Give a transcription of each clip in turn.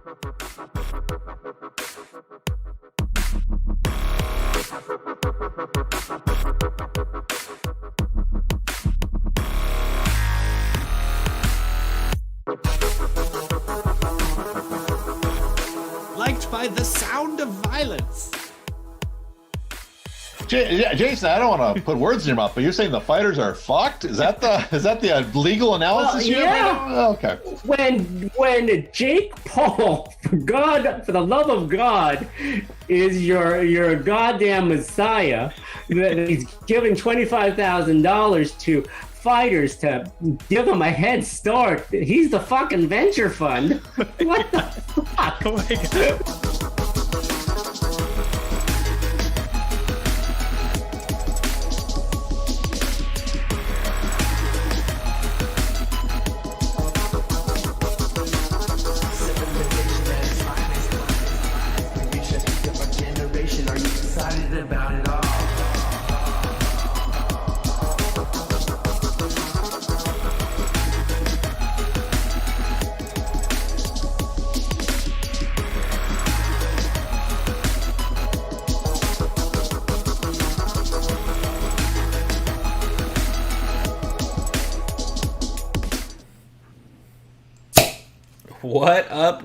Liked by the sound of violence. Jason, I don't want to put words in your mouth, but you're saying the fighters are fucked? Is that the legal analysis you have? Okay. When Jake Paul, for the love of God, is your goddamn messiah, that he's giving $25,000 to fighters to give him a head start. He's the fucking venture fund. What the fuck? Oh my God.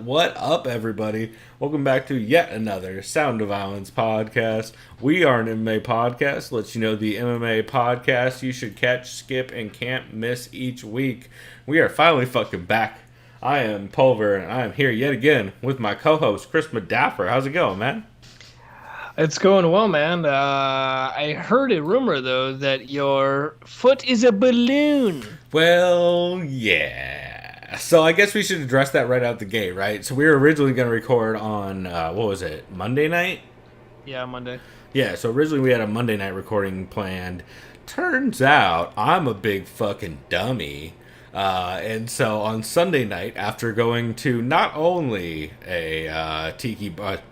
What up, everybody? Welcome back to yet another Sound of Violence podcast. We are an MMA podcast. Let you know the MMA podcast you should catch, skip, and can't miss each week. We are finally fucking back. I am Pulver, and I am here yet again with my co-host, Chris Madaffer. How's it going, man? It's going well, man. I heard a rumor, though, that your foot is a balloon. Well, yeah. So I guess we should address that right out the gate, right? So we were originally going to record on, Monday night? Yeah, Monday. Yeah, so originally we had a Monday night recording planned. Turns out I'm a big fucking dummy. And so on Sunday night, after going to not only a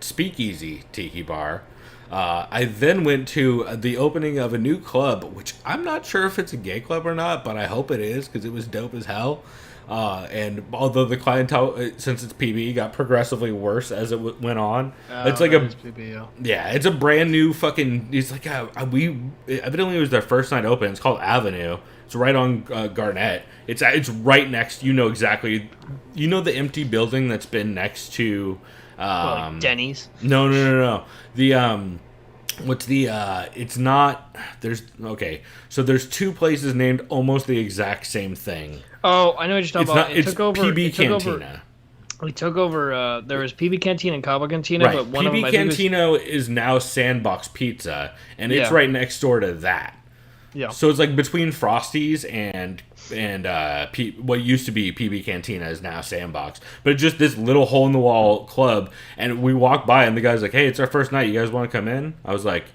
speakeasy tiki bar, I then went to the opening of a new club, which I'm not sure if it's a gay club or not, but I hope it is because it was dope as hell. And although the clientele, since it's PB, got progressively worse as it went on, it's like it's a brand new fucking. It's like evidently it was their first night open. It's called Avenue. It's right on Garnett. It's right next. You know exactly. You know the empty building that's been next to. Like Denny's. No. It's not. So there's two places named almost the exact same thing. Oh, I know what you're talking about. It's PB Cantina. We took over. There was PB Cantina and Cabo Cantina, right. But one PB of them Cantina is now Sandbox Pizza, and it's right next door to that. Yeah. So it's like between Frosty's and what used to be PB Cantina is now Sandbox. But it's just this little hole in the wall club, and we walked by, and the guy's like, "Hey, it's our first night. You guys want to come in?" I was like,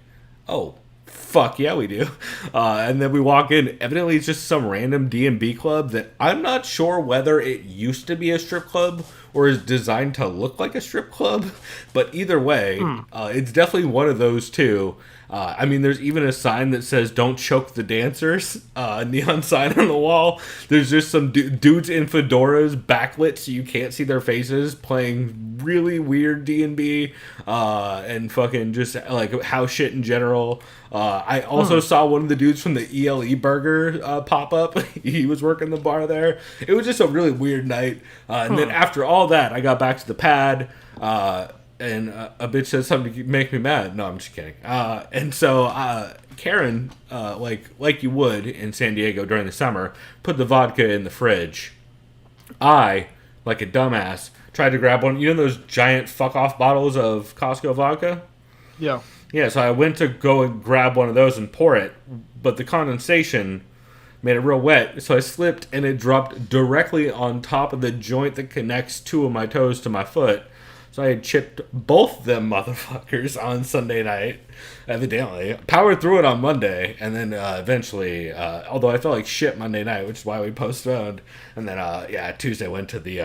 "Oh, fuck yeah, we do." And then we walk in. Evidently, it's just some random D&B club that I'm not sure whether it used to be a strip club or is designed to look like a strip club. But either way, it's definitely one of those two. I mean, there's even a sign that says "Don't choke the dancers." Neon sign on the wall. There's just some dudes in fedoras, backlit so you can't see their faces, playing really weird D&B, and fucking just like house shit in general. I also saw one of the dudes from the ELE Burger pop up. He was working the bar there. It was just a really weird night. And then after all that, I got back to the pad. And a bitch said something to make me mad. No, I'm just kidding. And so Karen, like you would in San Diego during the summer, put the vodka in the fridge. I, like a dumbass, tried to grab one. You know those giant fuck-off bottles of Costco vodka? Yeah. Yeah, so I went to go and grab one of those and pour it, but the condensation made it real wet, so I slipped and it dropped directly on top of the joint that connects two of my toes to my foot. So I had chipped both them motherfuckers on Sunday night, evidently. Powered through it on Monday, and then eventually, although I felt like shit Monday night, which is why we postponed. And then, Tuesday went to the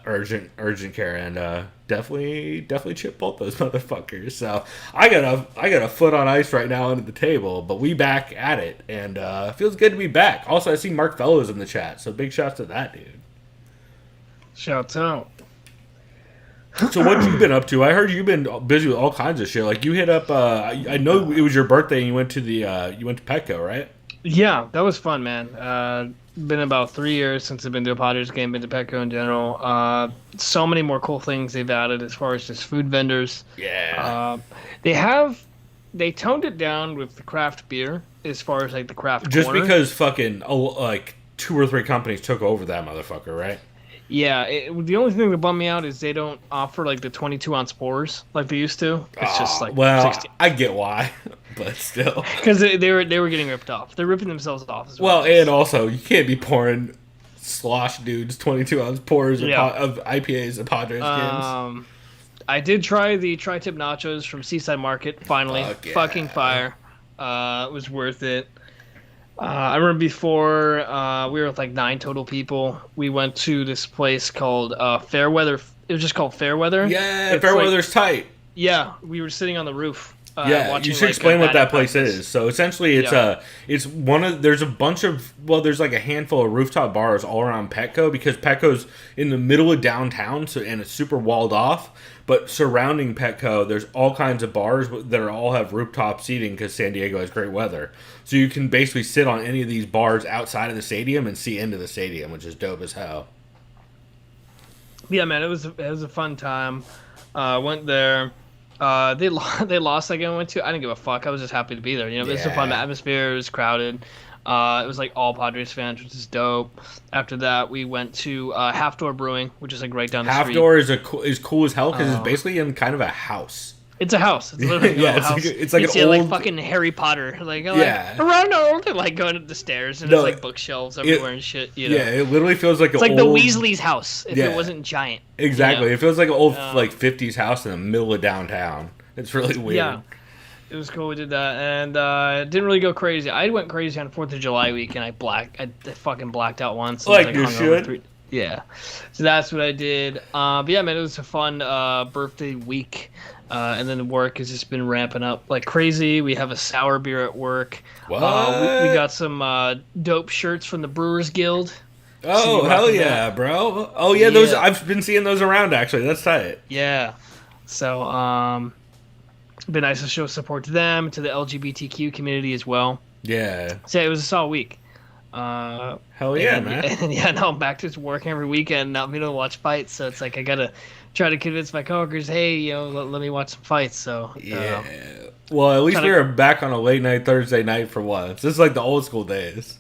urgent care and definitely chipped both those motherfuckers. So I got a foot on ice right now under the table, but we back at it, and feels good to be back. Also, I see Mark Fellows in the chat, so big shouts to that dude. Shouts out. So what you been up to? I heard you've been busy with all kinds of shit. Like you hit up. I know it was your birthday and you went to Petco, right? Yeah, that was fun, man. Been about 3 years since I've been to a Padres game, been to Petco in general. So many more cool things they've added as far as just food vendors. Yeah. They toned it down with the craft beer as far as like the craft Just corner. because fucking like 2 or 3 companies took over that motherfucker, right? Yeah, the only thing that bummed me out is they don't offer like the 22-ounce pours like they used to. It's just like 16. I get why, but still. Because they were getting ripped off. They're ripping themselves off as well. Well, and also you can't be pouring slosh dudes 22-ounce pours of IPAs at Padres games. I did try the tri-tip nachos from Seaside Market. Finally, fucking fire. It was worth it. I remember before we were with like 9 total people. We went to this place called Fairweather. It was just called Fairweather. Yeah, Fairweather's tight. Yeah, we were sitting on the roof. You should explain what that place is. So essentially, it's one of there's like a handful of rooftop bars all around Petco because Petco's in the middle of downtown, and it's super walled off. But surrounding Petco, there's all kinds of bars that all have rooftop seating because San Diego has great weather. So you can basically sit on any of these bars outside of the stadium and see into the stadium, which is dope as hell. Yeah, man, it was a fun time. Went there. They lost that game I went to. I didn't give a fuck. I was just happy to be there. You know, it's a fun atmosphere. It was crowded. It was like all Padres fans, which is dope. After that, we went to Half Door Brewing, which is like right down the street. Half Door is cool as hell because it's basically in kind of a house. It's a house. It's literally a house. It's like an old, like fucking Harry Potter. Like around like going up the stairs and there's like bookshelves everywhere and shit. You know? Yeah, it literally feels like it's like the Weasley's house if it wasn't giant. Exactly, you know? It feels like an old like 50s house in the middle of downtown. It's really weird. Yeah, it was cool. We did that and didn't really go crazy. I went crazy on 4th of July week and I fucking blacked out once. Like you should. Yeah, so that's what I did. But yeah, man, it was a fun birthday week. And then work has just been ramping up like crazy. We have a sour beer at work. What? We got some dope shirts from the Brewers Guild. Oh, hell yeah, bro. Oh, yeah, those I've been seeing those around, actually. That's tight. Yeah. So, it's been nice to show support to them, to the LGBTQ community as well. Yeah. So, it was a solid week. Hell yeah, man. And yeah, now I'm back to working every weekend, not being able to watch fights. So, it's like I got to try to convince my coworkers, hey, you know, let me watch some fights. So yeah, well, at least we were back on a late night Thursday night for once. This is like the old school days.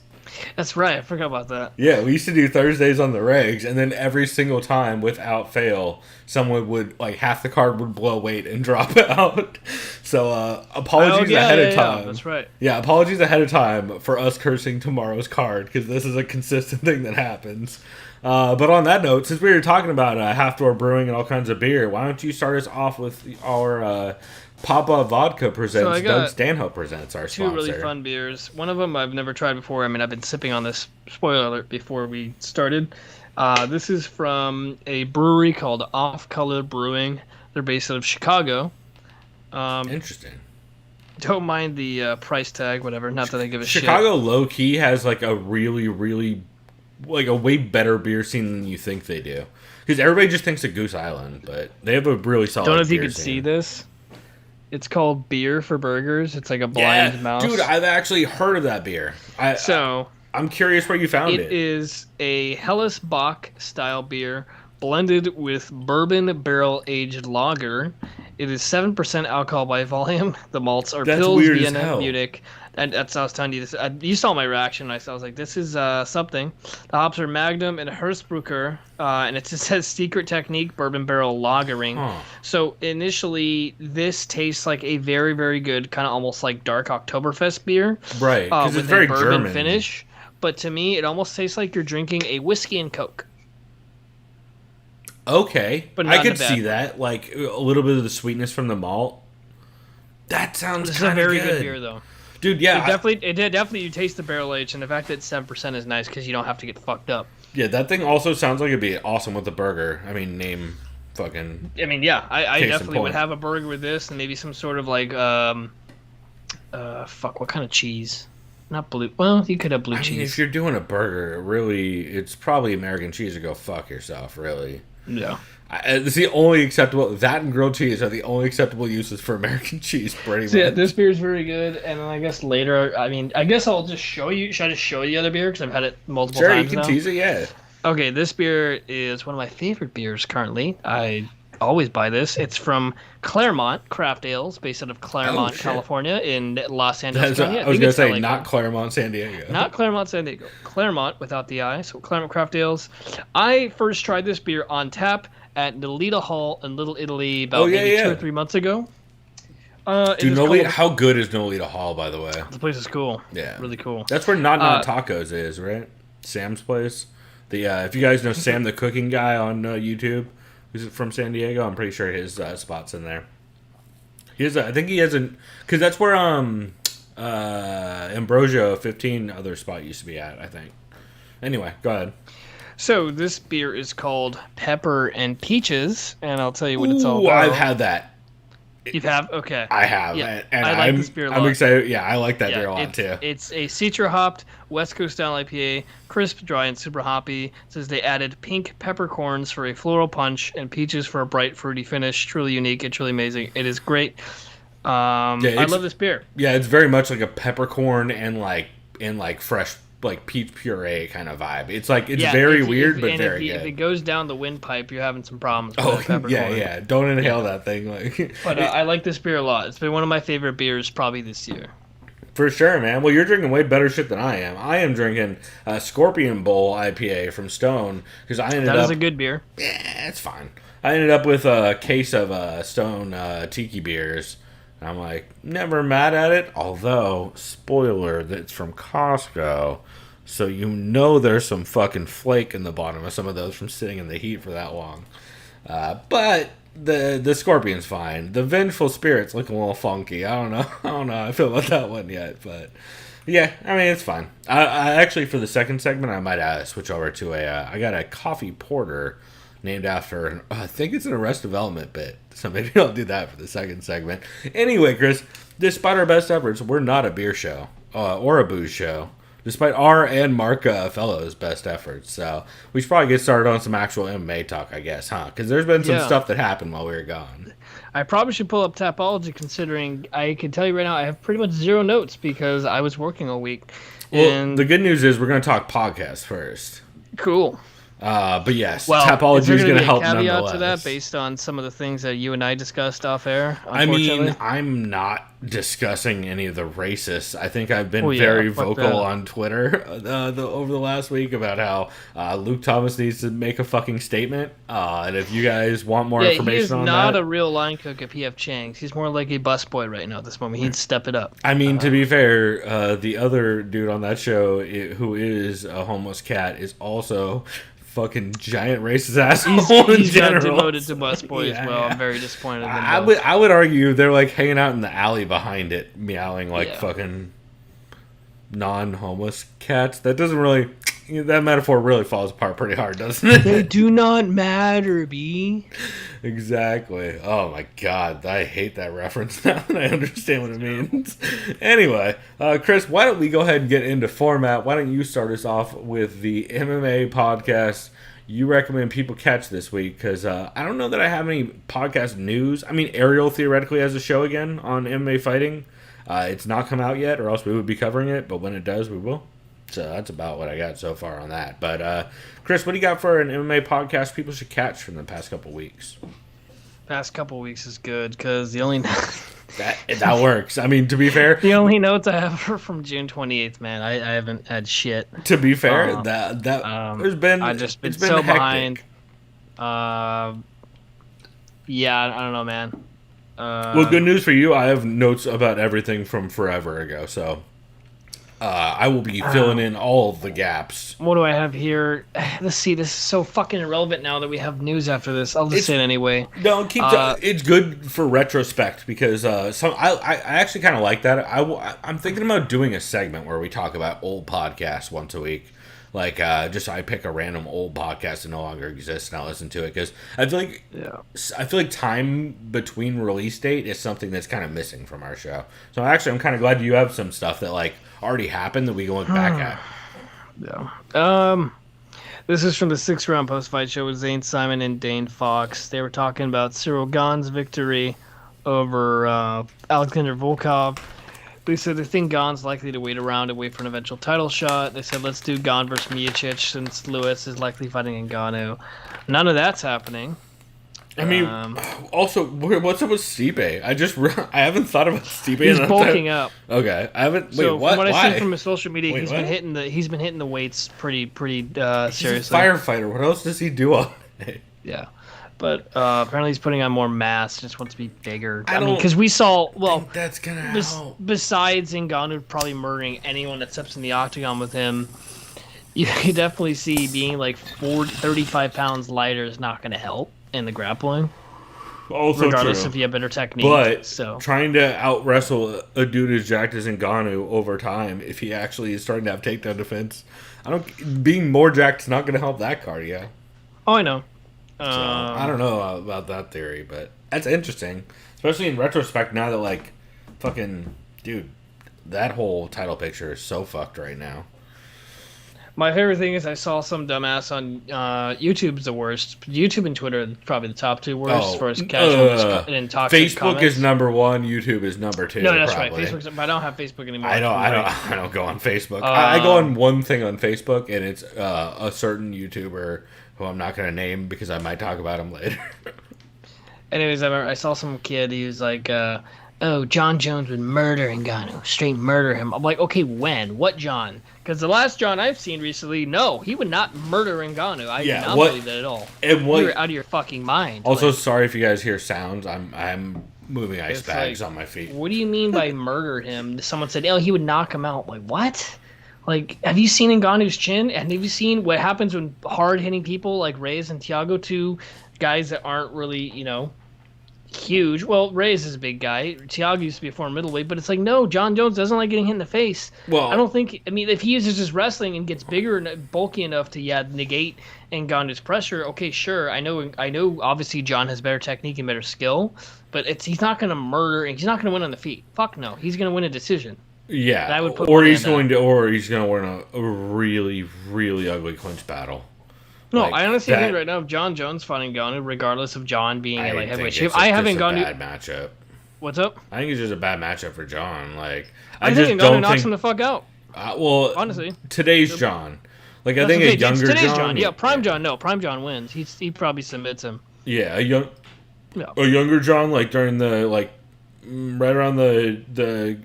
That's right. I forgot about that. Yeah, we used to do Thursdays on the regs, and then every single time, without fail, someone would like half the card would blow weight and drop out. So apologies ahead of time. Yeah, that's right. Yeah, apologies ahead of time for us cursing tomorrow's card because this is a consistent thing that happens. But on that note, since we were talking about Half Door Brewing and all kinds of beer, why don't you start us off with our Papa Vodka presents Doug Stanhope presents our sponsor. 2 really fun beers. One of them I've never tried before. I mean, I've been sipping on this, spoiler alert, before we started. This is from a brewery called Off Color Brewing. They're based out of Chicago. Interesting. Don't mind the price tag, whatever. Not that I give a shit. Chicago low-key has like a really, really like a way better beer scene than you think they do. Because everybody just thinks of Goose Island, but they have a really solid Don't know if you beer can scene. see this. It's called Beer for Burgers. It's like a blind mouse. Dude, I've actually heard of that beer. I'm curious where you found it. It is a Helles Bock style beer blended with bourbon barrel aged lager. It is 7% alcohol by volume. The malts are Pils, Vienna, Munich. And that's I was telling you this. You saw my reaction. I was like, "This is something." The hops are Magnum and Hersbrucker, and it just says Secret Technique Bourbon Barrel Lagering. Huh. So initially, this tastes like a very, very good, kind of almost like dark Oktoberfest beer, right? Because it's very bourbon German finish. But to me, it almost tastes like you're drinking a whiskey and Coke. Okay, but I could see that, like a little bit of the sweetness from the malt. That sounds kind of good. This is a very good beer, though. Dude, yeah. It definitely you taste the barrel age, and the fact that 7% is nice because you don't have to get fucked up. Yeah, that thing also sounds like it'd be awesome with a burger. I mean, name fucking. I mean, yeah, I definitely would have a burger with this, and maybe some sort of like, what kind of cheese? Not blue. Well, you could have blue cheese. Mean, if you're doing a burger, really, it's probably American cheese to go fuck yourself, really. Yeah. It's the only acceptable. That and grilled cheese are the only acceptable uses for American cheese, pretty much. Yeah, this beer is very good, and then I guess later, I guess I'll just show you. Should I just show you the other beer because I've had it multiple times now? Sure, you can tease it, yeah. Okay, this beer is one of my favorite beers currently. I always buy this. It's from Claremont Craft Ales, based out of Claremont, California, in Los Angeles County. I was going to say not Claremont, San Diego. Not Claremont, San Diego. Claremont without the I. So Claremont Craft Ales. I first tried this beer on tap at Nolita Hall in Little Italy about maybe 2 or 3 months ago. Dude, how good is Nolita Hall, by the way? The place is cool. Yeah. Really cool. That's where Not Tacos is, right? Sam's place. If you guys know Sam the cooking guy on YouTube, who's from San Diego, I'm pretty sure his spot's in there. I think he has because that's where Ambrosio 15 other spot used to be at, I think. Anyway, go ahead. So this beer is called Pepper and Peaches, and I'll tell you what it's all about. I've had that. You have? Okay. I have. Yeah. And I like this beer a lot. I'm excited. Yeah, I like that beer a lot, too. It's a Citra hopped West Coast style IPA, crisp, dry, and super hoppy. It says they added pink peppercorns for a floral punch and peaches for a bright, fruity finish. Truly unique. It's really amazing. It is great. I love this beer. Yeah, it's very much like a peppercorn and fresh peach puree kind of vibe. It's very weird, but very good. If it goes down the windpipe, you're having some problems with that peppercorn. Yeah. Don't inhale that thing. But I like this beer a lot. It's been one of my favorite beers probably this year. For sure, man. Well, you're drinking way better shit than I am. I am drinking a Scorpion Bowl IPA from Stone because That is a good beer. Yeah, it's fine. I ended up with a case of Stone Tiki beers. And I'm like, never mad at it. Although, spoiler, that's from Costco. So there's some fucking flake in the bottom of some of those from sitting in the heat for that long. But the Scorpion's fine. The Vengeful Spirit's looking a little funky. I don't know how I feel about that one yet. But yeah, I mean, it's fine. I actually, for the second segment, I might switch over to I got a coffee porter named after, I think it's an Arrested Development bit. So maybe I'll do that for the second segment. Anyway, Chris, despite our best efforts, we're not a beer show or a booze show. Despite our and Mark Fellows' best efforts. So we should probably get started on some actual MMA talk, I guess, huh? Because there's been some stuff that happened while we were gone. I probably should pull up Tapology, considering I can tell you right now I have pretty much zero notes because I was working all week. Well, the good news is we're going to talk podcast first. Cool. But yes, Tapology is going to help nonetheless. Caveat to that based on some of the things that you and I discussed off air? I mean, I'm not discussing any of the racists. I think I've been very vocal on Twitter over the last week about how Luke Thomas needs to make a fucking statement. And if you guys want more information on that. He is not a real line cook if PF Chang's. He's more like a busboy right now at this moment. He'd step it up. I mean, to be fair, the other dude on that show who is a homeless cat is also fucking giant racist asshole in general. He's devoted to busboy as well. I'm very disappointed. I would argue they're like hanging out in the alley behind it, meowing like fucking non-homeless cats. That doesn't really. That metaphor really falls apart pretty hard, doesn't it? They do not matter, B. Exactly. Oh my god, I hate that reference now that I understand what it means. Anyway, Chris, why don't we go ahead and get into format? Why don't you start us off with the MMA podcast you recommend people catch this week? Because I don't know that I have any podcast news. I mean, Ariel theoretically has a show again on MMA fighting. It's not come out yet, or else we would be covering it, but when it does, we will. So that's about what I got so far on that. But, Chris, what do you got for an MMA podcast people should catch from the past couple weeks? Past couple weeks is good, because the only... that works. I mean, to be fair... The only notes I have are from June 28th, man. I haven't had shit. To be fair, there's been... I've just been so hectic. Behind. Yeah, I don't know, man. Well, good news for you. I have notes about everything from forever ago, so... I will be filling in all the gaps. What do I have here? Let's see. This is so fucking irrelevant now that we have news after this. I'll just say it anyway. No, it's good for retrospect because I actually kind of like that. I'm thinking about doing a segment where we talk about old podcasts once a week. Like, I pick a random old podcast that no longer exists and I listen to it because I feel like time between release date is something that's kind of missing from our show. So I'm kind of glad you have some stuff that like already happened that we go back at. Yeah. This is from the 6th-round post-fight show with Zane Simon and Dane Fox. They were talking about Cyril Gane's victory over Alexander Volkov. They said they think Gane's likely to wait around and wait for an eventual title shot. They said, let's do Gane versus Miocic since Lewis is likely fighting Ngannou. None of that's happening. I mean, also, what's up with Stipe? I haven't thought about Stipe. He's bulking up. Okay, I haven't. Wait, so what? From what Why? I see from his social media, Wait, he's been hitting the weights pretty He's seriously. a firefighter. What else does he do all day? Yeah, but apparently he's putting on more mass. Just wants to be bigger. I mean, because we saw that's gonna help. Besides Ngannou probably murdering anyone that steps in the octagon with him, you can definitely see being like 35 pounds lighter is not going to help in the grappling. Also regardless true. if you have better technique. But so trying to out wrestle a dude as jacked as Ngannou over time, if he actually is starting to have takedown defense, being more jacked is not going to help that cardio. Oh, I know. So, I don't know about that theory, but that's interesting, especially in retrospect. Now that like, fucking dude, that whole title picture is so fucked right now. My favorite thing is I saw some dumbass on YouTube's the worst. YouTube and Twitter are probably the top two worst as far as casual and toxic Facebook comments. is number one. YouTube is number two. No, that's probably. right. Facebook's, but I don't have Facebook anymore. I don't go on Facebook. I go on one thing on Facebook, and it's a certain YouTuber who I'm not going to name because I might talk about him later. Anyways, I saw some kid. He was like, "Oh, John Jones would murder Ngannou, straight murder him." I'm like, okay, when? What John? Because the last John I've seen recently, no, he would not murder Ngannou. I do not believe that at all. And what, you're out of your fucking mind. Also, like, sorry if you guys hear sounds. I'm moving ice bags on my feet. What do you mean by murder him? Someone said, "Oh, he would knock him out." Like, what? Like, have you seen Ngannou's chin? And have you seen what happens when hard-hitting people like Reyes and Thiago, two guys that aren't really, huge. Well, Reyes is a big guy. Thiago used to be a former middleweight, but it's like, no, John Jones doesn't like getting hit in the face. Well, I don't think. I mean, if he uses his wrestling and gets bigger and bulky enough to negate Ngannou's pressure, okay, sure. I know. Obviously, John has better technique and better skill, but he's not going to murder and he's not going to win on the feet. Fuck no, he's going to win a decision. Yeah, and I would put he's going to win a really, really ugly clinch battle. No, like I honestly think right now if John Jones fighting Ngannou, regardless of John being a light heavyweight champ, I haven't gone to bad matchup. What's up? I think it's just a bad matchup for John. Like I think Ngannou knocks him the fuck out. Well, honestly, today's John. Like I think a younger today's John. Yeah, Prime John. No, Prime John wins. He probably submits him. Yeah, a younger John, like during the right around the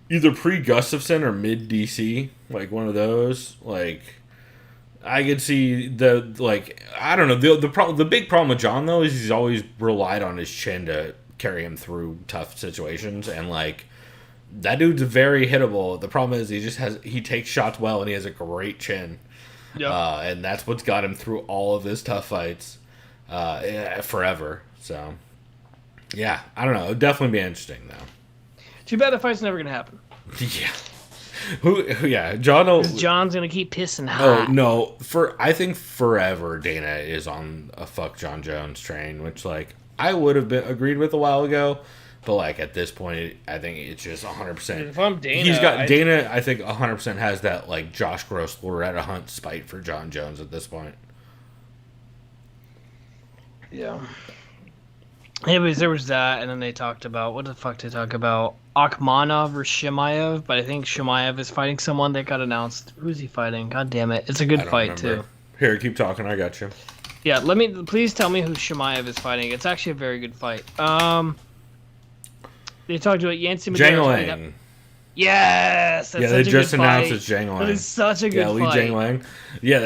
either pre Gustafson or mid DC, like one of those, like. I could see I don't know, the big problem with John though is he's always relied on his chin to carry him through tough situations, and like that dude's very hittable. The problem is he takes shots well and he has a great chin. Yeah. And that's what's got him through all of his tough fights forever. So yeah, I don't know. It'd definitely be interesting though. Too bad the fight's never gonna happen. Yeah. John's gonna keep pissing hot. Oh no, I think forever Dana is on a fuck John Jones train, which like I would have agreed with a while ago, but like at this point, I think it's just 100%. If I'm Dana, Dana. I think 100% has that like Josh Gross, Loretta Hunt spite for John Jones at this point. Yeah. Anyways, there was that, and then they talked about what the fuck did they talk about? Akhmanov versus Chimaev, but I think Chimaev is fighting someone that got announced. Who's he fighting? God damn it. It's a good fight, too. Here, keep talking. I got you. Yeah, please tell me who Chimaev is fighting. It's actually a very good fight. They talked about Yancy Zhang. Yes! That's they just announced it's Zhang Lang. That is such a good fight. Li Jingliang. Yeah,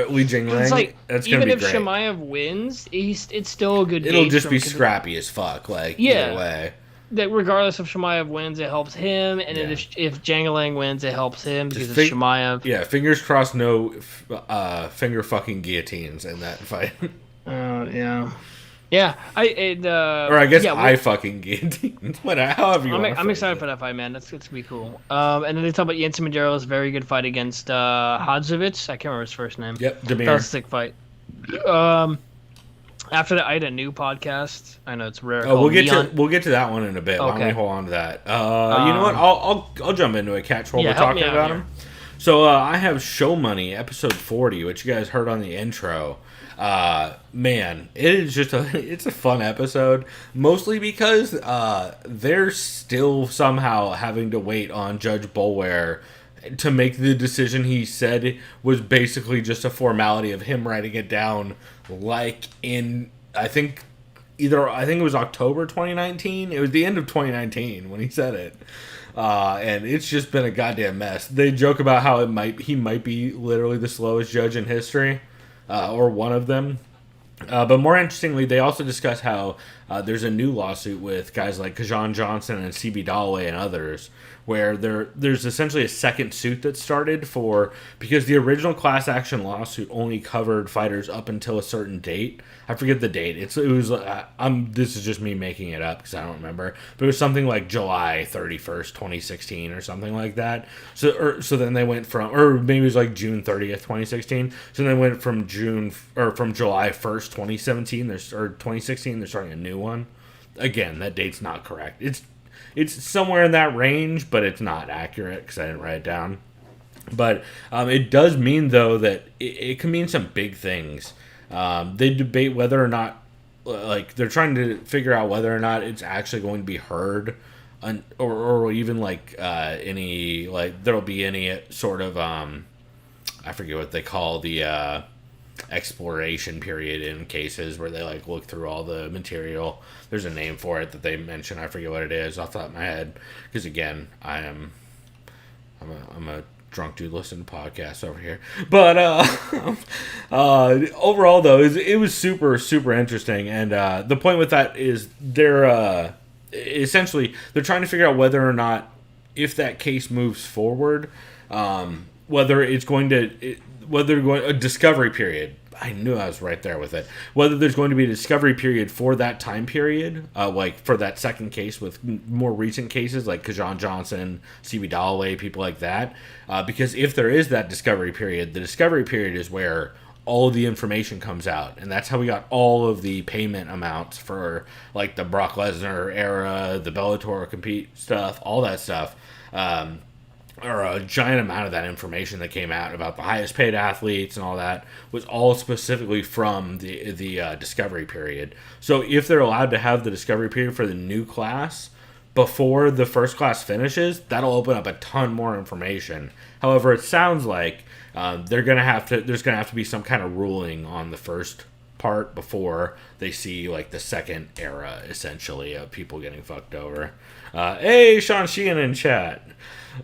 Li Jingliang. It's like, that's gonna be great. Even if Chimaev wins, it's still a good It'll just be scrappy as fuck, either way. That regardless if Chimaev wins, it helps him, and if Zhang Lang wins, it helps him because it's Chimaev. Yeah, fingers crossed no finger fucking guillotines in that fight. Yeah. Yeah, I fucking guillotines. However you want. I'm excited for that fight, man. That's gonna be cool. And then they talk about Yancy Medeiros' very good fight against Hodzovic. I can't remember his first name. Yep, Demir. That was a sick fight. After that, I had a new podcast. I know it's rare. We'll get to that one in a bit. Okay. Why don't we hold on to that? You know what? I'll jump into it. Catch while we're talking about him. So I have Show Money, episode 40, which you guys heard on the intro. Man, it is it's a fun episode, mostly because they're still somehow having to wait on Judge Boulware to make the decision he said was basically just a formality of him writing it down, like in, I think it was October 2019. It was the end of 2019 when he said it. And it's just been a goddamn mess. They joke about how he might be literally the slowest judge in history, or one of them. But more interestingly, they also discuss how there's a new lawsuit with guys like Kajan Johnson and CB Dalloway and others, where there's essentially a second suit that started because the original class action lawsuit only covered fighters up until a certain date. I forget the date. This is just me making it up because I don't remember, but it was something like July 31st, 2016 or something like that. So then they went or maybe it was like June 30th, 2016. So then they went from July 1st, 2017 or 2016. They're starting a new one. Again, that date's not correct. It's somewhere in that range, but it's not accurate because I didn't write it down. But it does mean, though, that it can mean some big things. They debate whether or not, like, they're trying to figure out whether or not it's actually going to be heard, or even, like, there'll be any sort of, I forget what they call the exploration period in cases where they, like, look through all the material. There's a name for it that they mention. I forget what it is off the top of my head. Because, again, I'm a drunk dude listening to podcasts over here. But overall, though, it was super, super interesting. And the point with that is they're essentially trying to figure out whether or not, if that case moves forward, whether it's going to a discovery period. I knew I was right there with it. Whether there's going to be a discovery period for that time period, like for that second case with more recent cases like Kajan Johnson, CB Dalloway, people like that. Because if there is that discovery period, the discovery period is where all of the information comes out. And that's how we got all of the payment amounts for like the Brock Lesnar era, the Bellator compete stuff, all that stuff. Or a giant amount of that information that came out about the highest paid athletes and all that was all specifically from the discovery period. So if they're allowed to have the discovery period for the new class before the first class finishes, that'll open up a ton more information. However, it sounds like there's gonna have to be some kind of ruling on the first part before they see like the second era, essentially, of people getting fucked over. Hey, Sean Sheehan in chat.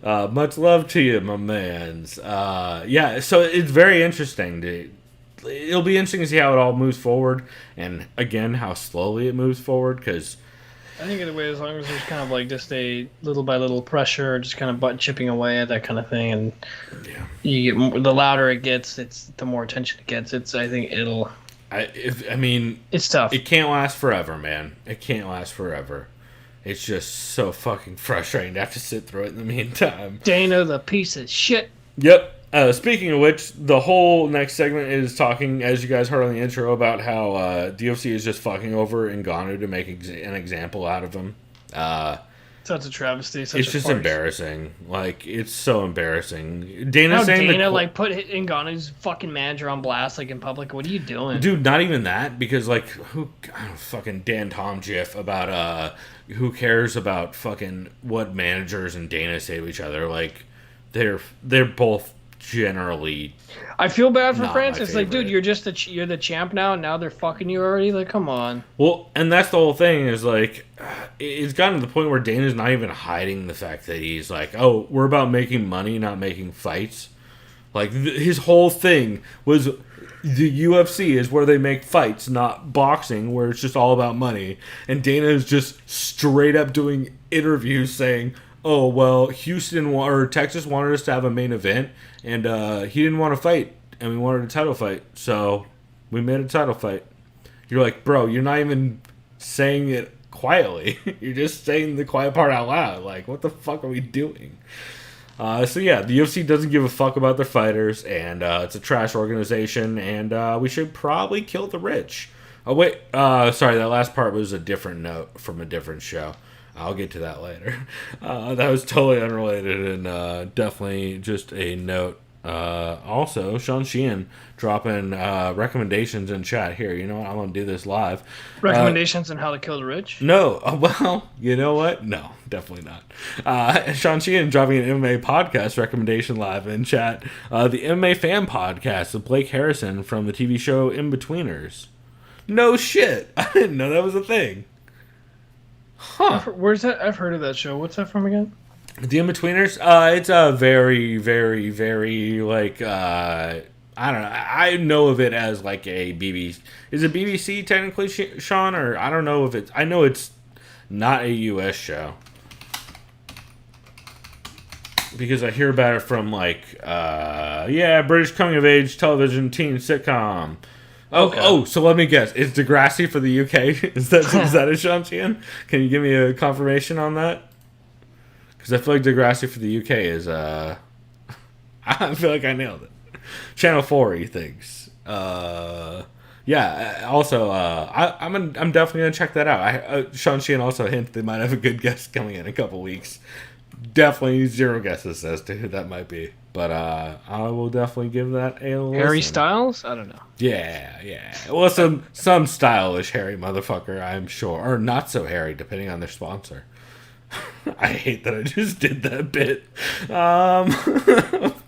Much love to you, my mans. Yeah, so it's very interesting. It'll be interesting to see how it all moves forward, and again, how slowly it moves forward, because I think either way, as long as there's kind of like just a little by little pressure, just kind of butt chipping away at that kind of thing, and yeah, you get more, the louder it gets, the more attention it gets. It's tough. It can't last forever, man. It can't last forever. It's just so fucking frustrating to have to sit through it in the meantime. Dana, the piece of shit. Yep. Speaking of which, the whole next segment is talking, as you guys heard on the intro, about how UFC is just fucking over Ngannou to make an example out of him. Such a travesty. It's just farce. Embarrassing. Like, it's so embarrassing. Dana like put Ngannou's fucking manager on blast, like in public. What are you doing, dude? Not even that, because like fucking Dan Tom GIF about who cares about fucking what managers and Dana say to each other? Like, they're both generally. I feel bad for Francis. Like, dude, you're the champ now, and now they're fucking you already. Like, come on. Well, and that's the whole thing. Is like, it's gotten to the point where Dana's not even hiding the fact that he's like, oh, we're about making money, not making fights. Like, his whole thing was the UFC is where they make fights, not boxing, where it's just all about money. And Dana is just straight up doing interviews saying, oh, well, Texas wanted us to have a main event, and he didn't want to fight, and we wanted a title fight, so we made a title fight. You're like, bro, you're not even saying it quietly. You're just saying the quiet part out loud. Like, what the fuck are we doing? So yeah, the UFC doesn't give a fuck about their fighters, and it's a trash organization, and we should probably kill the rich. Oh wait, sorry, that last part was a different note from a different show. I'll get to that later. That was totally unrelated and definitely just a note. Also, Sean Sheehan dropping recommendations in chat here. You know what? I'm going to do this live. Recommendations on how to kill the rich? No. Well, you know what? No, definitely not. Sean Sheehan dropping an MMA podcast recommendation live in chat. The MMA Fan Podcast with Blake Harrison from the TV show In-Betweeners. No shit. I didn't know that was a thing. Huh. Where's that? I've heard of that show. What's that from again? The In-Betweeners? It's a very, very, very, like, I don't know. I know of it as, like, a BBC. Is it BBC, technically, Sean? Or I don't know if it's... I know it's not a U.S. show. Because I hear about it from, like, British coming-of-age television teen sitcom. So let me guess. Is Degrassi for the UK? Is that a Sean Sheehan? Can you give me a confirmation on that? Because I feel like Degrassi for the UK is, I feel like I nailed it. Channel 4, he thinks. Also, I'm definitely going to check that out. Sean Sheehan also hints they might have a good guest coming in a couple weeks. Definitely zero guesses as to who that might be. But I will definitely give that a listen. Harry Styles? I don't know. Yeah. Well, some stylish hairy motherfucker, I'm sure. Or not so hairy, depending on their sponsor. I hate that I just did that bit.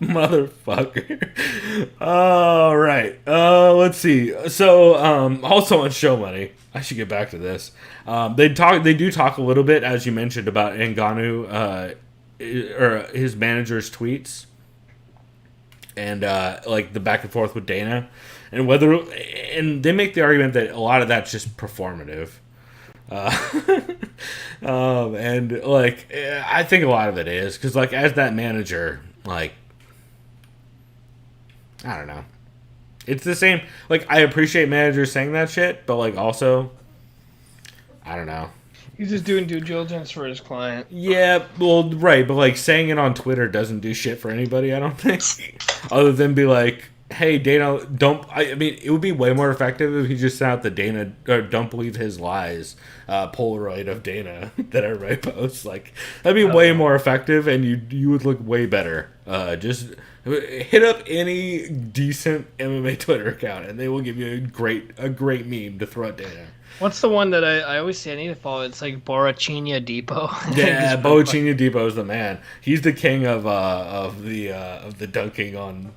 Motherfucker. All right. Let's see. So, also on Show Money, I should get back to this. They do talk a little bit, as you mentioned, about Ngannou, or his manager's tweets, and like the back and forth with Dana, and they make the argument that a lot of that's just performative. And like I think a lot of it is because like as that manager, like I don't know, it's the same. Like I appreciate managers saying that shit, but like also I don't know. He's just doing due diligence for his client. Yeah, well, right, but like saying it on Twitter doesn't do shit for anybody, I don't think. Other than be like, hey, Dana, don't... I mean, it would be way more effective if he just sent out the Dana... Or don't believe his lies Polaroid of Dana that everybody posts. Like, that'd be way more effective, and you would look way better. Just hit up any decent MMA Twitter account, and they will give you a great meme to throw at Dana. What's the one that I always say I need to follow? It's like Borrachina Depot. Yeah, Borrachina Depot is the man. He's the king of the dunking on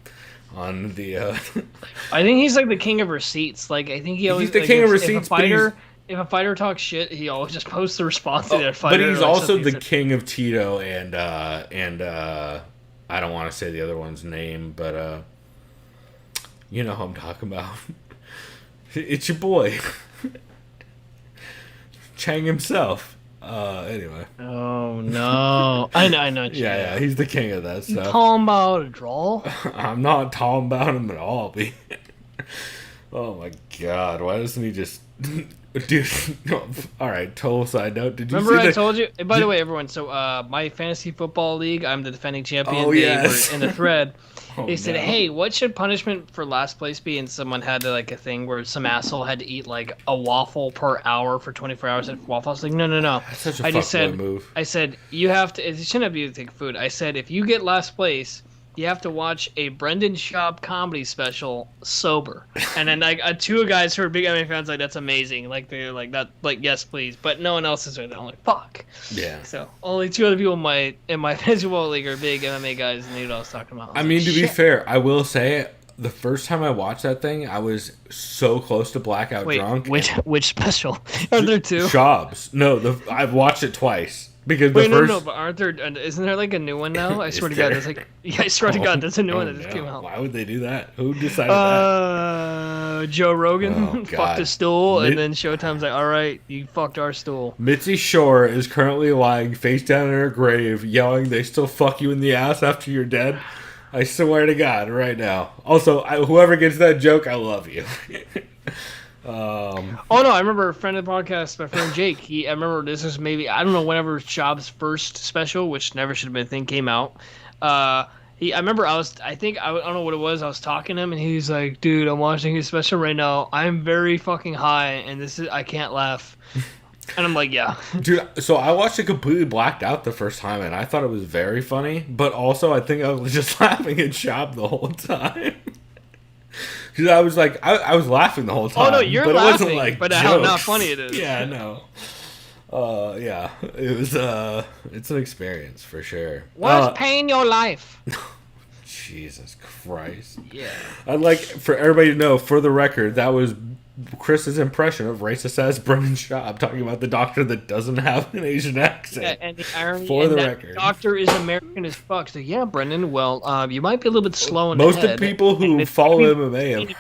the. I think he's like the king of receipts. Like I think he's the king of receipts. If a fighter talks shit, he always just posts the response to that fighter. But he's also the king of Tito and I don't want to say the other one's name, but you know who I'm talking about. It's your boy. Chang himself. Anyway. Oh no! I know. Yeah, he's the king of that stuff. You talking about a draw? I'm not talking about him at all. Oh my god! Why doesn't he just, dude? All right. Total side note. Did you remember see I told you? By the way, everyone. So, my fantasy football league, I'm the defending champion. Oh yes. In the thread. Oh, they said, "Hey, what should punishment for last place be?" And someone had like a thing where some asshole had to eat like a waffle per hour for 24 hours at Waffle House. Like, no. That's such a fuckboy move. I said, you have to. It shouldn't be to take food. I said, if you get last place, you have to watch a Brendan Schaub comedy special sober. And then like two guys who are big MMA fans like that's amazing. Like they're like that. Like yes, please. But no one else is right. I'm like fuck. Yeah. So only two other people in my fantasy football league are big MMA guys, and they knew what I was talking about. I mean, to be fair, I will say the first time I watched that thing, I was so close to blackout drunk. Which special? Are there two? Schaub's. No, I've watched it twice. Because no, but aren't there? Isn't there like a new one now? I swear to God, there's like. Yeah, I swear to God, there's a new one that just came out. Why would they do that? Who decided that? Joe Rogan fucked a stool, and then Showtime's like, "All right, you fucked our stool." Mitzi Shore is currently lying face down in her grave, yelling, "They still fuck you in the ass after you're dead." I swear to God, right now. Also, whoever gets that joke, I love you. Oh no, I remember a friend of the podcast, my friend Jake. I remember this was maybe I don't know whenever Schaub's first special, which never should have been a thing, came out. I remember I don't know what it was. I was talking to him, and he's like, "Dude, I'm watching his special right now. I'm very fucking high, and I can't laugh." And I'm like, "Yeah, dude." So I watched it completely blacked out the first time, and I thought it was very funny. But also, I think I was just laughing at Shab the whole time. Because I was like, I was laughing the whole time. Oh no, you're but laughing, it wasn't like but jokes. how not funny it is." Yeah, no. Yeah, it was. It's an experience for sure. What's paying your life? Jesus Christ. Yeah. I'd like for everybody to know, for the record, that was Chris's impression of racist ass Brendan Schaub talking about the doctor that doesn't have an Asian accent. Yeah, and the irony, for and the that record, doctor is American as fuck. So yeah, Brendan. Well, you might be a little bit slow in most the head. of the people who follow MMA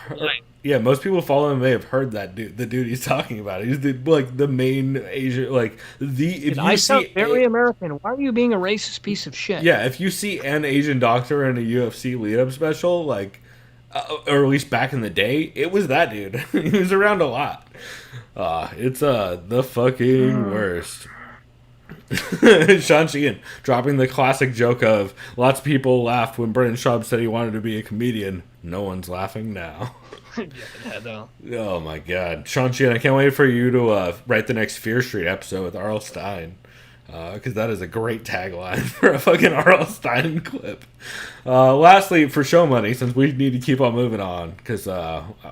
most people follow MMA have heard that dude. The dude he's talking about. He's the main Asian. Like if I sound very American. Why are you being a racist piece of shit? Yeah, if you see an Asian doctor in a UFC lead-up special, like. Or at least back in the day, it was that dude. He was around a lot. It's the fucking worst. Sean Sheehan dropping the classic joke of lots of people laughed when Brendan Schaub said he wanted to be a comedian. No one's laughing now. Yeah, no. Oh my god. Sean Sheehan, I can't wait for you to write the next Fear Street episode with R.L. Stine. Because that is a great tagline for a fucking R.L. Stine clip. Lastly, for show money, since we need to keep on moving on, because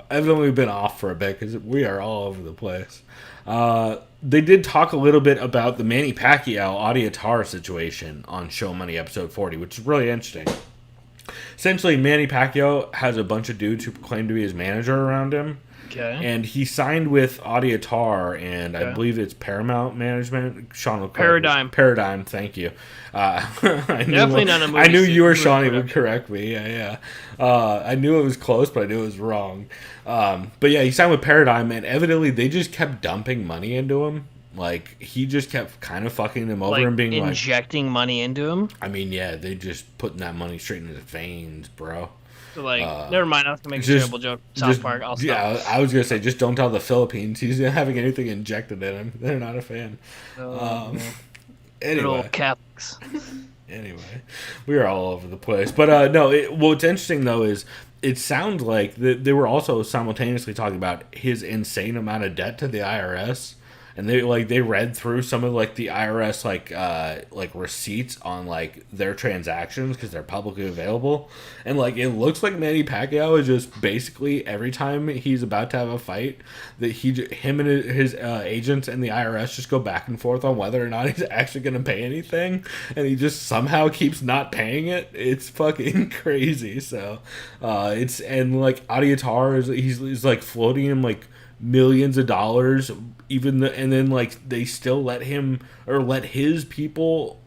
evidently we've been off for a bit, because we are all over the place. They did talk a little bit about the Manny Pacquiao Audio Tar situation on Show Money episode 40, which is really interesting. Essentially, Manny Pacquiao has a bunch of dudes who claim to be his manager around him. Okay. And he signed with Audio Tar, and I believe it's Paramount Management. Sean Paradigm, thank you. Definitely not a movie. I knew you or Shawnee would correct me. Yeah. I knew it was close, but I knew it was wrong. But yeah, he signed with Paradigm, and evidently they just kept dumping money into him. Like, he just kept kind of fucking him over and being injecting money into him? I mean, yeah, they just putting that money straight into his veins, bro. So, never mind. I was going to make a terrible joke. South Park, I'll stop. Yeah, I was going to say, just don't tell the Philippines he's having anything injected in him. They're not a fan. Anyway. Good old Catholics. Anyway, we are all over the place. But, no, what's interesting, though, is it sounds like they were also simultaneously talking about his insane amount of debt to the IRS. And they read through some of the IRS receipts on their transactions because they're publicly available, and it looks like Manny Pacquiao is just basically every time he's about to have a fight that him and his agents and the IRS just go back and forth on whether or not he's actually going to pay anything, and he just somehow keeps not paying it. It's fucking crazy. So it's Audio Tar he's floating him millions of dollars, and then they still let him or let his people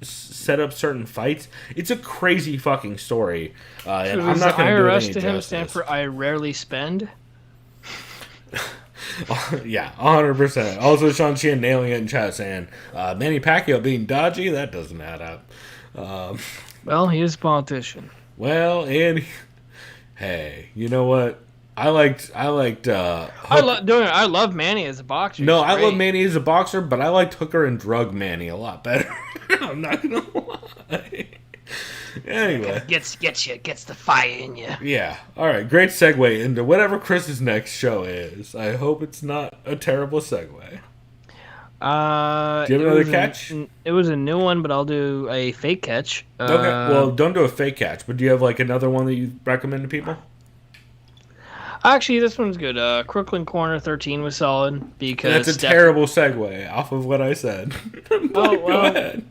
set up certain fights. It's a crazy fucking story, and I'm not going to do it any IRS to him stand for I rarely spend. Yeah, 100%. Also, Sean Sheehan nailing it in chat saying Manny Pacquiao being dodgy, that doesn't add up. Well, he is a politician. Well, and hey, you know what? I love Manny as a boxer. No, I love Manny as a boxer, but I liked Hooker and Drug Manny a lot better. I'm not gonna lie. Anyway, gets the fire in you. Yeah. All right. Great segue into whatever Chris's next show is. I hope it's not a terrible segue. Do you have another catch? It was a new one, but I'll do a fake catch. Okay. Well, don't do a fake catch, but do you have another one that you recommend to people? Actually, this one's good. Crooklyn Corner 13 was solid because that's a terrible segue off of what I said. Go ahead.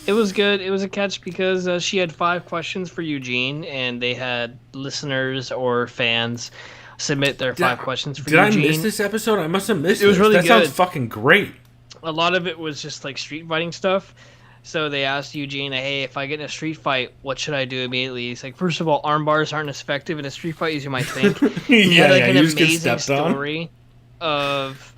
It was good. It was a catch because she had 5 questions for Eugene, and they had listeners or fans submit their 5 questions for Eugene. Did I miss this episode? I must have missed it. It was really good. That sounds fucking great. A lot of it was just street fighting stuff. So they asked Eugene, hey, if I get in a street fight, what should I do immediately? He's like, first of all, arm bars aren't as effective in a street fight as you might think. He had an amazing story of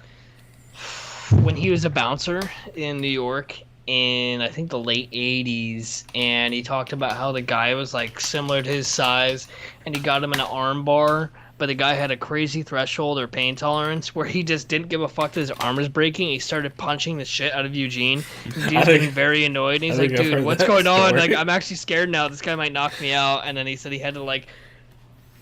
when he was a bouncer in New York in, I think, the late 80s. And he talked about how the guy was, similar to his size. And he got him in an arm bar but the guy had a crazy threshold or pain tolerance where he just didn't give a fuck that his arm was breaking. He started punching the shit out of Eugene. Eugene's getting very annoyed, and he's like, dude, what's going on? Like, I'm actually scared now. This guy might knock me out. And then he said he had to, like,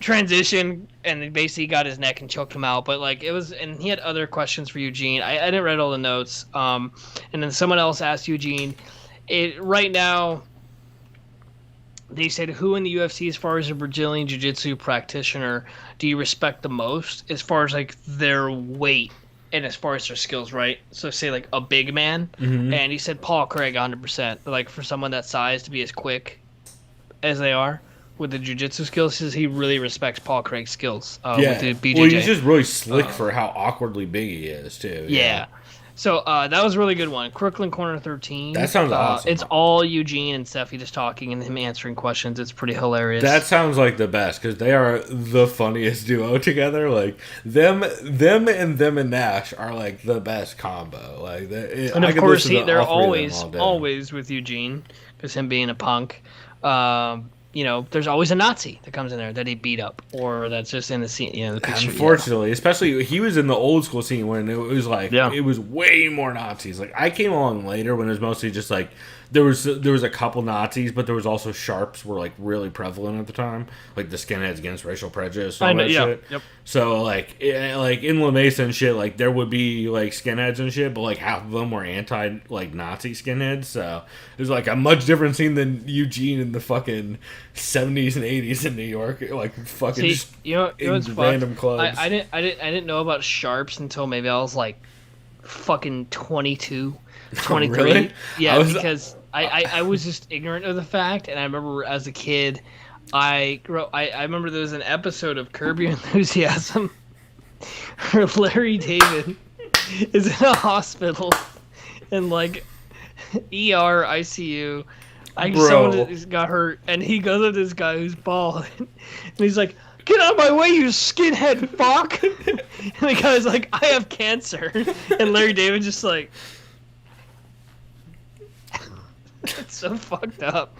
transition, and he basically got his neck and choked him out. But, like, it was, and he had other questions for Eugene. I didn't read all the notes. And then someone else asked Eugene, right now, they said, who in the UFC, as far as a Brazilian Jiu-Jitsu practitioner, do you respect the most as far as, like, their weight and as far as their skills, right? So, say, like, a big man. Mm-hmm. And he said Paul Craig 100%. Like, for someone that size to be as quick as they are with the Jiu-Jitsu skills, says he really respects Paul Craig's skills with the BJJ. Well, he's just really slick for how awkwardly big he is, too. Yeah. So that was a really good one. Crooklyn Corner 13. That sounds awesome. It's all Eugene and Steffi just talking and him answering questions. It's pretty hilarious. That sounds like the best because they are the funniest duo together. Like them and Nash are like the best combo. Like, and of course they're always with Eugene because him being a punk. You know, there's always a Nazi that comes in there that he beat up, or that's just in the scene. You know, the picture. Unfortunately, especially he was in the old school scene when it was like it was way more Nazis. Like I came along later when it was mostly just like there was a couple Nazis, but there was also sharps were like really prevalent at the time, like the skinheads against racial prejudice and all that shit. Yep. So like in La Mesa and shit, like there would be like skinheads and shit, but like half of them were anti like Nazi skinheads. So it was like a much different scene than Eugene in the fucking 70s and 80s in New York, like fucking random clubs. I didn't know about sharps until maybe I was like fucking 22, 23. Really? Yeah, because I was just ignorant of the fact, and I remember as a kid, I remember there was an episode of Curb Your Enthusiasm where Larry David is in a hospital and like ER ICU. Someone got hurt, and he goes to this guy who's bald, and he's like, "Get out of my way, you skinhead fuck!" And the guy's like, "I have cancer," and Larry David just like, it's so fucked up.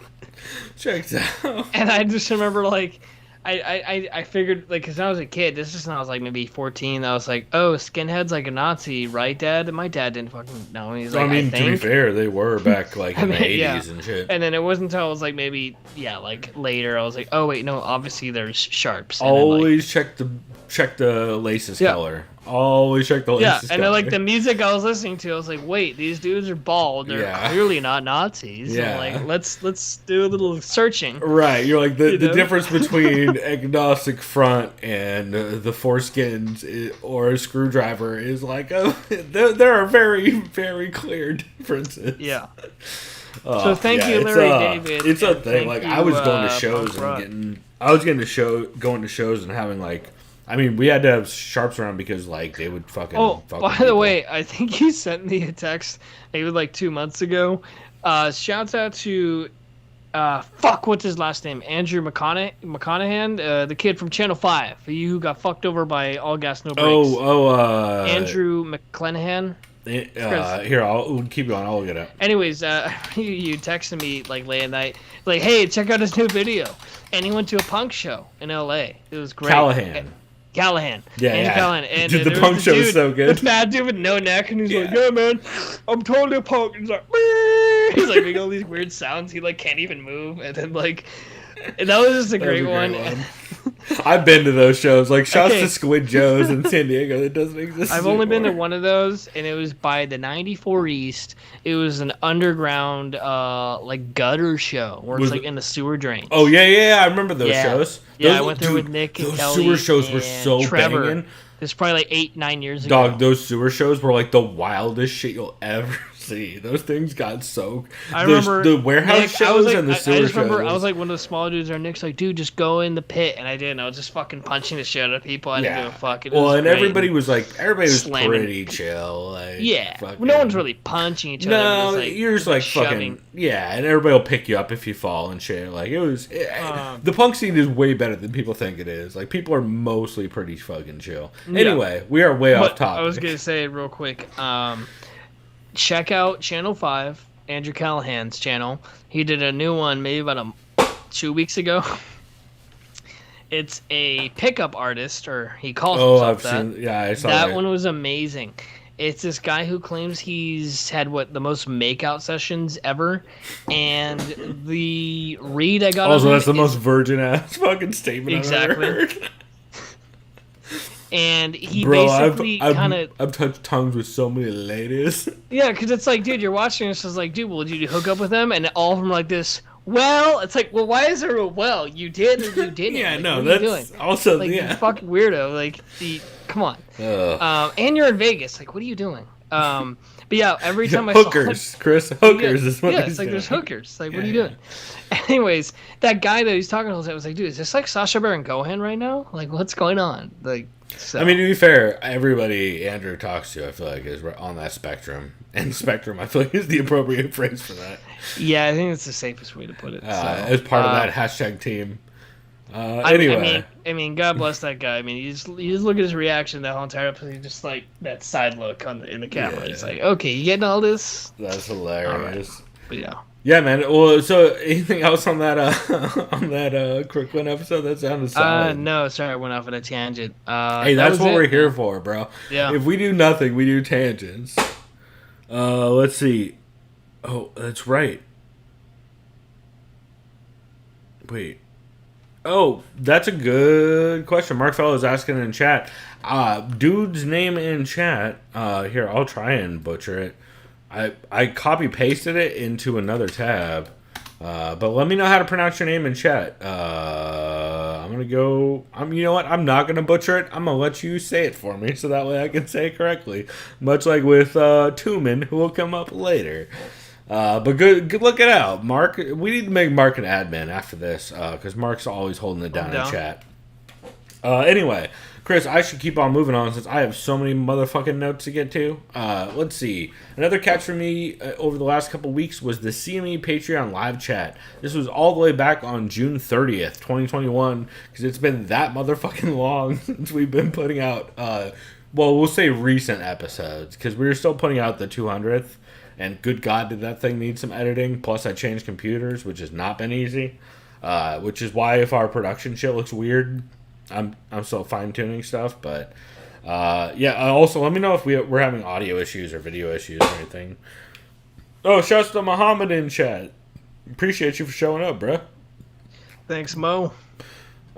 Checked out. And I just remember like, I figured like, cause I was a kid. This is when I was like maybe 14. I was like, oh, skinhead's like a Nazi, right, Dad? And my dad didn't fucking know. He's like, to be fair, they were back like in the 80s and shit. And then it wasn't until I was like maybe like later I was like, oh wait, no, obviously there's sharps. And always then, check the laces color. Always check the laces color. And then like the music I was listening to, I was like, wait, these dudes are bald. They're clearly not Nazis. Yeah. So, like let's do a little searching. Right. You're like the difference between agnostic front and the foreskins or a screwdriver is like there are very, very clear differences. Yeah. So thank you, Larry David. It's a thing. Like I was going to shows and going to shows and having like. I mean, we had to have sharps around because, like, they would fucking... Oh, by the way, I think you sent me a text maybe, like, 2 months ago. Shouts out to... what's his last name? Andrew McConaughey, the kid from Channel 5. Who got fucked over by All Gas No Brakes. Andrew McClanahan. Here, I'll keep going. I'll look it up. Anyways, you texted me, like, late at night. Like, hey, check out this new video. And he went to a punk show in L.A. It was great. Callahan. Yeah. Callahan. And the punk show is so good. The fat dude with no neck, and he's like, yeah, man, I'm totally a punk. And he's like, making all these weird sounds. He, like, can't even move. And then, like, and that was just a great one. I've been to those shows. Like, shouts to Squid Joe's in San Diego. That doesn't exist I've only been to one of those, and it was by the 94 East. It was an underground, like, gutter show where it's, like, in the sewer drains. Oh, yeah. I remember those shows. Yeah, I went there with Nick and Kelly. Those sewer shows were so Trevor. banging. This was probably, like, 8-9 years ago. Dog, those sewer shows were, like, the wildest shit you'll ever see. Those things got so... I remember... The warehouse Nick, shows and the sewer shows. I just remember, I was, like, one of the smaller dudes, and Nick's like, dude, just go in the pit. And I didn't. I was just fucking punching the shit out of people. I didn't give a fuck. Everybody was pretty chill. Like, fucking... no one's really punching each other. No, you're just, like, shoving. Fucking... Yeah, and everybody will pick you up if you fall and shit. Like, it was... the punk scene is way better than people think it is. Like, people are mostly pretty fucking chill. Anyway, we are way off topic. I was going to say real quick, check out Channel 5, Andrew Callahan's channel. He did a new one maybe about 2 weeks ago. It's a pickup artist, or he calls himself that. Yeah, I saw that one was amazing. It's this guy who claims he's had the most makeout sessions ever, and the read I got. Also, that's the most virgin ass fucking statement exactly. I've ever heard. And he basically kind of... I've touched tongues with so many ladies. Yeah, because it's like, dude, you're watching this. It's like, dude, well, did you hook up with them? And all of them are like this. Well, it's like, well, why is there a well? You did or you didn't? Yeah, like, no, what are that's you doing? also like, yeah. You fucking weirdo. Like, come on. And you're in Vegas. Like, what are you doing? But yeah, every time I hookers, saw Chris, hookers is what it's like doing. There's hookers. Like, what are you doing? Anyways, that guy that he's talking to, I was like, dude, is this like Sacha Baron Cohen right now? Like, what's going on? Like, so. I mean, to be fair, everybody Andrew talks to, I feel like, is on that spectrum. And spectrum, I feel like, is the appropriate phrase for that. Yeah, I think it's the safest way to put it. As part of that hashtag team. Anyway. I mean, God bless that guy. I mean, you just look at his reaction that whole entire episode. He's just like that side look in the camera. He's like, okay, you getting all this? That's hilarious. Right. But yeah. Yeah, man. Well, so anything else on that Crooklyn episode that sounded solid? No, sorry, I went off on a tangent. Hey, that's what we're here for, bro. Yeah. If we do nothing, we do tangents. Let's see. Oh, that's right. Wait. Oh, that's a good question. Mark Fellow is asking in chat. Dude's name in chat. Here, I'll try and butcher it. I copy pasted it into another tab. But let me know how to pronounce your name in chat. I'm gonna go. You know what? I'm not gonna butcher it. I'm gonna let you say it for me, so that way I can say it correctly. Much like with Tumen, who will come up later. But good looking out, Mark. We need to make Mark an admin after this, because Mark's always holding it down in chat. Anyway, Chris, I should keep on moving on since I have so many motherfucking notes to get to. Let's see. Another catch for me over the last couple weeks was the CME Patreon live chat. This was all the way back on June 30th, 2021, because it's been that motherfucking long since we've been putting out, we'll say recent episodes, because we were still putting out the 200th. And good God, did that thing need some editing? Plus, I changed computers, which has not been easy. Which is why if our production shit looks weird, I'm still fine tuning stuff. But also let me know if we're having audio issues or video issues or anything. Oh, shouts to Muhammad in chat. Appreciate you for showing up, bro. Thanks, Mo.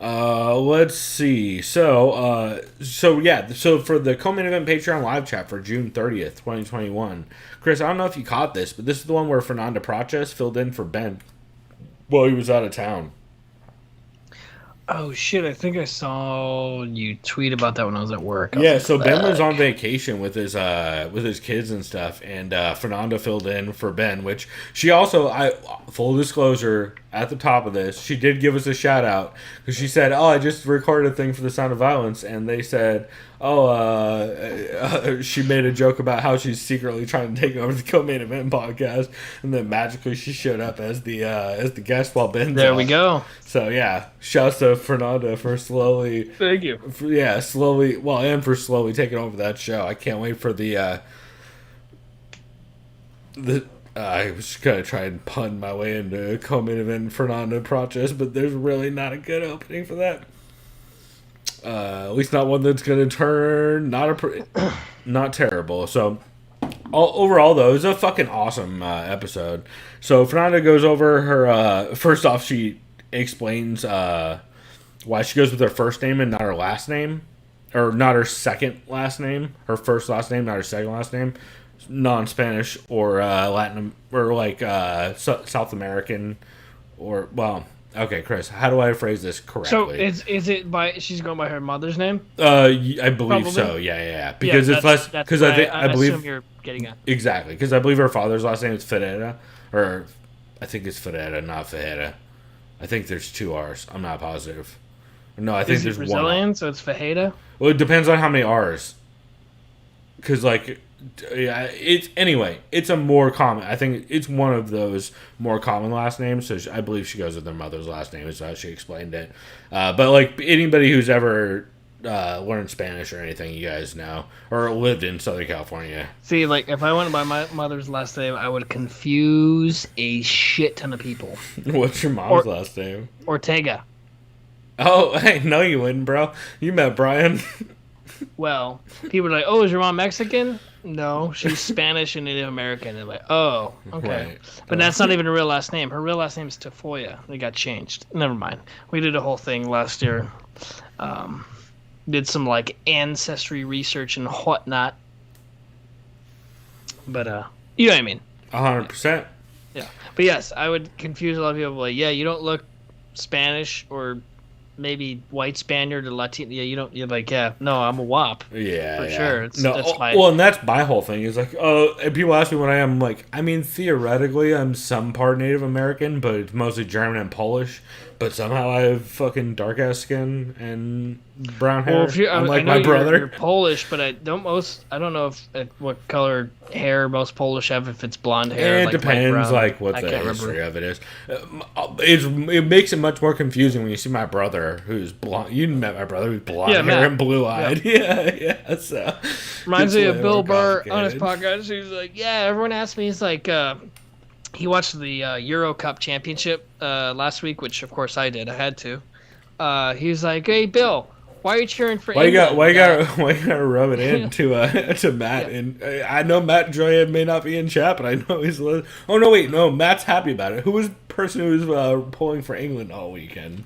Let's see. So for the co-main event Patreon live chat for June 30th, 2021. Chris, I don't know if you caught this, but this is the one where Fernando Praches filled in for Ben while he was out of town. Oh shit! I think I saw you tweet about that when I was at work. Yeah, so Ben was on vacation with his kids and stuff, and Fernanda filled in for Ben. Which she also, full disclosure at the top of this, she did give us a shout out because she said, "Oh, I just recorded a thing for the Sound of Violence," and they said, she made a joke about how she's secretly trying to take over the co-main event podcast, and then magically she showed up as the guest while Ben's there. Off. We go. So yeah, shouts to Fernanda for slowly. Thank you. Slowly. Well, and for slowly taking over that show. I can't wait for the. I was gonna try and pun my way into co-main event Fernando Praches, but there's really not a good opening for that. At least not one that's going to turn not terrible. So overall, though, it was a fucking awesome episode. So Fernanda goes over her. First off, she explains why she goes with her first name and not her last name, or not her second last name. Her first last name, not her second last name. Non-Spanish or Latin or like South American or well. Okay, Chris, how do I phrase this correctly? So is it by she's going by her mother's name? I believe Probably. so. Yeah. Because it's less because I believe assume you're getting at. Exactly, because I believe her father's last name is Ferreira, or I think it's Ferreira, not Ferreira. I think there's two R's. I'm not positive. No, I think Is there's Brazilian, one. so it's Ferreira. Well, it depends on how many R's. Because it's a more common. I think it's one of those more common last names. So I believe she goes with her mother's last name, is how she explained it. But like anybody who's ever learned Spanish or anything, you guys know, or lived in Southern California. See, like if I went by my mother's last name, I would confuse a shit ton of people. What's your mom's last name? Ortega. Oh, hey, no, you wouldn't, bro. You met Brian. Well, people are like, "Oh, is your mom Mexican?" No, she's Spanish and Native American. They're like, "Oh, okay." Right. But that's not even her real last name. Her real last name is Tafoya. It got changed. Never mind. We did a whole thing last year. Did some like ancestry research and whatnot. But you know what I mean. 100%. Yeah. But yes, I would confuse a lot of people. Like, yeah, you don't look Spanish or maybe white Spaniard or Latino. Yeah, you don't. You're like, yeah, no, I'm a WAP. Yeah, for yeah. sure. Well, and that's my whole thing. Is like, and people ask me what I am. Like, I mean, theoretically, I'm some part Native American, but it's mostly German and Polish. But somehow I have fucking dark ass skin and brown hair. Well, unlike my brother. You're Polish, but I don't know if what color hair most Polish have. If it's blonde hair, It like depends, brown. like what the history of it is. It makes it much more confusing when you see my brother, who's blonde. You met my brother, who's blonde hair Matt. and blue eyed. Yeah. So reminds me of way Bill more Burr on his complicated. podcast. He's like, yeah, everyone asked me. He's like, he watched the Euro Cup Championship last week, which of course I did. I had to. He was like, hey, Bill, why are you cheering for England? Why you gotta rub it in to Matt? Yeah. And I know Matt Joya may not be in chat, but I know he's. Oh no, wait, no, Matt's happy about it. Who was the person who was pulling for England all weekend?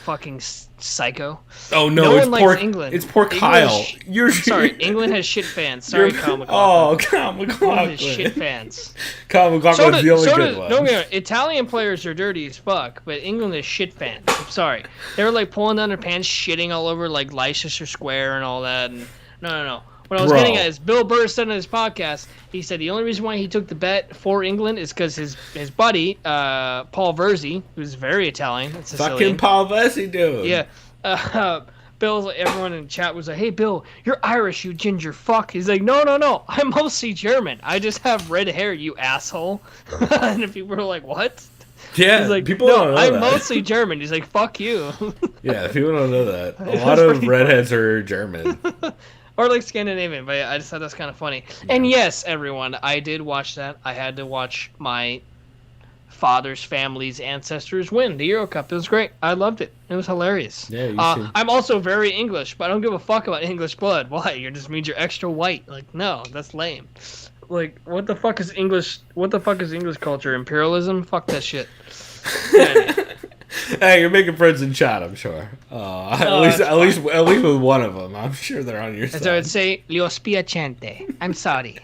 Fucking psycho. Oh no, no it's one poor. likes England. It's poor Kyle. You're sorry. England has shit fans. Sorry, Kyle McLaughlin. Oh, Kyle McLaughlin. England has shit fans. Kyle McLaughlin's the only good one. Don't get me wrong, Italian players are dirty as fuck, but England is shit fans. I'm sorry. They were like pulling down their pants, shitting all over like Leicester Square and all that. And no. What I was getting at is Bill Burr said on his podcast, he said the only reason why he took the bet for England is because his buddy, Paul Verzi, who's very Italian, it's Sicilian. Fucking Paul Verzi, dude. Yeah. Bill's like, everyone in chat was like, hey, Bill, you're Irish, you ginger fuck. He's like, no. I'm mostly German. I just have red hair, you asshole. And people were like, what? Yeah, he's like, people don't know I'm that. mostly German. He's like, fuck you. Yeah, people don't know that. A lot of redheads are German. Or like Scandinavian, but I just thought that's kind of funny. Yeah. And yes, everyone, I did watch that. I had to watch my father's family's ancestors win the Euro Cup. It was great. I loved it. It was hilarious. Yeah, I'm also very English, but I don't give a fuck about English blood. Why? It just means you're extra white. Like, no, that's lame. Like, what the fuck is English? What the fuck is English culture? Imperialism? Fuck that shit. Yeah, hey, you're making friends in chat, I'm sure. At least with one of them, I'm sure they're on your side. As I would say, "Li spiacente." I'm sorry.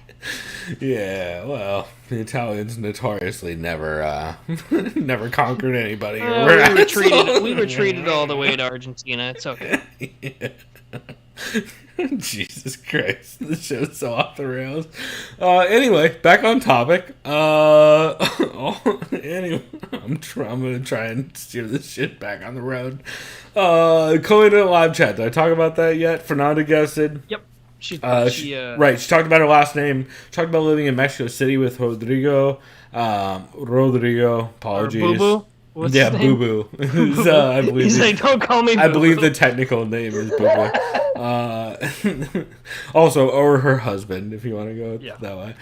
Yeah, well, the Italians notoriously never conquered anybody. We retreated all the way to Argentina. It's okay. Yeah. Jesus Christ, this show's so off the rails. Anyway, back on topic. Anyway, I'm gonna try and steer this shit back on the road. Going to the live chat. Did I talk about that yet? Fernanda guested. Yep. She talked about her last name. She talked about living in Mexico City with Rodrigo. Apologies. Boo-boo? What's his name? Boo Boo. I believe he's like, don't call me Boo Boo. I believe the technical name is Boo Boo. Also, or her husband, if you want to go that way.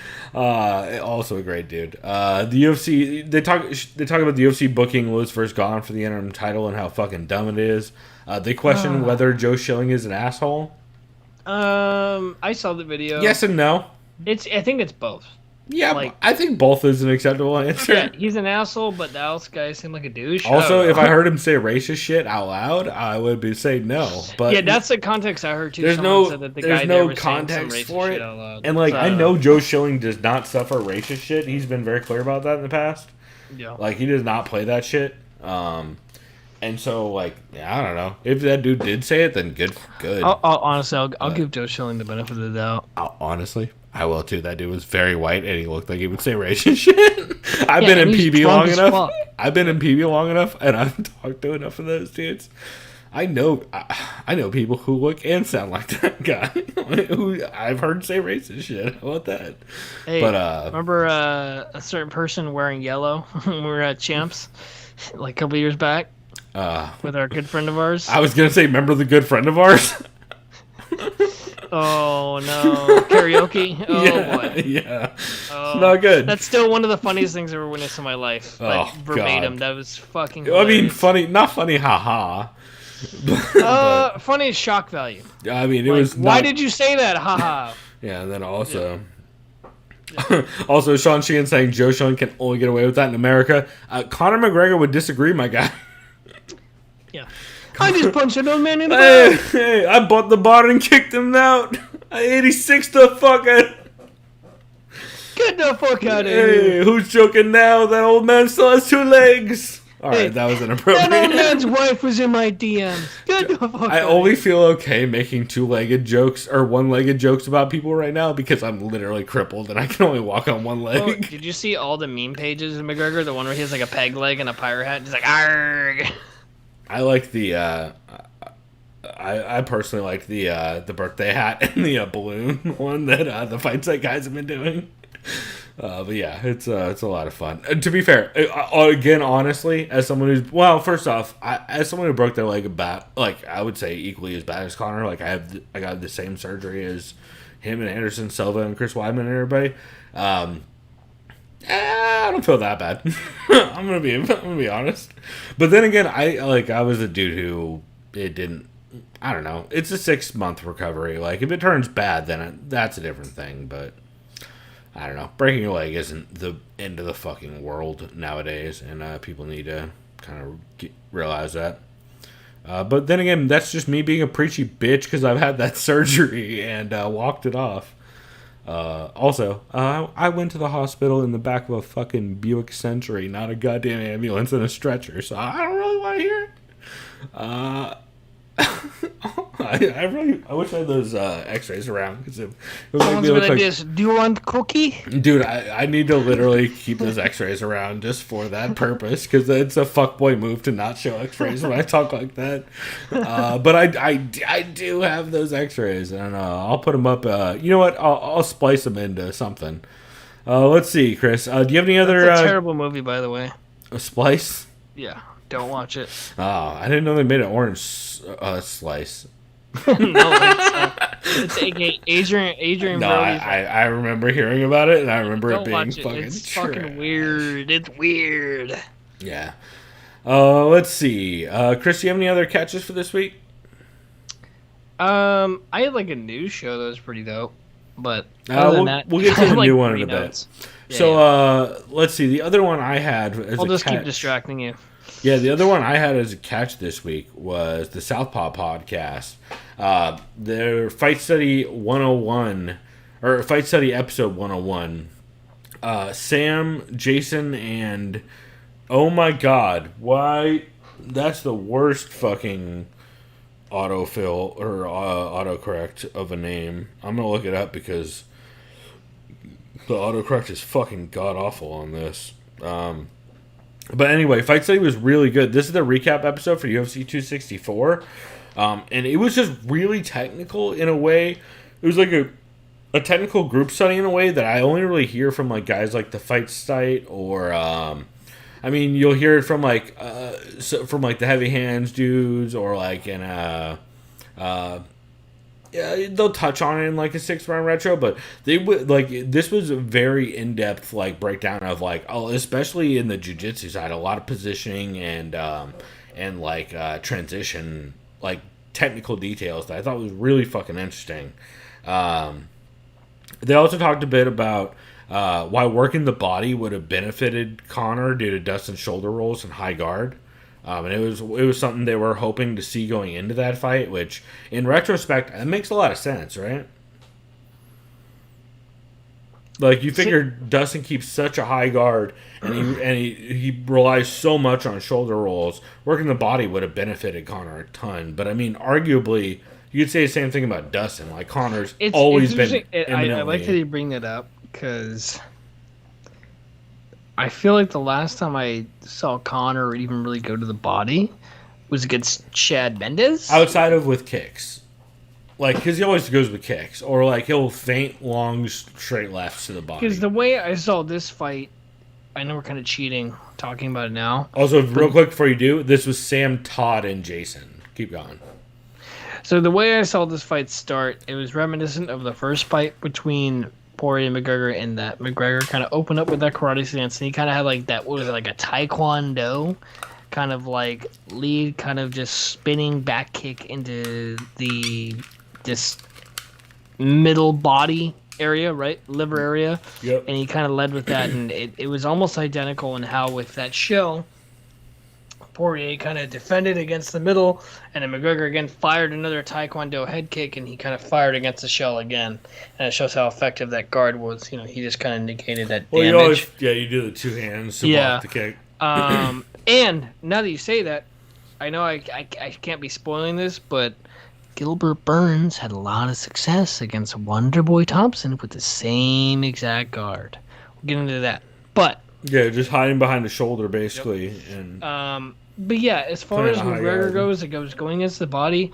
Also a great dude. The UFC, they talk about the UFC booking Liz first gone for the interim title and how fucking dumb it is. They question whether Joe Schilling is an asshole. I saw the video. Yes and no. I think it's both. Yeah, I think both is an acceptable answer. Yeah, he's an asshole, but the else guy seemed like a douche. Also, if I heard him say racist shit out loud, I would say no. But yeah, that's the context I heard too. There's said that the guy no was context for it. Out loud. And like, I know Joe Schilling does not suffer racist shit. He's been very clear about that in the past. Yeah, like he does not play that shit. And so, like, I don't know. If that dude did say it, then good. Honestly, I'll give Joe Schilling the benefit of the doubt. Honestly, I will too. That dude was very white, and he looked like he would say racist shit. I've been in PB long enough. I've been in PB long enough, and I've talked to enough of those dudes. I know people who look and sound like that guy. Who I've heard say racist shit. How about that? Hey, but remember a certain person wearing yellow when we were at Champs, like a couple years back? With our good friend of ours. I was gonna say, remember the good friend of ours? Oh no, karaoke. Oh yeah, boy. Yeah. Oh, Not good. That's still one of the funniest things I've ever witnessed in my life. Like verbatim. God. That was fucking hilarious. I mean, funny, not funny, haha. Funny is shock value. I mean, it Like, was. why did you say that? Haha. Yeah, and then also. Also, Sean Sheehan saying Joe Sean can only get away with that in America. Conor McGregor would disagree, my guy. Yeah. I just punched an old man in the mouth. Hey, I bought the bar and kicked him out. I 86 the fuck out. Get the fuck out of Hey, here. who's joking now? That old man still has 2 legs. All right, that was inappropriate. That old man's wife was in my DMs. Get the fuck out I of only here. feel okay making 2-legged jokes or 1-legged jokes about people right now because I'm literally crippled and I can only walk on 1 leg. Oh, did you see all the meme pages of McGregor? The one where he has like a peg leg and a pirate hat? He's like, arg. I like the. I personally like the birthday hat and the balloon one that the Fight Site guys have been doing. But yeah, it's a lot of fun. To be fair, again, honestly, as someone who's first off, as someone who broke their leg about I would say equally as bad as Conor. Like I got the same surgery as him and Anderson Silva and Chris Weidman and everybody. I don't feel that bad. I'm gonna be honest. But then again, I was a dude who it didn't. I don't know. It's a 6-month recovery. Like if it turns bad, then that's a different thing. But I don't know. Breaking your leg isn't the end of the fucking world nowadays, and people need to kind of realize that. But then again, that's just me being a preachy bitch because I've had that surgery and walked it off. Also, I went to the hospital in the back of a fucking Buick Century, not a goddamn ambulance and a stretcher, so I don't really want to hear it. I wish I had those X-rays around because it would make me look like this. Do you want cookie? dude. I need to literally keep those X-rays around just for that purpose because it's a fuckboy move to not show X-rays when I talk like that. But I do have those X-rays and I'll put them up. You know what? I'll splice them into something. Let's see, Chris. Do you have any other? That's a terrible movie, by the way. A splice? Yeah, don't watch it. Oh, I didn't know they made an orange slice. No, it's Adrian No, Brody's. I remember hearing about it, and I remember Don't it being watch it. fucking It's trash. fucking weird. It's weird. Yeah. Let's see. Chris, do you have any other catches for this week? I had like a news show that was pretty dope, but other than that, we'll get to I the had, like, new one in 3 a bit. notes. Yeah, So, yeah. let's see. The other one I had as I'll a just keep catch- distracting you. Yeah, the other one I had as a catch this week was the Southpaw podcast. Their Fight Study 101, or Fight Study episode 101. Sam, Jason, and oh my god, why? That's the worst fucking autofill or autocorrect of a name. I'm gonna look it up because the autocorrect is fucking god awful on this. But anyway, Fight Study was really good. This is the recap episode for UFC 264. And it was just really technical in a way. It was like a technical group study in a way that I only really hear from like guys like the Fight Site or I mean you'll hear it from like the Heavy Hands dudes or like in yeah, they'll touch on it in like a 6-round retro, but they would like this was a very in-depth like breakdown of like especially in the jiu-jitsu side, a lot of positioning and like transition, like technical details that I thought was really fucking interesting. They also talked a bit about why working the body would have benefited Conor due to Dustin's shoulder rolls and high guard. And it was something they were hoping to see going into that fight, which, in retrospect, it makes a lot of sense, right? Like, you figure Dustin keeps such a high guard, and he relies so much on shoulder rolls. Working the body would have benefited Conor a ton. But, I mean, arguably, you could say the same thing about Dustin. Like, Conor's always been I like that you bring that up, because I feel like the last time I saw Conor even really go to the body was against Chad Mendes. Outside of with kicks. Like, because he always goes with kicks. Or, like, he'll feint long, straight lefts to the body. Because the way I saw this fight, I know we're kind of cheating talking about it now. Also, real quick before you do, this was Sam, Todd, and Jason. Keep going. So the way I saw this fight start, it was reminiscent of the first fight between Poirier and McGregor, in that McGregor kind of opened up with that karate stance, and he kind of had like that, what was it, like a taekwondo kind of like lead, kind of just spinning back kick into this middle body area, right, liver area. Yep. And he kind of led with that, and it was almost identical in how with that show, Poirier kind of defended against the middle, and then McGregor again fired another taekwondo head kick, and he kind of fired against the shell again. And it shows how effective that guard was. He just kind of negated that damage. You do the two hands to block the kick. And now that you say that, I know I can't be spoiling this, but Gilbert Burns had a lot of success against Wonderboy Thompson with the same exact guard. We'll get into that. But yeah, just hiding behind the shoulder, basically. Yep. And but yeah, as far as McGregor goes, it goes going against the body.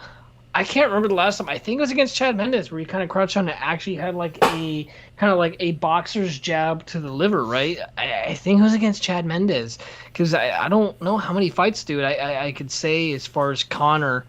I can't remember the last time. I think it was against Chad Mendes, where he kind of crouched on and actually had like a boxer's jab to the liver, right? I think it was against Chad Mendes, because I don't know how many fights, dude. I could say as far as Conor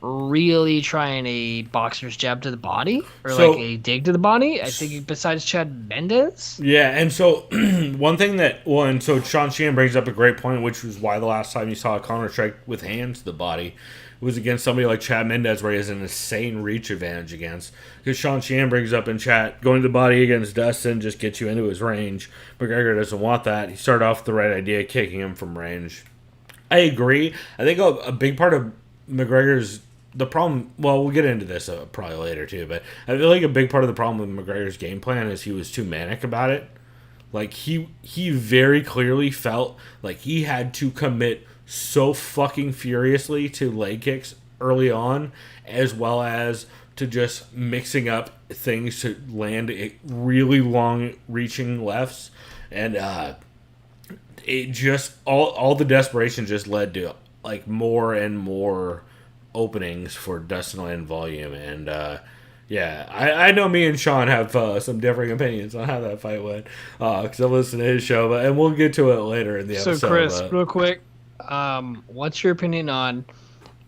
really trying a boxer's jab to the body, or like a dig to the body. I think besides Chad Mendes. Yeah, and so so Sean Sheehan brings up a great point, which was why the last time you saw Conor strike with hands to the body was against somebody like Chad Mendes, where he has an insane reach advantage against. Because Sean Sheehan brings up in chat, going to the body against Dustin just gets you into his range. McGregor doesn't want that. He started off with the right idea, kicking him from range. I agree. I think a big part of McGregor's the problem, well, we'll get into this probably later too, but I feel like a big part of the problem with McGregor's game plan is he was too manic about it. Like, he very clearly felt like he had to commit so fucking furiously to leg kicks early on, as well as to just mixing up things to land really long-reaching lefts. And it just, all the desperation just led to, like, more and more openings for Dustin to land volume. And I know me and Sean have some differing opinions on how that fight went, because I listened to his show, and we'll get to it later in the episode. So Chris, real quick, what's your opinion on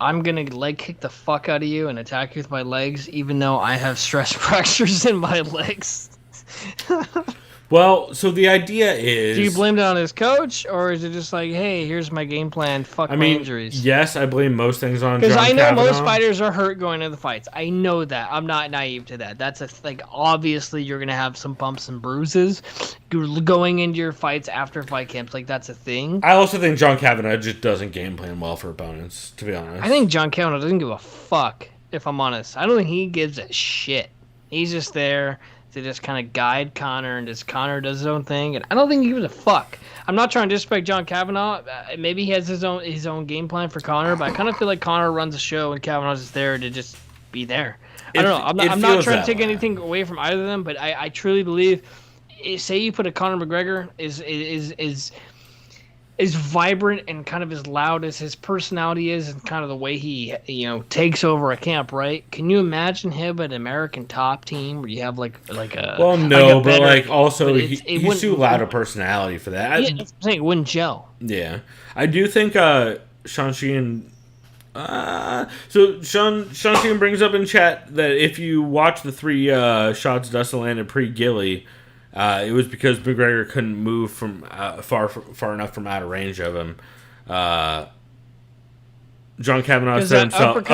I'm gonna leg kick the fuck out of you and attack you with my legs, even though I have stress fractures in my legs? Well, so the idea is... Do you blame it on his coach, or is it just like, hey, here's my game plan, fuck my injuries? Yes, I blame most things on John Because I know Kavanaugh. most fighters are hurt going into the fights. I know that. I'm not naive to that. That's obviously you're going to have some bumps and bruises going into your fights after fight camps. Like, that's a thing. I also think John Kavanaugh just doesn't game plan well for opponents, to be honest. I think John Kavanaugh doesn't give a fuck, if I'm honest. I don't think he gives a shit. He's just there to just kind of guide Conor, and just Conor does his own thing, and I don't think he gives a fuck. I'm not trying to disrespect John Kavanaugh. Maybe he has his own game plan for Conor, but I kind of feel like Conor runs the show and Kavanaugh's just there to just be there. I don't know. I'm not trying to take anything away from either of them, but I truly believe, say you put a Conor McGregor is vibrant and kind of as loud as his personality is, and kind of the way he takes over a camp, right? Can you imagine him at an American top team where you have like a also he's too loud a personality for that. Yeah, I'm saying it wouldn't gel. Yeah, I do think Sean Sheehan. So Sean Sheehan brings up in chat that if you watch the 3 shots Dustin landed pre-Gilly, it was because McGregor couldn't move from far enough from out of range of him. John Kavanaugh said himself.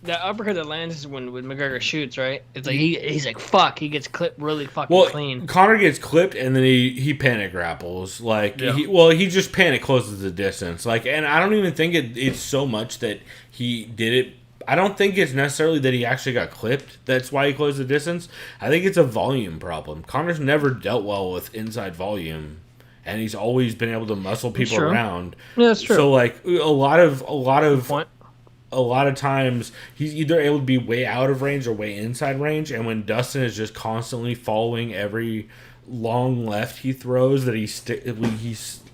That uppercut that lands is when McGregor shoots, right? It's like he's like, fuck, he gets clipped really fucking clean. Conor gets clipped and then he panic grapples. He just panic closes the distance. And I don't even think it's so much that he did it. I don't think it's necessarily that he actually got clipped. That's why he closed the distance. I think it's a volume problem. Conor's never dealt well with inside volume, and he's always been able to muscle people around. Yeah, that's true. So a lot of times he's either able to be way out of range or way inside range, and when Dustin is just constantly following every long left he throws that he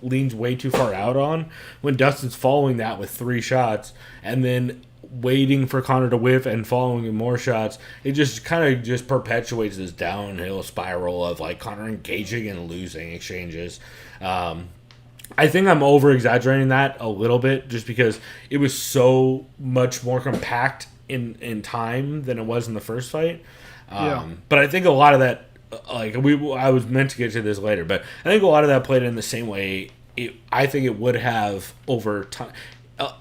leans way too far out on, when Dustin's following that with 3 shots and then waiting for Conor to whiff and following him more shots, it just kind of just perpetuates this downhill spiral of Conor engaging and losing exchanges. I think I'm over exaggerating that a little bit, just because it was so much more compact in time than it was in the first fight. But I think a lot of that, like I was meant to get to this later, but I think a lot of that played in the same way. I think it would have over time.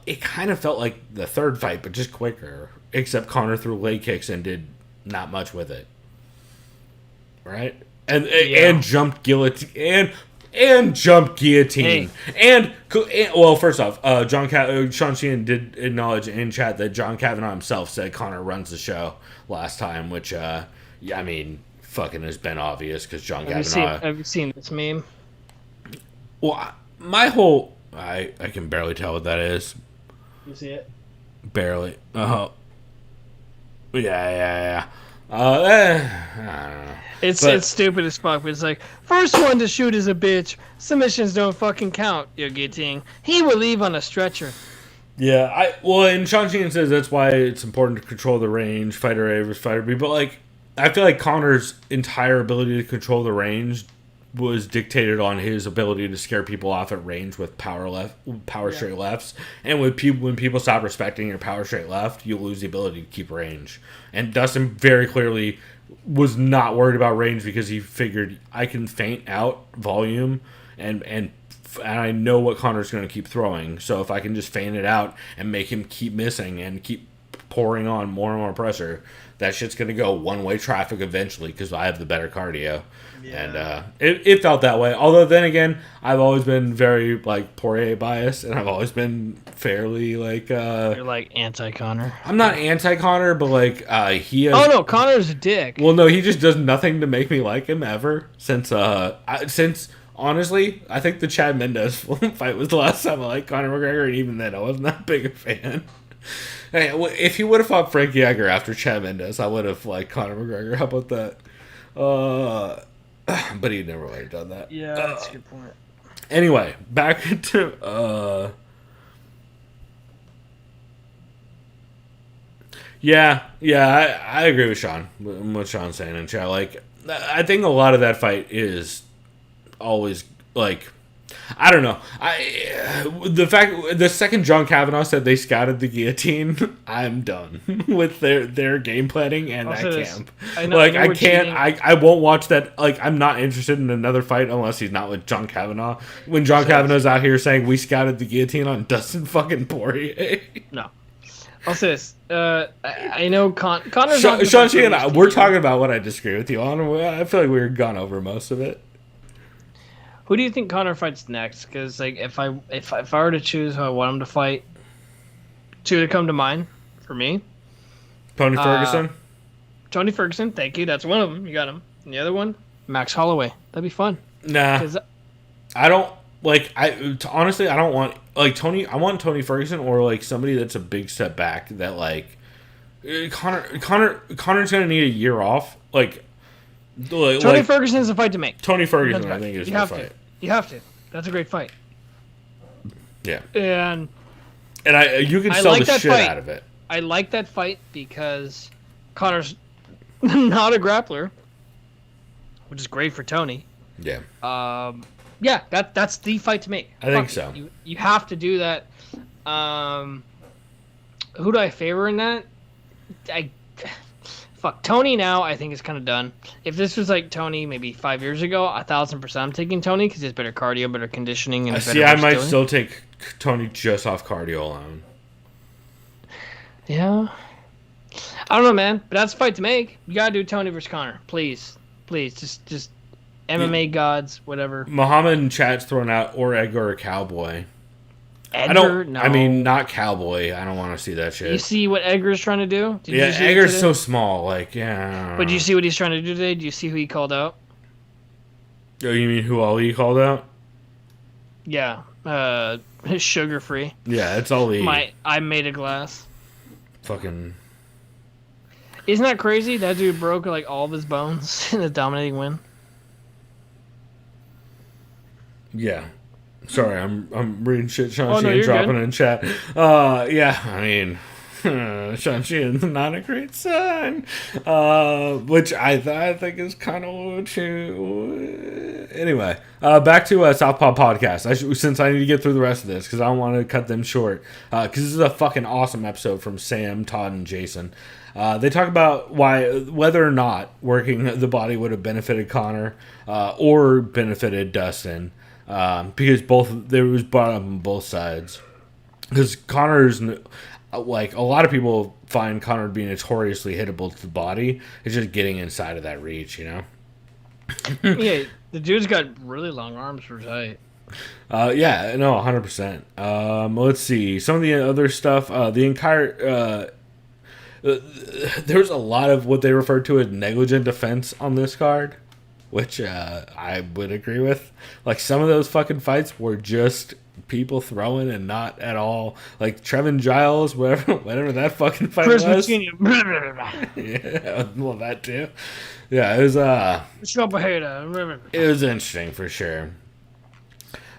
It kind of felt like the third fight, but just quicker. Except Conor threw leg kicks and did not much with it, right? And jumped guillotine and jumped guillotine and well, first off, Sean Sheehan did acknowledge in chat that John Kavanagh himself said Conor runs the show last time, which I mean, fucking has been obvious because John Kavanagh. Have you seen this meme? Well, my whole I can barely tell what that is. You see it? Barely. Yeah. I don't know. It's stupid as fuck, but it's like, first one to shoot is a bitch. Submissions don't fucking count, you're getting. He will leave on a stretcher. Yeah, and Sean Sheehan says that's why it's important to control the range, fighter A versus fighter B, but like, I feel like Conor's entire ability to control the range was dictated on his ability to scare people off at range with power straight lefts. And when people stop respecting your power straight left, you lose the ability to keep range. And Dustin very clearly was not worried about range because he figured I can feint out volume and I know what Conor's going to keep throwing. So if I can just feint it out and make him keep missing and keep pouring on more and more pressure, that shit's going to go one-way traffic eventually because I have the better cardio. Yeah. And it felt that way. Although then again, I've always been very like Poirier biased, and I've always been fairly like. You're like anti-Conor. I'm not anti-Conor, but like he. Has, oh no, Conor's a dick. Well, no, he just does nothing to make me like him ever. Since honestly, I think the Chad Mendes fight was the last time I liked Conor McGregor, and even then, I wasn't that big a fan. Hey, if he would have fought Frank Yeager after Chad Mendes, I would have liked Conor McGregor. How about that? But he never would have done that. Yeah, that's a good point. Anyway, back to I agree with Sean. What Sean's saying in chat. Like, I think a lot of that fight is always like, I don't know. The second John Kavanagh said they scouted the guillotine, I'm done with their game planning and that camp. I won't watch that. Like, I'm not interested in another fight unless he's not with John Kavanagh. When John Kavanagh's out here saying we scouted the guillotine on Dustin fucking Poirier. No. I'll say this. I know Conor's Sean Sheehan, we're talking about what I disagree with you on. I feel like we're gone over most of it. Who do you think Conor fights next? Because like, if I were to choose who I want him to fight, two to come to mind for me. Tony Ferguson. Tony Ferguson, thank you. That's one of them. You got him. And the other one, Max Holloway. That'd be fun. Nah, I don't like. Honestly, I don't want like Tony. I want Tony Ferguson or like somebody that's a big step back. That like Conor's gonna need a year off. Like. Tony Ferguson is a fight to make. Tony Ferguson, I think, is a fight. You have to. That's a great fight. Yeah. And you can sell the shit out of it. I like that fight because Conor's not a grappler, which is great for Tony. Yeah. Yeah, that's the fight to make. I think so. You have to do that. Who do I favor in that? Fuck, Tony now I think is kind of done. If this was like Tony maybe 5 years ago, 1,000% I'm taking Tony because he has better cardio, better conditioning, and better I might still take Tony just off cardio alone. Yeah. I don't know, man, but that's a fight to make. You gotta do Tony versus Conor. Please, just MMA gods, whatever. Muhammad in chat's throwing out or Edgar or Cowboy. Edgar, no. I mean, not Cowboy. I don't want to see that shit. You see what Edgar's trying to do? Edgar's so small. Like, yeah. But do you see what he's trying to do today? Do you see who he called out? Oh, you mean who Ali called out? Yeah. Sugar free. Yeah, it's Ali. I made a glass. Fucking. Isn't that crazy? That dude broke like all of his bones in a dominating win. Yeah. Sorry, I'm reading shit Sean Sheehan you're dropping good. in chat. Yeah, I mean, Shang-Chi is not a great sign. Which I think is kind of true. Anyway, back to Southpaw Podcast. Since I need to get through the rest of this, because I don't want to cut them short. Because this is a fucking awesome episode from Sam, Todd, and Jason. They talk about whether or not working the body would have benefited Conor or benefited Dustin. Because there was brought up on both sides. Because Conor's, like, a lot of people find Conor to be notoriously hittable to the body. It's just getting inside of that reach, you know? Yeah, the dude's got really long arms for tight. Yeah, no, 100%. Let's see. Some of the other stuff, there's a lot of what they refer to as negligent defense on this card, which I would agree with. Like, some of those fucking fights were just people throwing and not at all. Like, Trevin Giles, whatever that fucking fight Chris was. McKinney. Yeah, well, that too. Yeah, it was it was interesting for sure.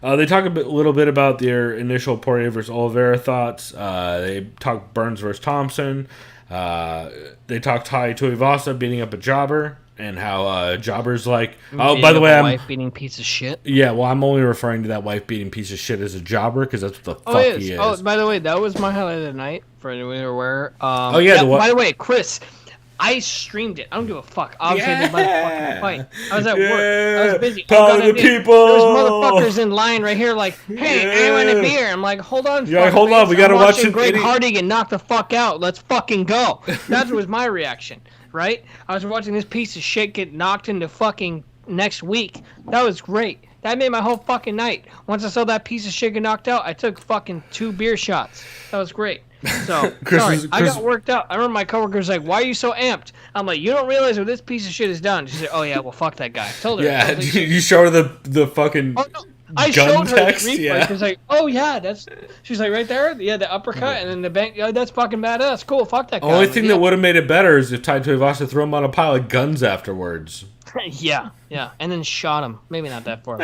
They talk a little bit about their initial Poirier versus Oliveira thoughts. They talk Burns versus Thompson. They talk Tai Tuivasa beating up a jobber. And how Jobber's like, oh, by the way, I'm wife-beating piece of shit. Yeah, well, I'm only referring to that wife-beating piece of shit as a jobber because that's what the fuck he is. Oh, by the way, that was my highlight of the night for anyone who aware. By the way, Chris, I streamed it. I don't give a fuck. Obviously, the motherfucking fight. I was at work. I was busy. Telling the people. There was motherfuckers in line right here like, hey, I want a beer. I'm like, hold on. Yeah, hold on. We got to watch Greg Hardy get knocked the fuck out. Let's fucking go. That was my reaction. Right? I was watching this piece of shit get knocked into fucking next week. That was great. That made my whole fucking night. Once I saw that piece of shit get knocked out, I took fucking 2 beer shots. That was great. So, I got worked out. I remember my coworker's like, why are you so amped? I'm like, you don't realize what this piece of shit has done. She said, oh yeah, well, fuck that guy. I told her. Yeah, you show her the fucking... Oh, no. I showed her text, the replay. yeah. She's like, "Oh yeah, that's." She's like, "Right there, yeah, the uppercut, and then the bank. Yeah, that's fucking badass. Cool, fuck that guy." Only thing that would have made it better is if Tai Tuivasa threw him on a pile of guns afterwards. yeah, and then shot him. Maybe not that far.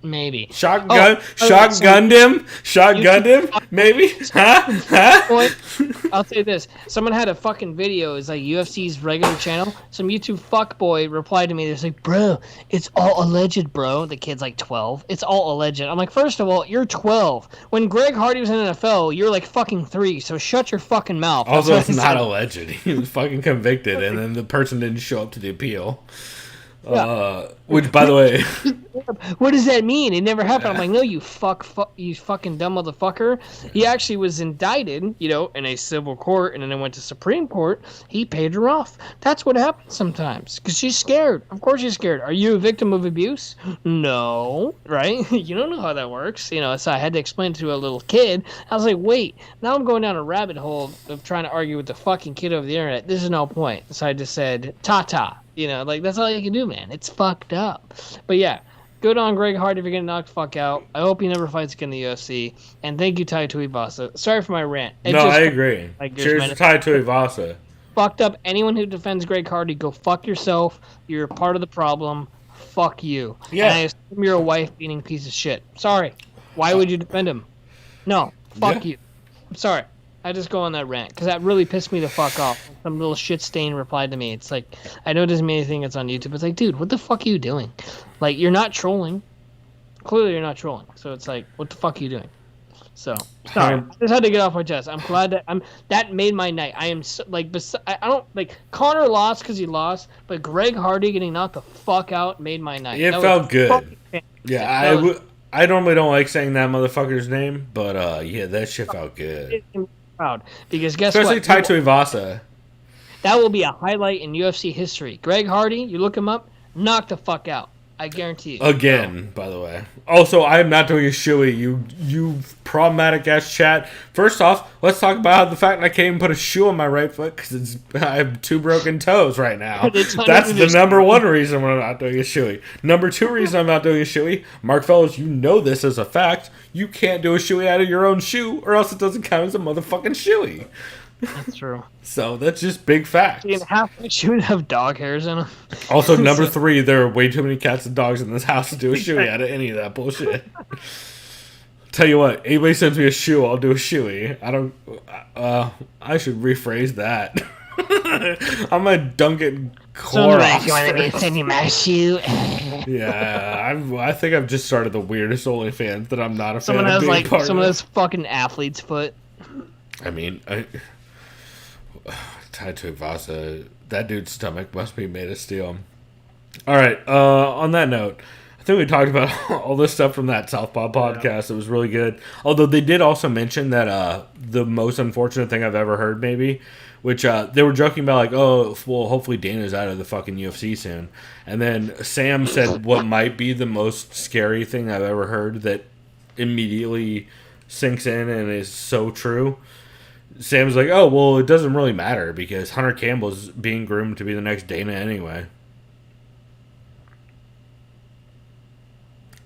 Maybe. Shotgunned him? Maybe? Huh? I'll say this. Someone had a fucking video. It's like UFC's regular channel. Some YouTube fuckboy replied to me. They're like, bro, it's all alleged, bro. The kid's like 12. It's all alleged. I'm like, first of all, you're 12. When Greg Hardy was in the NFL, you're like fucking 3. So shut your fucking mouth. Also, it's not alleged. He was fucking convicted, and then the person didn't show up to the appeal. Yeah. Which, by the way, what does that mean? It never happened. I'm like, no, you fucking dumb motherfucker. He actually was indicted, in a civil court, and then it went to Supreme Court. He paid her off. That's what happens sometimes, because she's scared. Of course she's scared. Are you a victim of abuse? No, right? You don't know how that works. So I had to explain it to a little kid. I was like, wait, now I'm going down a rabbit hole of trying to argue with the fucking kid over the internet. This is no point. So I just said, ta-ta. That's all you can do, man. It's fucked up. But yeah, good on Greg Hardy for getting knocked the fuck out. I hope he never fights again in the UFC. And thank you, Tai Tuivasa. Sorry for my rant. I agree. Cheers to Tai Tuivasa. Fucked up. Anyone who defends Greg Hardy, go fuck yourself. You're a part of the problem. Fuck you. Yeah. And I assume you're a wife-beating piece of shit. Sorry. Why would you defend him? No. Fuck you. I'm sorry. I just go on that rant because that really pissed me the fuck off. Some little shit stain replied to me. It's like, I know it doesn't mean anything. It's on YouTube. It's like, dude, what the fuck are you doing? Like, you're not trolling. Clearly, you're not trolling. So it's like, what the fuck are you doing? So sorry, I just had to get off my chest. I'm glad that made my night. I am so, like, I don't like Conor lost because he lost, but Greg Hardy getting knocked the fuck out made my night. It felt good. Yeah, I normally don't like saying that motherfucker's name, but yeah, that shit felt good. Proud because guess especially what? Tai Tuivasa. That will be a highlight in UFC history. Greg Hardy, you look him up, knock the fuck out. I guarantee you. Again, by the way. Also, I am not doing a shoey. You problematic ass chat. First off, let's talk about the fact that I can't even put a shoe on my right foot because I have 2 broken toes right now. That's the number 1 reason I'm not doing a shoey. Number 2 reason I'm not doing a shoey, Mark Fellows, you know this as a fact. You can't do a shoey out of your own shoe, or else it doesn't count as a motherfucking shoey. That's true. So that's just big facts. Half my shoes have dog hairs in them. Also, number 3, there are way too many cats and dogs in this house to do a shoey out of any of that bullshit. Tell you what, anybody sends me a shoe, I'll do a shoey. I don't. I should rephrase that. I'm gonna dunk it. So like, you want me to send you my shoe? Yeah, I think I've just started the weirdest OnlyFans that I'm not a someone fan has of being like part someone of. has fucking athlete's foot. I mean, Tai Vasa, that dude's stomach must be made of steel. All right. On that note, I think we talked about all this stuff from that Southpaw podcast. It was really good. Although they did also mention that the most unfortunate thing I've ever heard, maybe, which they were joking about, like, oh, well, hopefully Dana's out of the fucking UFC soon. And then Sam said what might be the most scary thing I've ever heard that immediately sinks in and is so true. Sam's like, oh, well, it doesn't really matter because Hunter Campbell's being groomed to be the next Dana anyway.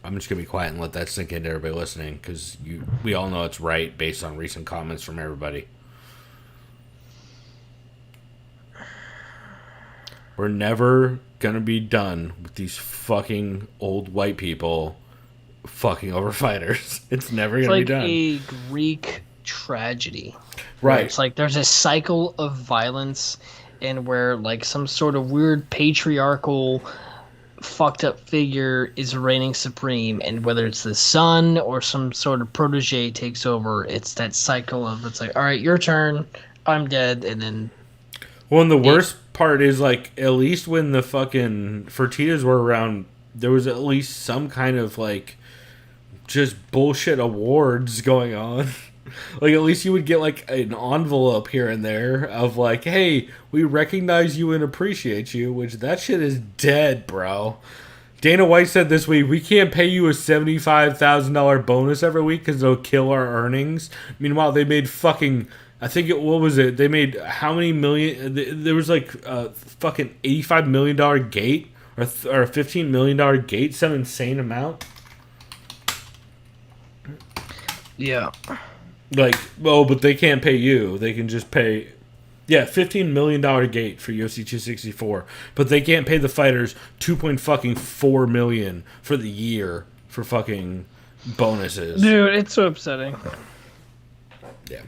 I'm just going to be quiet and let that sink into everybody listening because we all know it's right based on recent comments from everybody. We're never going to be done with these fucking old white people fucking over fighters. It's never going to be done. It's like a Greek tragedy. Right. It's like there's a cycle of violence and where like some sort of weird patriarchal fucked up figure is reigning supreme, and whether it's the son or some sort of protege takes over, it's that cycle of it's like, all right, your turn, I'm dead, and then well, and the worst part is, like, at least when the fucking Fertittas were around, there was at least some kind of, like, just bullshit awards going on. Like, at least you would get, like, an envelope here and there of, like, hey, we recognize you and appreciate you, which that shit is dead, bro. Dana White said this week, we can't pay you a $75,000 bonus every week because it'll kill our earnings. Meanwhile, they made fucking, I think what was it? They made how many million? There was, like, a fucking $85 million gate or a $15 million gate, some insane amount. yeah. Like, oh, but they can't pay you. They can just pay, $15 million gate for UFC 264. But they can't pay the fighters $2.4 million for the year for fucking bonuses. Dude, it's so upsetting. Yeah.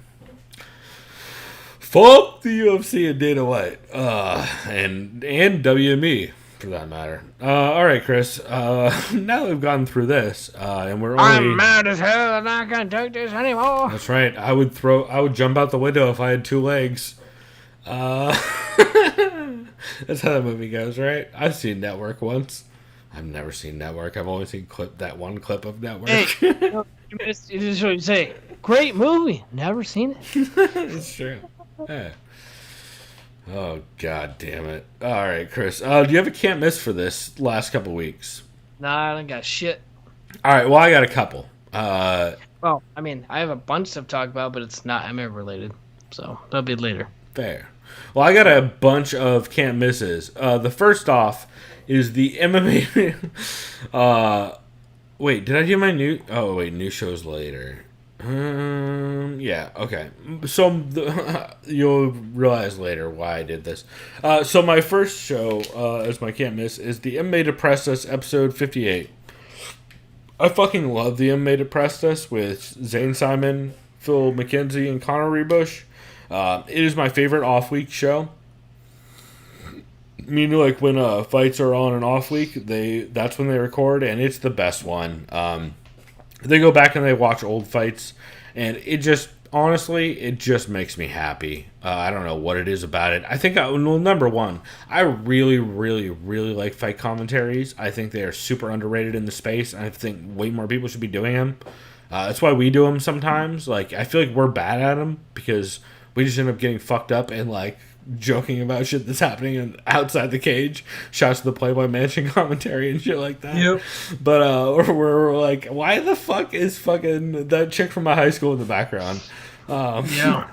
Fuck the UFC and Dana White. And WME. For that matter. All right, Chris. Now that we've gone through this, and we're only... I'm mad as hell and I can't take this anymore. That's right. I would jump out the window if I had two legs. That's how that movie goes, right? I've seen Network once. I've never seen Network. I've only seen that one clip of Network. Hey, you just what you say. Great movie. Never seen it. It's true. Yeah. Oh, god damn it. All right, Chris. Do you have a can't miss for this last couple weeks? Nah, I don't got shit. All right, well, I got a couple. Well, I mean, I have a bunch to talk about, but it's not MMA related. So, that'll be later. Fair. Well, I got a bunch of can't misses. The first off is the MMA... wait, did I do my new... Oh, wait, new shows later. Yeah, okay. So you'll realize later why I did this. So my first show, as my can't miss, is the MMA Depressed Us episode 58. I fucking love the MMA Depressed Us with Zane Simon, Phil McKenzie, and Connor Rebush. It is my favorite off-week show. Meaning, like, when fights are on an off week, that's when they record, and it's the best one. They go back and they watch old fights, and it just, honestly, it just makes me happy. I don't know what it is about it. I think, number one, I really, really, really like fight commentaries. I think they are super underrated in the space, and I think way more people should be doing them. That's why we do them sometimes. Like, I feel like we're bad at them because we just end up getting fucked up and, like, joking about shit that's happening outside the cage. Shots to the Playboy Mansion commentary and shit like that. Yep. But we're like, why the fuck is fucking that chick from my high school in the background? Yeah.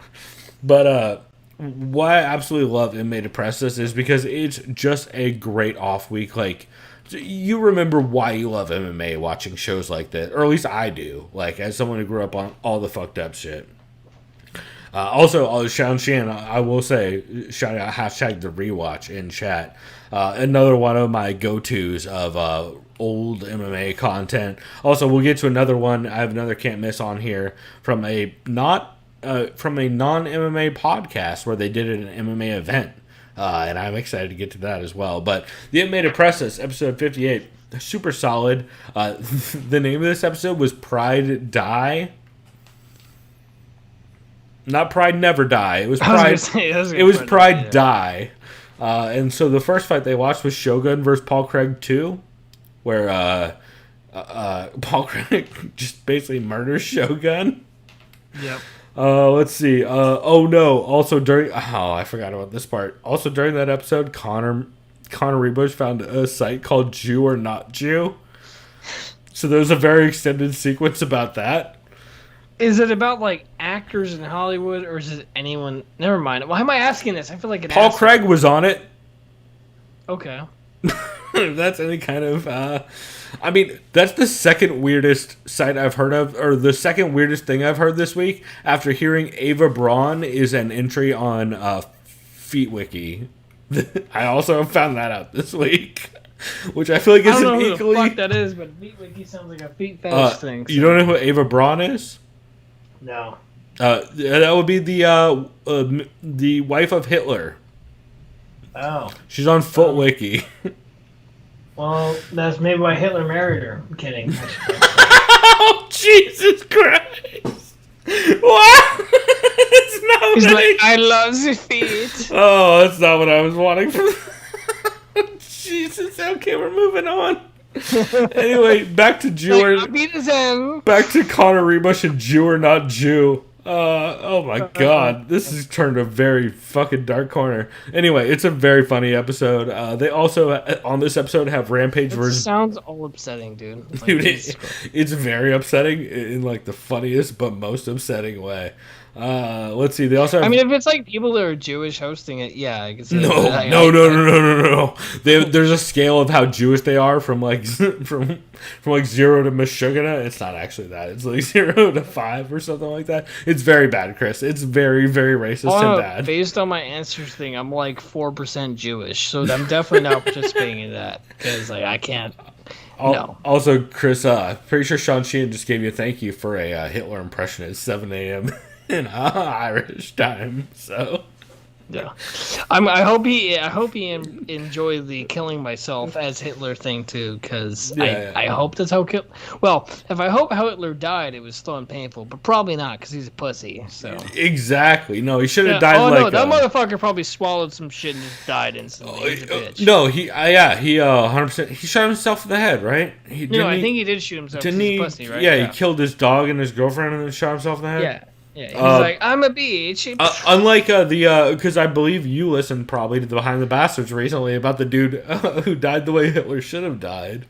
But why I absolutely love MMA Depressed Us is because it's just a great off week. Like, you remember why you love MMA watching shows like that, or at least I do. Like, as someone who grew up on all the fucked up shit. Also, Shan, I will say, shout out hashtag the rewatch in chat. Another one of my go-tos of old MMA content. Also, we'll get to another one. I have another can't miss on here from a non-MMA podcast where they did an MMA event. And I'm excited to get to that as well. But the MMA Depressus, episode 58, super solid. The name of this episode was Pride Die. Not Pride Never Die. It was Pride. It was Pride Die. And so the first fight they watched was Shogun versus Paul Craig 2, where Paul Craig just basically murders Shogun. Yep. Let's see. Also during I forgot about this part. Also during that episode, Conor Rebush found a site called Jew or Not Jew. So there's a very extended sequence about that. Is it about like actors in Hollywood, or is it anyone? Never mind. Why am I asking this? I feel like Paul Craig was on it. Okay. If that's any kind of I mean, that's the second weirdest site I've heard of, or the second weirdest thing I've heard this week after hearing Ava Braun is an entry on FeetWiki. I also found that out this week, which I feel like is an equally... I don't know who the fuck that is, but FeetWiki sounds like a feet fetish thing. So. You don't know who Ava Braun is? No. That would be the wife of Hitler. Oh. She's on FootWiki. Well, that's maybe why Hitler married her. I'm kidding. Oh, Jesus Christ! What? It's not. He's like, I love the feet. Oh, that's not what I was wanting from. Jesus. Okay, we're moving on. Anyway, back to Jew or back to Conor Rebush and Jew or Not Jew. Oh my God, this has turned a very fucking dark corner. Anyway, it's a very funny episode. They also on this episode have Rampage versus. Sounds all upsetting, dude. Like, dude, it's very upsetting in like the funniest but most upsetting way. Let's see. They also have, I mean, if it's like people that are Jewish hosting it, yeah, I can see. No. There's a scale of how Jewish they are from like from like 0 to Meshuggah. It's not actually that. It's like 0 to 5 or something like that. It's very bad, Chris. It's very, very racist and bad. Based on my answers thing, I'm like 4% Jewish, so I'm definitely not participating in that because like I can't. No. Also, Chris, pretty sure Sean Sheehan just gave you a thank you for a Hitler impression at 7 a.m. in Irish time. So yeah, I hope he enjoyed the killing myself as Hitler thing too, because I hope that's how if I hope how Hitler died, it was slow and painful, but probably not because he's a pussy. So exactly, no, he should have died. Oh no, that motherfucker probably swallowed some shit and just died instantly. He's a bitch. No, he 100%. He shot himself in the head, right? I think he did shoot himself. Didn't he? Pussy, right? Yeah, he killed his dog and his girlfriend and then shot himself in the head. Yeah. Yeah, he's like, I'm a bitch. Unlike because I believe you listened probably to the Behind the Bastards recently about the dude who died the way Hitler should have died.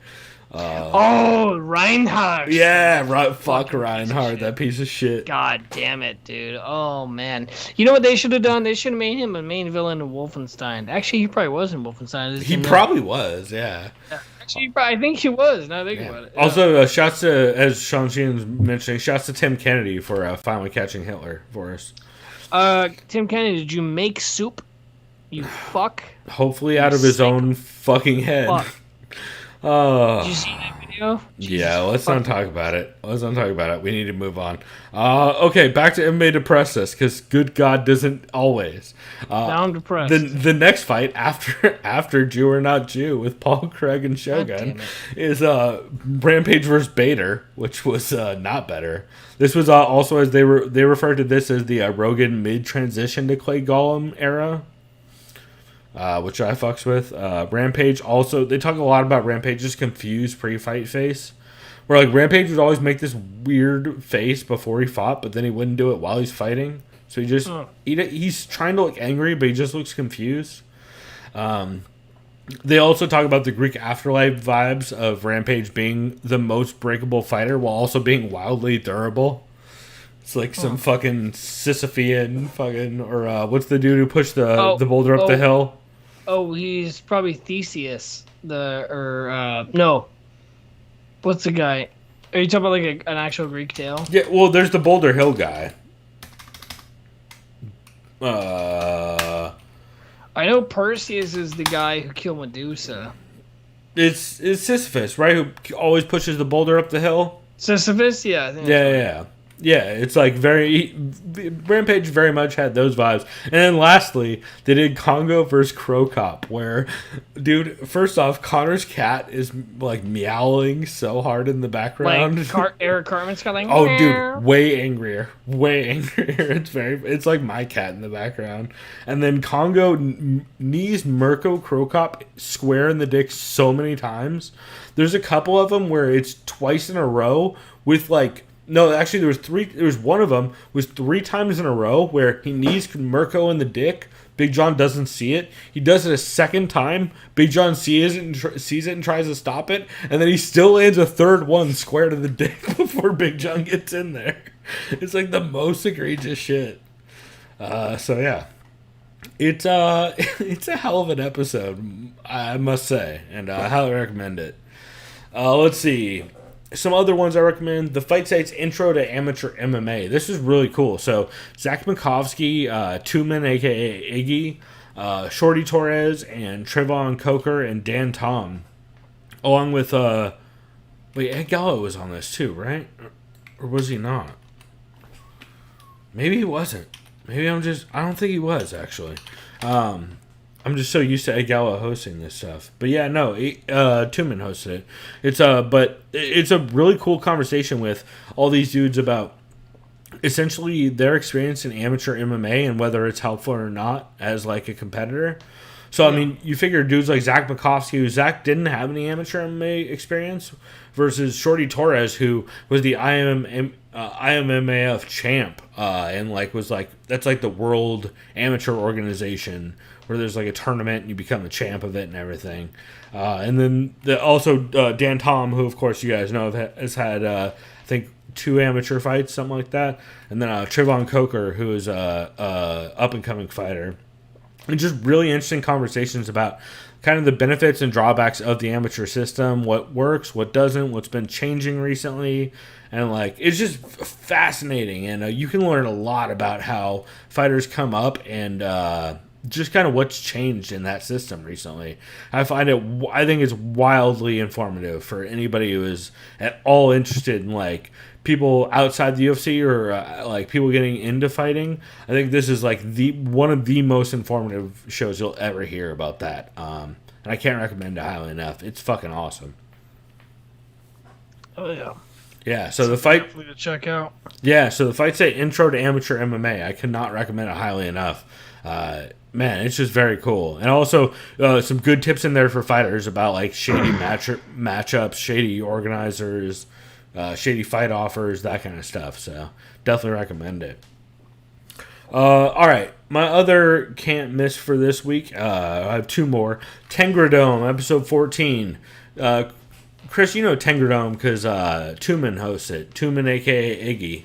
Reinhardt. Yeah, fuck Reinhardt, that piece of shit. God damn it, dude. Oh, man. You know what they should have done? They should have made him a main villain in Wolfenstein. Actually, he probably was in Wolfenstein. He probably was, yeah. I think he was. Now think about it. Also, shouts to, as Sean Sheen's mentioning, shouts to Tim Kennedy for finally catching Hitler for us. Tim Kennedy, did you make soup? You fuck. Hopefully, out of his own fucking head. Fuck. Did you see that video? Yeah, let's not talk about it. We need to move on. Okay, back to MMA Depressus, because good God doesn't always. Now I'm depressed. The next fight after Jew or Not Jew with Paul Craig and Shogun is Rampage versus Bader, which was not better. This was also, as they referred to this as the Rogan mid-transition to Clay Gollum era. Which I fucks with. Rampage also, they talk a lot about Rampage's confused pre-fight face. Where like Rampage would always make this weird face before he fought, but then he wouldn't do it while he's fighting. So he's trying to look angry, but he just looks confused. They also talk about the Greek afterlife vibes of Rampage being the most breakable fighter while also being wildly durable. It's like some fucking Sisyphean fucking, or what's the dude who pushed the boulder up the hill? Oh, he's probably Theseus. No. What's the guy? Are you talking about like an actual Greek tale? Yeah, well, there's the Boulder Hill guy. I know Perseus is the guy who killed Medusa. It's Sisyphus, right? Who always pushes the boulder up the hill. Sisyphus, yeah. I think Yeah, it's like Rampage very much had those vibes. And then lastly, they did Congo versus Crow Cop, where, dude, first off, Connor's cat is like meowing so hard in the background. Like Eric Cartman's got like, oh, dude, way angrier. It's like my cat in the background. And then Congo knees Mirko Crow Cop square in the dick so many times. There's a couple of them where it's twice in a row with like. No, actually, there was three. There was one of them was 3 times in a row where he knees Mirko in the dick. Big John doesn't see it. He does it a second time. Big John sees it and tries to stop it, and then he still lands a third one square to the dick before Big John gets in there. It's like the most egregious shit. So yeah, it's a hell of an episode, I must say, and I highly recommend it. Let's see. Some other ones I recommend. The Fight Site's Intro to Amateur MMA. This is really cool. So, Zach Makovsky, Tumen, a.k.a. Iggy, Shorty Torres, and Trevon Coker, and Dan Tom. Along with, Ed Gallo was on this too, right? Or was he not? Maybe he wasn't. I don't think he was, actually. I'm just so used to Ed Gallo hosting this stuff. But yeah, no, Tumen hosted it. But it's a really cool conversation with all these dudes about essentially their experience in amateur MMA and whether it's helpful or not as like a competitor. So, I mean, you figure dudes like Zach Makovsky, who Zach didn't have any amateur MMA experience, versus Shorty Torres, who was the IMMAF champ, and like was like, that's like the world amateur organization where there's like a tournament and you become the champ of it and everything. And then Dan Tom, who of course you guys know has had, I think, 2 amateur fights, something like that. And then Trevon Coker, who is a up-and-coming fighter. And just really interesting conversations about kind of the benefits and drawbacks of the amateur system, what works, what doesn't, what's been changing recently. And like, it's just fascinating. And you can learn a lot about how fighters come up and just kind of what's changed in that system recently. I think it's wildly informative for anybody who is at all interested in like people outside the UFC or like people getting into fighting. I think this is like one of the most informative shows you'll ever hear about that. And I can't recommend it highly enough. It's fucking awesome. Oh yeah. Yeah, so the fight definitely to check out. Yeah, so the Fight Site Intro to Amateur MMA. I cannot recommend it highly enough. Man, it's just very cool. And also some good tips in there for fighters about like shady matchups, shady organizers, shady fight offers, that kind of stuff. So definitely recommend it. All right, my other can't miss for this week. I have 2 more. Tengradome, episode 14. Chris, you know Tengradome because Tumen hosts it. Tumen, a.k.a. Iggy,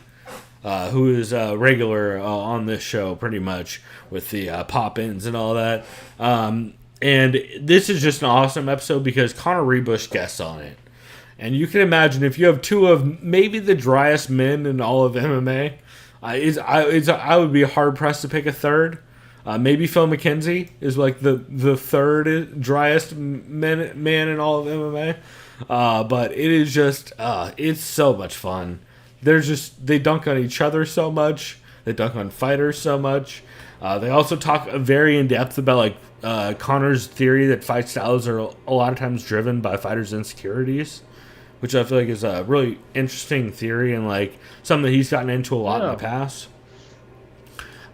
who is regular on this show pretty much with the pop-ins and all that. And this is just an awesome episode because Conor Rebush guests on it. And you can imagine if you have 2 of maybe the driest men in all of MMA, I would be hard-pressed to pick a third. Maybe Phil McKenzie is like the third driest man in all of MMA. But it is just, it's so much fun. They dunk on each other so much. They dunk on fighters so much. They also talk very in depth about like Conor's theory that fight styles are a lot of times driven by fighters' insecurities, which I feel like is a really interesting theory and like something that he's gotten into a lot in the past.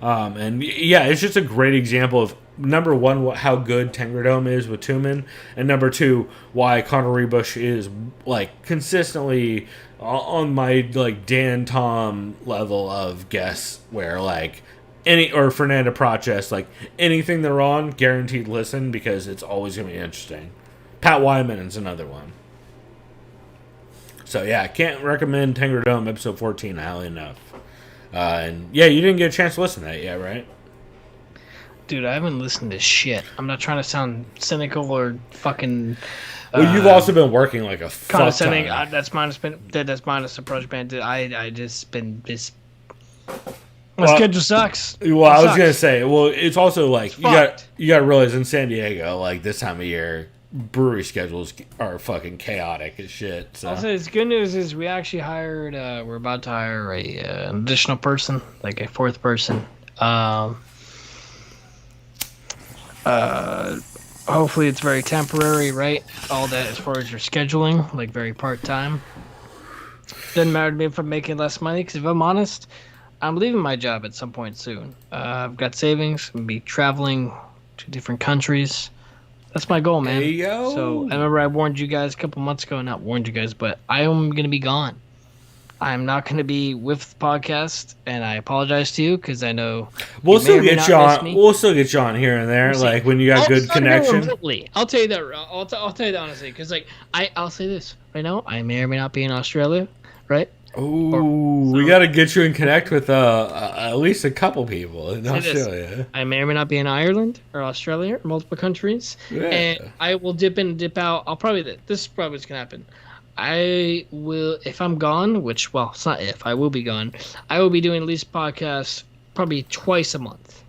And yeah, it's just a great example of number 1, how good Tengradome is with Tumen, and number 2, why Conor Rebush is like consistently on my like Dan Tom level of guests, where like or Fernanda Proches, like anything they're on, guaranteed listen because it's always gonna be interesting. Pat Wyman is another one. So yeah, I can't recommend Tengradome episode 14 highly enough. And yeah, you didn't get a chance to listen to that yet, right? Dude, I haven't listened to shit. I'm not trying to sound cynical or fucking. Well, you've also been working like a fuck ton. That's minus approach band. I just been this. My schedule sucks. Well, I was gonna say, well, it's also like you got to realize in San Diego, like this time of year, brewery schedules are fucking chaotic as shit. So. I'll say the good news is we actually hired. We're about to hire an additional person, like a fourth person. Hopefully it's very temporary, right? All that as far as your scheduling, like very part time. Doesn't matter to me if I'm making less money, because if I'm honest, I'm leaving my job at some point soon. I've got savings. I'm gonna be traveling to different countries. That's my goal, man. Hey, yo. So I remember I warned you guys a couple months ago. Not warned you guys, but I am going to be gone. I'm not going to be with the podcast, and I apologize to you because I know we'll still get you on. We'll still get you on here and there, like when you got good connection. I'll tell you that. I'll tell you that honestly, because like I'll say this right now. I may or may not be in Australia, right? Ooh, we got to get you in connect with at least a couple people in Australia. I may or may not be in Ireland or Australia or multiple countries, and I will dip in and dip out. This is probably what's gonna happen. I will, if I'm gone, which, well, it's not if, I will be gone. I will be doing at least podcasts probably twice a month.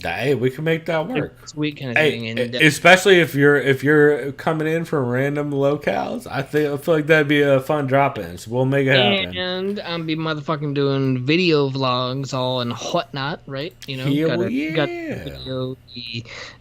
Hey, we can make that work. And, especially if you're coming in from random locales, I feel like that'd be a fun drop-in. So we'll make it happen. And I'm be motherfucking doing video vlogs all and whatnot, right? You know, got video,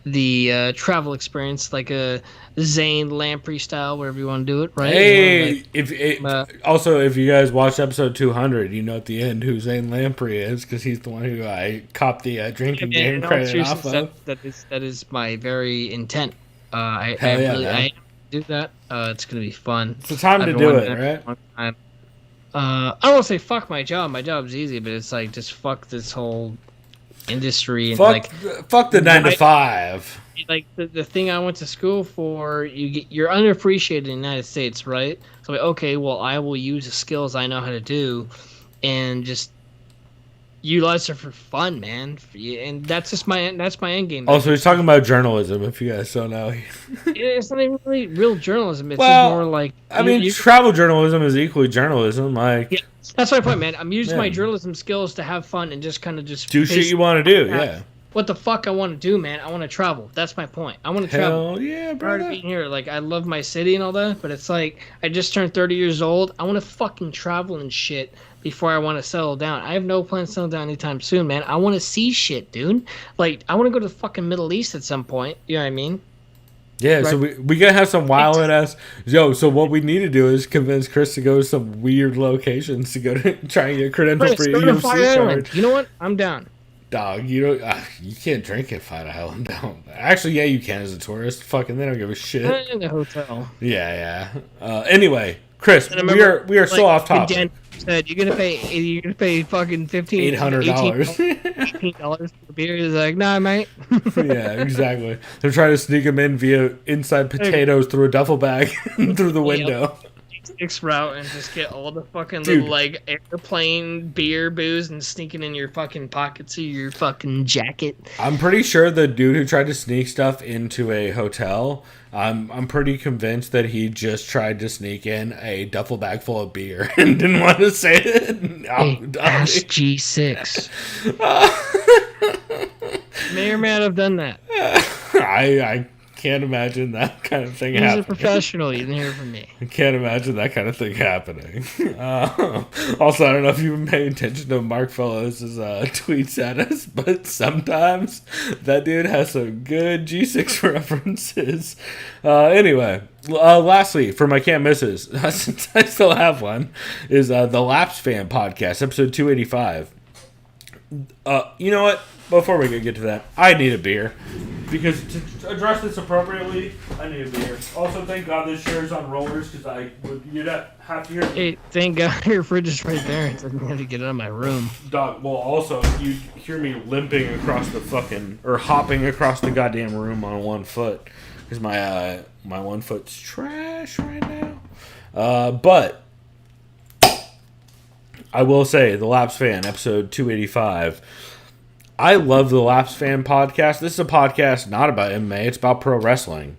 the travel experience, like a Zane Lamprey style, wherever you want to do it, right? Hey, also if you guys watch episode 200, you know at the end who Zane Lamprey is, because he's the one who I copped the drinking game credit off of. That is my very intent. I do that. It's gonna be fun. It's the time to do it, right? I don't want to say fuck my job. My job's easy, but it's like just fuck this whole industry and fuck the 9 to 5. Like the thing I went to school for, you're underappreciated in the United States, right? So like, okay, well, I will use the skills I know how to do, and just utilize it for fun, man. And that's just my end game. Also, he's talking about journalism. If you guys don't know, it's not even really real journalism. It's just more like travel journalism is equally journalism. Like, yeah, that's my point, man. I'm using my journalism skills to have fun and just kind of do shit you want to do. Yeah. What the fuck I want to do, man? I want to travel. That's my point. I want to travel. Hell yeah, brother. Being here, like, I love my city and all that, but it's like I just turned 30 years old. I want to fucking travel and shit before I want to settle down. I have no plans to settle down anytime soon, man. I want to see shit, dude. Like, I want to go to the fucking Middle East at some point. You know what I mean? Yeah, right. So we gotta have some wild ass. So what we need to do is convince Chris to go to some weird locations to go to try and get credential for UFC card. You know what? I'm down. Dog, you can't drink at Fight Island. Actually, yeah, you can as a tourist. Fucking, they don't give a shit. In the hotel. Yeah. Anyway, Chris, we are so off topic. Dan said you're gonna pay fucking $800. $18 for beer. He's like, nah, mate. Yeah, exactly. They're trying to sneak him in via inside potatoes through a duffel bag through the window. Route and just get all the fucking little like airplane beer booze and sneaking in your fucking pockets of your fucking jacket. I'm pretty sure the dude who tried to sneak stuff into a hotel, I'm pretty convinced that he just tried to sneak in a duffel bag full of beer and didn't want to say it. Ask G6. May or may not have done that. I can't imagine that kind of thing happening. He's a professional. You didn't hear from me. I can't imagine that kind of thing happening. Also, I don't know if you've been paying attention to Mark Fellows' tweets at us, but sometimes that dude has some good G6 references. Anyway, lastly, for my can't misses, since I still have one, is the Laps Fan Podcast, episode 285. You know what? Before we get to that, I need a beer. Because to address this appropriately, I need a beer. Also, thank God this chair is on rollers, because you'd have to hear... Hey, thank God your fridge is right there. It doesn't have to get out of my room. Dog, well, also, you hear me limping across the fucking... Or hopping across the goddamn room on one foot. Because my one foot's trash right now. But... I will say, The Laps Fan, episode 285... I love the Laps Fan Podcast. This is a podcast not about MMA. It's about pro wrestling.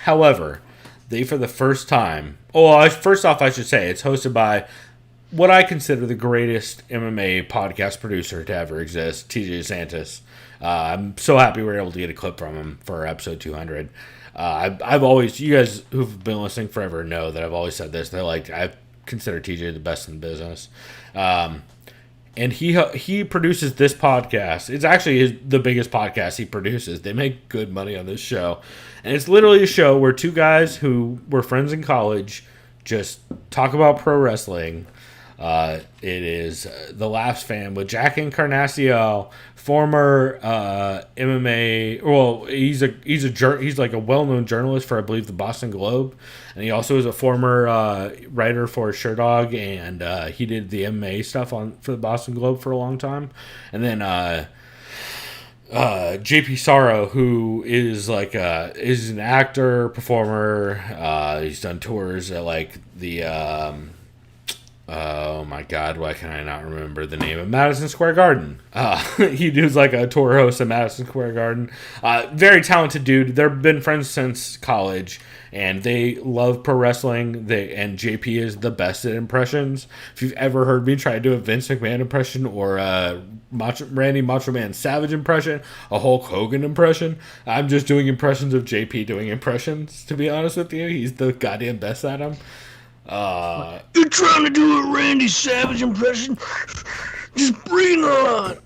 However, they, for the first time... first off, I should say, it's hosted by what I consider the greatest MMA podcast producer to ever exist, TJ Santis. I'm so happy we were able to get a clip from him for episode 200. I've always, you guys who've been listening forever know that I've always said this. They're like, I consider TJ the best in the business. And he produces this podcast. It's actually the biggest podcast he produces. They make good money on this show. And it's literally a show where two guys who were friends in college just talk about pro wrestling. It is The Laughs Fan with Jack Encarnacion, former MMA. Well, he's like a well-known journalist for, I believe, the Boston Globe, and he also is a former writer for Sherdog, and he did the MMA stuff for the Boston Globe for a long time. And then JP Sorrow, who is is an actor, performer. He's done tours at like the oh my God, why can I not remember the name of Madison Square Garden? He does like a tour host at Madison Square Garden. Very talented dude. They've been friends since college, and they love pro wrestling. And JP is the best at impressions. If you've ever heard me try to do a Vince McMahon impression or a Randy Macho Man Savage impression, a Hulk Hogan impression, I'm just doing impressions of JP doing impressions, to be honest with you. He's the goddamn best at them. You're trying to do a Randy Savage impression? Just bring it on.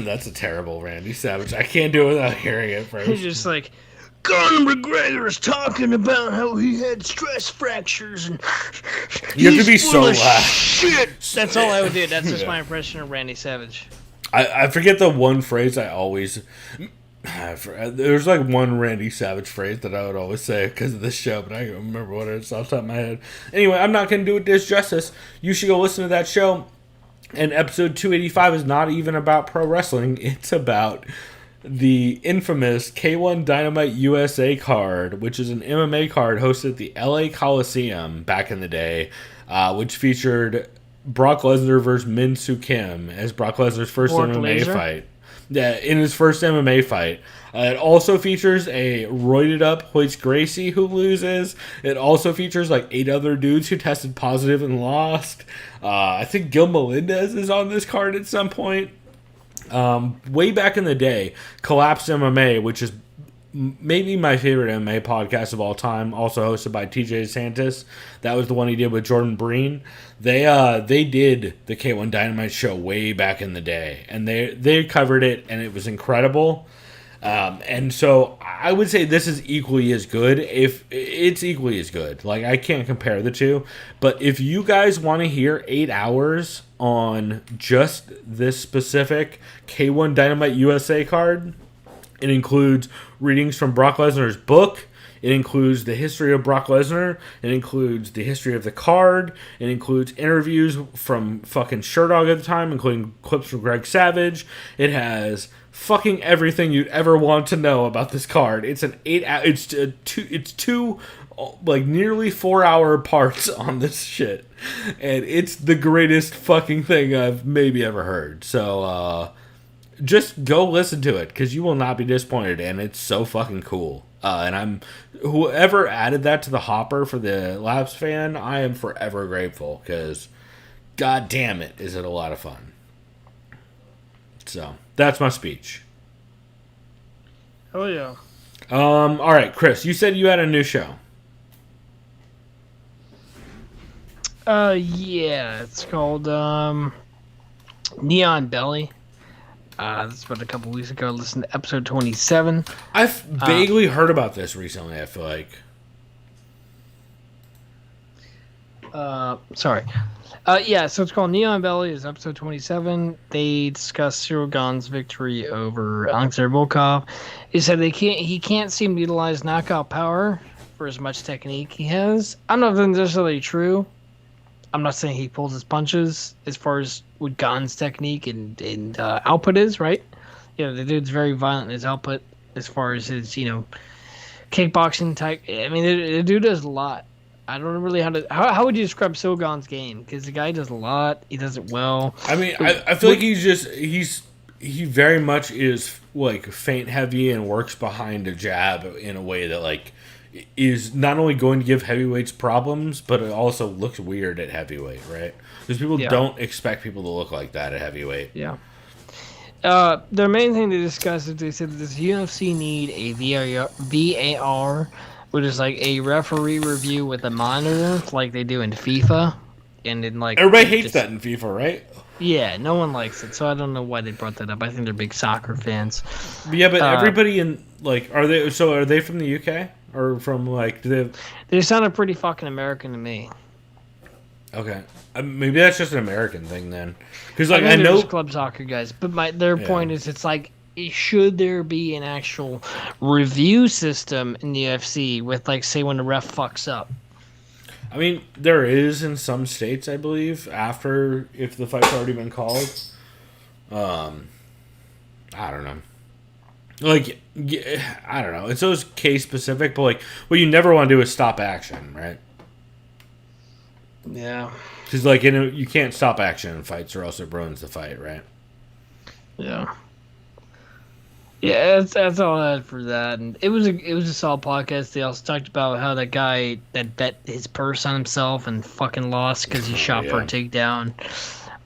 That's a terrible Randy Savage. I can't do it without hearing it first. He's just like, Conor McGregor is talking about how he had stress fractures and you have to be so loud. Shit. That's all I would do. That's just my impression of Randy Savage. I forget the one phrase I always... There's like one Randy Savage phrase that I would always say because of this show, but I don't remember what it is off the top of my head. Anyway, I'm not going to do it this justice. You should go listen to that show. And episode 285 is not even about pro wrestling. It's about the infamous K1 Dynamite USA card, which is an MMA card hosted at the LA Coliseum back in the day, which featured Brock Lesnar versus Min Soo Kim as Brock Lesnar's first MMA fight. Yeah, in his first MMA fight. It also features a roided up Royce Gracie who loses. It also features like 8 other dudes who tested positive and lost. I think Gil Melendez is on this card at some point. Way back in the day, Collapse MMA, which is maybe my favorite MMA podcast of all time, also hosted by TJ DeSantis. That was the one he did with Jordan Breen. They did the K1 Dynamite show way back in the day, and they covered it, and it was incredible. And so I would say this is equally as good. If it's equally as good, like I can't compare the two. But if you guys want to hear 8 hours on just this specific K1 Dynamite USA card, it includes readings from Brock Lesnar's book. It includes the history of Brock Lesnar. It includes the history of the card. It includes interviews from fucking Sherdog at the time, including clips from Greg Savage. It has fucking everything you'd ever want to know about this card. It's it's two like nearly 4-hour parts on this shit, and it's the greatest fucking thing I've maybe ever heard. So just go listen to it because you will not be disappointed, and it's so fucking cool. And whoever added that to the hopper for the Labs fan, I am forever grateful because god damn it, is it a lot of fun. So that's my speech. Oh yeah. All right, Chris, you said you had a new show. Yeah, it's called Neon Belly. This was about a couple weeks ago. I listened to episode 27. I've vaguely heard about this recently, I feel like. Sorry. Yeah, so it's called Neon Belly. It's episode 27. They discuss Cyril Gane's victory over Alexander Volkov. He said he can't seem to utilize knockout power for as much technique he has. I don't know if that's necessarily true. I'm not saying he pulls his punches as far as what Gane's technique and output is, right? The dude's very violent in his output as far as his, kickboxing type. I mean, the dude does a lot. I don't know really how would you describe Cyril Gane's game? Because the guy does a lot. He does it well. I mean, I feel like he very much is like feint heavy and works behind a jab in a way that like is not only going to give heavyweights problems, but it also looks weird at heavyweight, right? Because people don't expect people to look like that at heavyweight. Yeah. The main thing they discussed is they said that this UFC need a VAR, which is like a referee review with a monitor, like they do in FIFA, and then like everybody hates that in FIFA, right? Yeah, no one likes it, so I don't know why they brought that up. I think they're big soccer fans. Yeah, but everybody in like are they from the UK or from like They sounded pretty fucking American to me. Okay, maybe that's just an American thing then, because like I know just club soccer guys, but their point is it's like should there be an actual review system in the UFC with like say when the ref fucks up. I mean, there is in some states, I believe, after if the fight's already been called. I don't know. Like, I don't know. It's always case specific, but like, what you never want to do is stop action, right? Yeah. Because like, you can't stop action in fights, or else it ruins the fight, right? Yeah. Yeah, that's all I had for that, and it was a solid podcast. They also talked about how that guy that bet his purse on himself and fucking lost because he shot for a takedown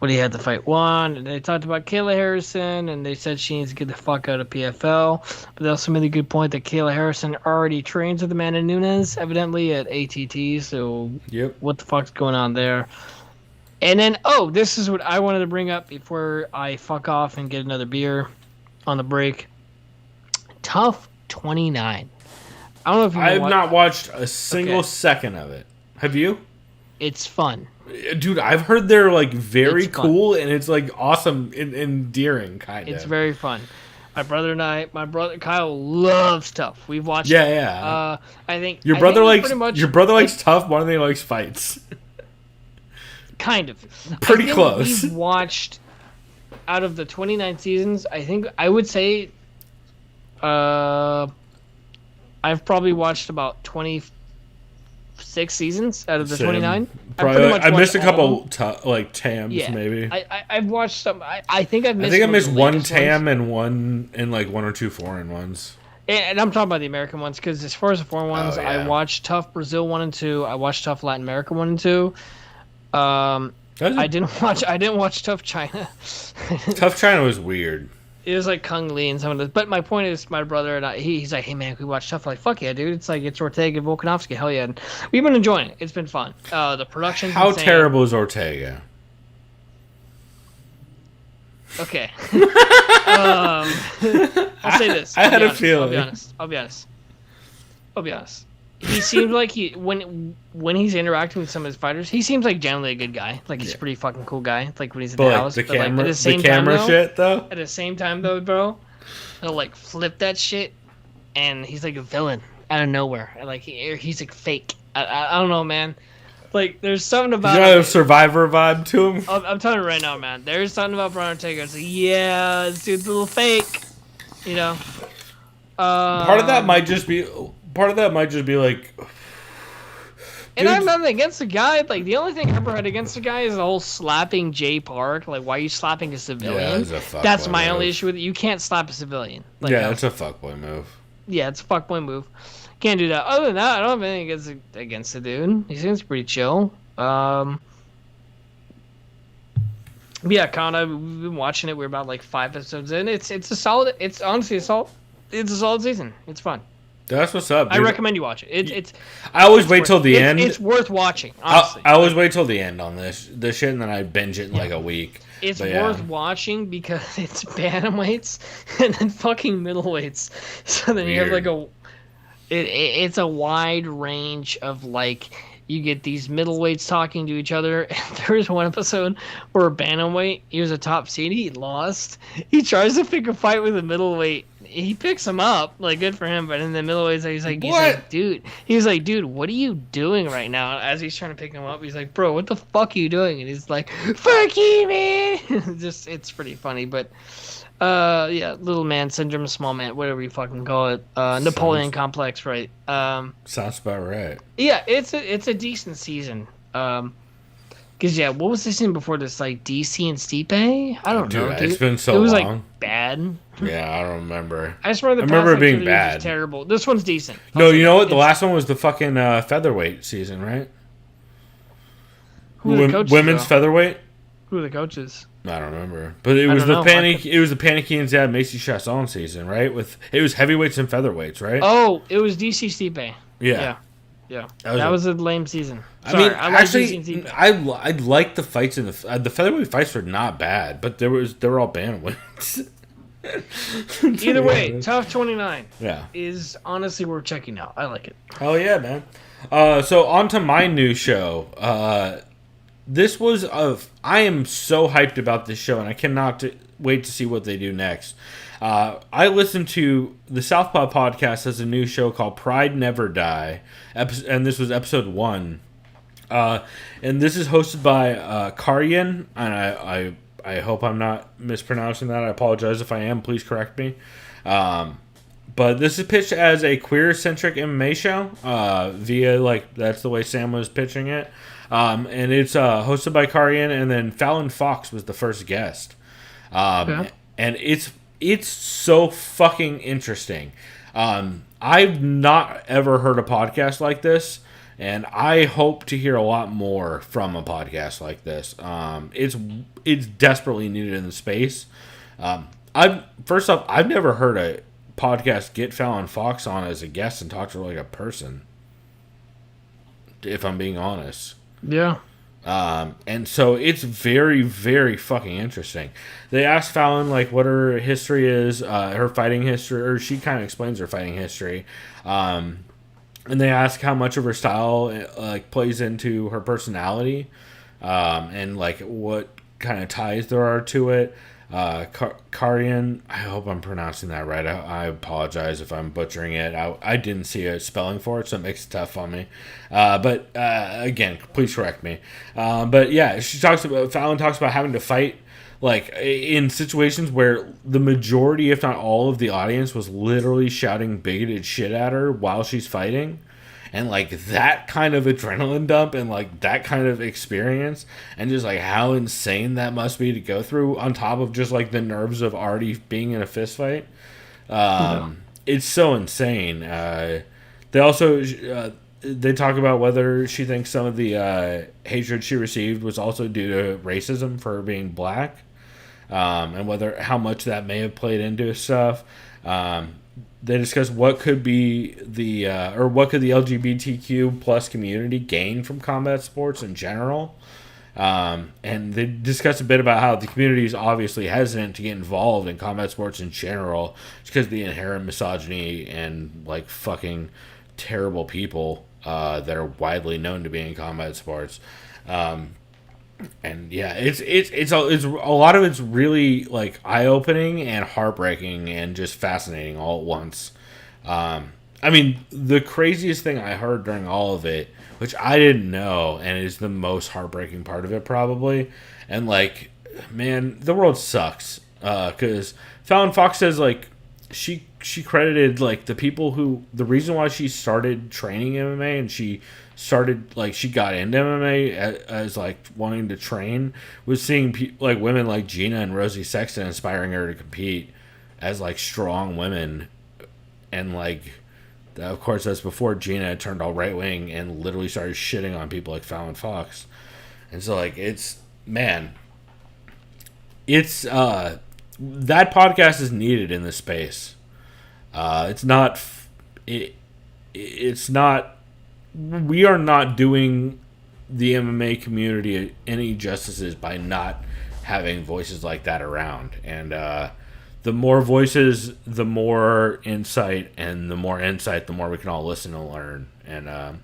when he had the fight won. And they talked about Kayla Harrison, and they said she needs to get the fuck out of PFL. But they also made a good point that Kayla Harrison already trains with Amanda Nunes, evidently at ATT. So what the fuck's going on there? And then this is what I wanted to bring up before I fuck off and get another beer on the break. Tough 29. I don't know if I have not watched a single second of it. Have you? It's fun, dude. I've heard they're like very cool, and it's like awesome and endearing, kind of. It's very fun. My brother Kyle loves Tough. We've watched. Yeah. I think your brother likes Tough more than he likes fights. Kind of. Pretty close. We've watched out of the 29 seasons. I think I would say. I've probably watched about 26 seasons out of the 29. Probably, I missed a couple TAMs, maybe. I've watched some. I think I missed one TAM and one or two foreign ones. And I'm talking about the American ones because as far as the foreign ones, I watched Tough Brazil 1 and 2. I watched Tough Latin America 1 and 2. I didn't watch Tough China. Tough China was weird. It was like Kung Lee and some of those. But my point is, my brother and I, he's like, hey man, can we watch stuff? Like, fuck yeah, dude. It's like, it's Ortega and Volkanovski. Hell yeah. And we've been enjoying it. It's been fun. The production. How terrible is Ortega? Okay. I'll say this. I had a feeling. I'll be honest. He seems like when he's interacting with some of his fighters, he seems like generally a good guy. Like he's a pretty fucking cool guy. Like when he's in the house. At the same time though, bro, he'll like flip that shit, and he's like a villain out of nowhere. And like he's like fake. I don't know, man. Like there's something about. You got a Survivor vibe to him. I'm telling you right now, man. There's something about Brian Ortega. It's like, yeah, this dude's a little fake. You know. Part of that might just be like. And I have nothing against the guy. Like the only thing I ever had against the guy is the whole slapping Jay Park. Like, why are you slapping a civilian? That's my only issue with it. You can't slap a civilian. Like, it's a fuckboy move. Yeah, it's a fuckboy move. Can't do that. Other than that, I don't have anything against the dude. He seems pretty chill. Yeah, Kana, we've been watching it. We're about like 5 episodes in. It's a solid. It's honestly a solid season. It's fun. That's what's up, dude. I recommend you watch it. I always wait till the end. It's worth watching, honestly. I always wait till the end on this shit, and then I binge it in like a week. It's worth watching because it's bantamweights and then fucking middleweights. So then you have like it's a wide range of like you get these middleweights talking to each other. And there was one episode where a bantamweight, he was a top seed, he lost. He tries to pick a fight with a middleweight. He picks him up, like good for him. But in the middleweight, he's like, dude, what are you doing right now? As he's trying to pick him up, he's like, bro, what the fuck are you doing? And he's like, fuck you, man. It's pretty funny, but. Little man syndrome, small man, whatever you fucking call it. Napoleon complex, right? Sounds about right. Yeah, it's a decent season. What was the season before this? Like DC and Stipe? I don't know, dude. It's been so long. It was like bad. Yeah, I don't remember. I just remember it being bad. Terrible. This one's decent. No, you know what? The last one was the fucking featherweight season, right? Who are the coaches, women's featherweight. Who are the coaches? I don't remember, but it was It was the Panicky and Zab Macy Chasson season, right? It was heavyweights and featherweights, right? Oh, it was DC Stipe. Yeah. That was a lame season. Sorry, I like the fights in the featherweight fights were not bad, but they were all bantamweights. Either way, Tough 29. Yeah, is honestly worth checking out. I like it. Oh yeah, man. So on to my new show. This was I am so hyped about this show, and I cannot wait to see what they do next. I listened to the Southpaw podcast has a new show called Pride Never Die, and this was episode 1. And this is hosted by Karyan, and I hope I'm not mispronouncing that. I apologize if I am. Please correct me. But this is pitched as a queer-centric MMA show via, that's the way Sam was pitching it. And it's hosted by Karyan, and then Fallon Fox was the first guest. And it's so fucking interesting. I've not ever heard a podcast like this, and I hope to hear a lot more from a podcast like this. It's desperately needed in the space. First off, I've never heard a podcast get Fallon Fox on as a guest and talk to her like a person, if I'm being honest. Yeah. And so it's very, very fucking interesting. They asked Fallon what her history is, her fighting history, or she kind of explains her fighting history. And they ask how much of her style plays into her personality, and what kind of ties there are to it. Karyan, I hope I'm pronouncing that right. I apologize if I'm butchering it. I didn't see a spelling for it, so it makes it tough on me. But again, please correct me. But yeah, Fallon talks about having to fight in situations where the majority, if not all, of the audience was literally shouting bigoted shit at her while she's fighting. And that kind of adrenaline dump and that kind of experience and just how insane that must be to go through on top of just the nerves of already being in a fist fight. It's so insane. They also they talk about whether she thinks some of the hatred she received was also due to racism for her being black, and how much that may have played into stuff. They discuss what could be what could the LGBTQ plus community gain from combat sports in general. And they discuss a bit about how the community is obviously hesitant to get involved in combat sports in general just because of the inherent misogyny and fucking terrible people that are widely known to be in combat sports. And yeah, it's a lot of it's really eye opening and heartbreaking and just fascinating all at once. I mean, the craziest thing I heard during all of it, which I didn't know, and is the most heartbreaking part of it probably, and man, the world sucks. Because Fallon Fox says she credited the people the reason why she started training MMA and she got into MMA as wanting to train was seeing women like Gina and Rosie Sexton inspiring her to compete as strong women, and of course that's before Gina had turned all right wing and literally started shitting on people like Fallon Fox, and so it's that podcast is needed in this space. It's not. We are not doing the MMA community any justices by not having voices like that around. And the more voices, the more insight, and the more insight, the more we can all listen and learn. And I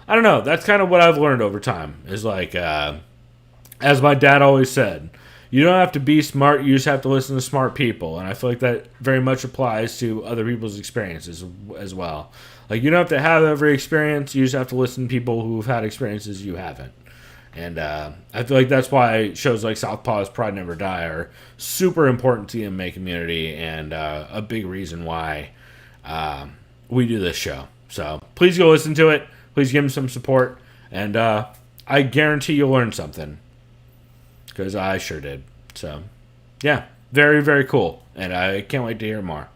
don't know. That's kind of what I've learned over time. Is as my dad always said, you don't have to be smart, you just have to listen to smart people. And I feel that very much applies to other people's experiences as well. You don't have to have every experience, you just have to listen to people who've had experiences you haven't. And I feel that's why shows like Southpaw's Pride Never Die are super important to the MMA community, and a big reason why we do this show. So please go listen to it. Please give them some support. And I guarantee you'll learn something. Because I sure did. So, yeah. Very, very cool. And I can't wait to hear more.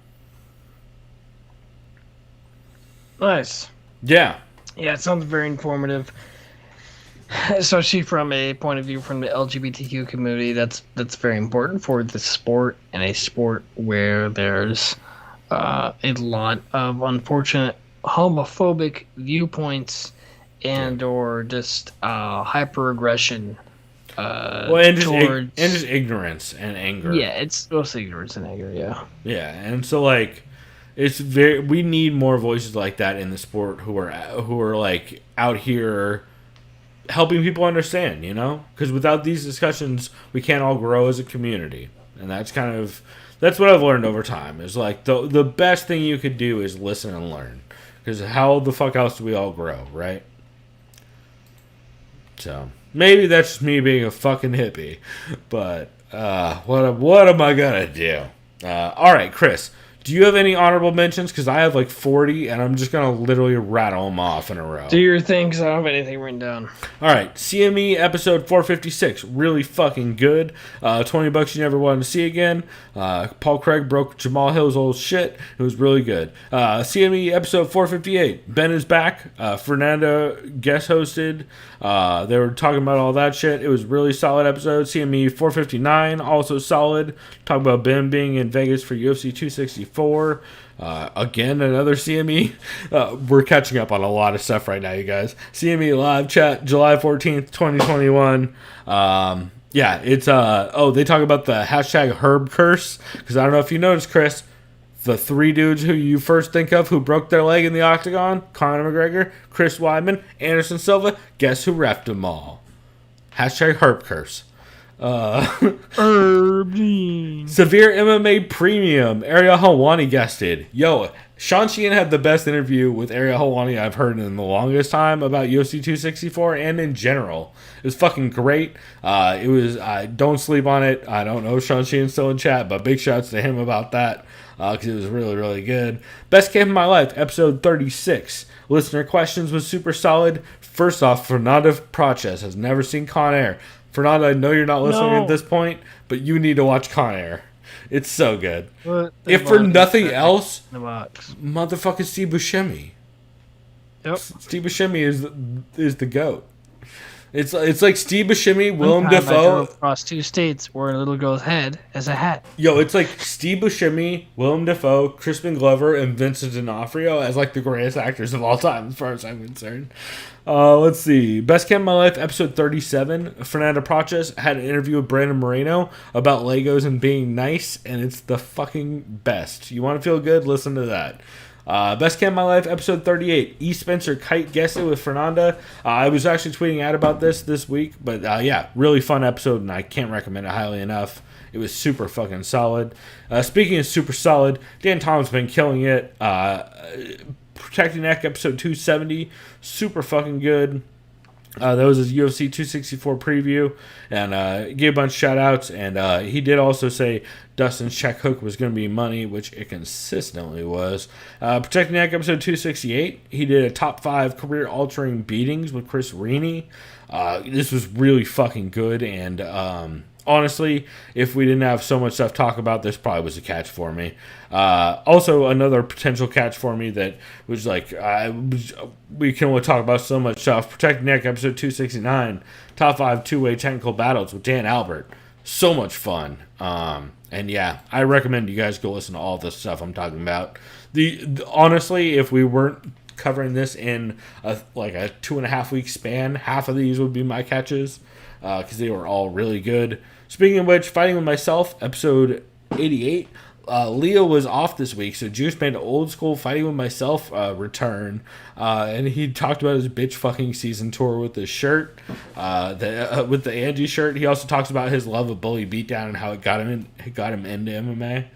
Nice. Yeah. Yeah, it sounds very informative. Especially from a point of view from the LGBTQ community, that's very important for the sport, and a sport where there's a lot of unfortunate homophobic viewpoints and or just hyper-aggression and just ignorance and anger. Yeah, it's mostly ignorance and anger, yeah. Yeah, and so like we need more voices like that in the sport who are like out here helping people understand, you know? Because without these discussions, we can't all grow as a community. And that's what I've learned over time. Is like the best thing you could do is listen and learn. Because how the fuck else do we all grow, right? So maybe that's just me being a fucking hippie, but what am I gonna do? All right, Chris, do you have any honorable mentions? Because I have like 40, and I'm just gonna literally rattle them off in a row. Do your thing, because I don't have anything written down. All right, CME episode 456, really fucking good. $20 you never wanted to see again. Paul Craig broke Jamal Hill's old shit. It was really good. CME episode 458, Ben is back. Fernando guest hosted. They were talking about all that shit. It was really solid episode. CME 459, also solid. Talk about Ben being in Vegas for UFC 264. Again, another CME. We're catching up on a lot of stuff right now, you guys. CME live chat, July 14th, 2021. Yeah, it's they talk about the hashtag Herb curse, because I don't know if you noticed, Chris, the 3 dudes who you first think of who broke their leg in the octagon: Conor McGregor, Chris Weidman, Anderson Silva. Guess who reffed them all? Hashtag Herb curse. Severe MMA Premium. Ariel Helwani guested. Yo, Sean Sheehan had the best interview with Ariel Helwani I've heard in the longest time about UFC 264 and in general. It was fucking great. It was. Don't sleep on it. I don't know if Sean Sheehan's still in chat, but big shouts to him about that because it was really, really good. Best Camp of My Life, episode 36. Listener questions was super solid. First off, Fernando Praches has never seen Con Air. Fernando, I know you're not listening at this point, but you need to watch Con Air. It's so good. If for nothing else, motherfucking Steve Buscemi. Yep. Steve Buscemi is the GOAT. It's like Steve Buscemi, Willem Dafoe. Across 2 states, wore a little girl's head as a hat. Yo, it's like Steve Buscemi, Willem Dafoe, Crispin Glover, and Vincent D'Onofrio as like the greatest actors of all time, as far as I'm concerned. Let's see. Best Camp of My Life, episode 37. Fernando Praches had an interview with Brandon Moreno about Legos and being nice, and it's the fucking best. You want to feel good? Listen to that. Best Camp of My Life, episode 38. E. Spencer Kite guested with Fernanda. I was actually tweeting out about this week, but yeah, really fun episode, and I can't recommend it highly enough. It was super fucking solid. Speaking of super solid, Dan Tom's been killing it. Protecting Neck, episode 270. Super fucking good. That was his UFC 264 preview, and gave a bunch of shout outs, and he did also say Dustin's check hook was going to be money, which it consistently was. Protecting Neck, episode 268, he did a top 5 career altering beatings with Chris Rini. This was really fucking good, and honestly, if we didn't have so much stuff to talk about, this probably was a catch for me. Also, another potential catch for me that was like, we can only talk about so much stuff. Protect Neck, episode 269, top 5 two-way technical battles with Dan Albert. So much fun. And yeah, I recommend you guys go listen to all this stuff I'm talking about. Honestly, if we weren't covering this in a 2.5 week span, half of these would be my catches because they were all really good. Speaking of which, Fighting With Myself, episode 88. Leo was off this week, so Juice made an old school Fighting With Myself return, and he talked about his bitch fucking season tour with his shirt, with the Angie shirt. He also talks about his love of Bully Beatdown and how it got him into MMA,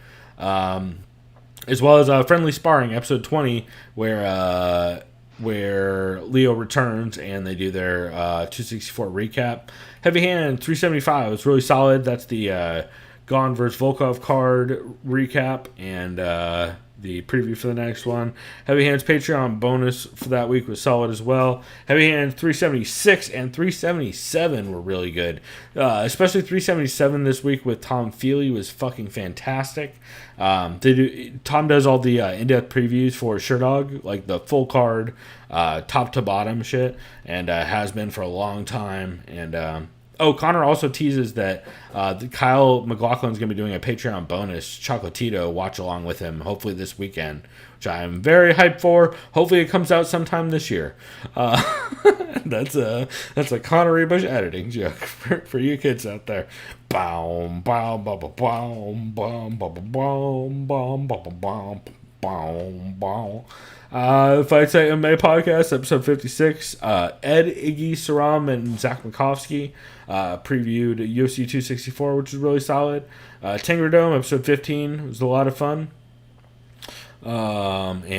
as well as Friendly Sparring, episode 20, where Leo returns and they do their 264 recap. Heavy Hand 375 was really solid. That's the Gone vs. Volkov card recap and the preview for the next one. Heavy Hands Patreon bonus for that week was solid as well. Heavy Hands 376 and 377 were really good. Especially 377 this week with Tom Feely was fucking fantastic. Tom does all the in-depth previews for Sherdog, like the full card, top to bottom shit, and has been for a long time. And Connor also teases that Kyle McLaughlin's going to be doing a Patreon bonus Chocolatito watch along with him, hopefully this weekend, which I am very hyped for. Hopefully it comes out sometime this year. That's a Connor Rebush editing joke for you kids out there. Fight Say MMA podcast, episode 56. Ed, Iggy, Saram, and Zach Makovsky previewed UFC 264, which was really solid. Tingerdome, episode 15, was a lot of fun. Iggy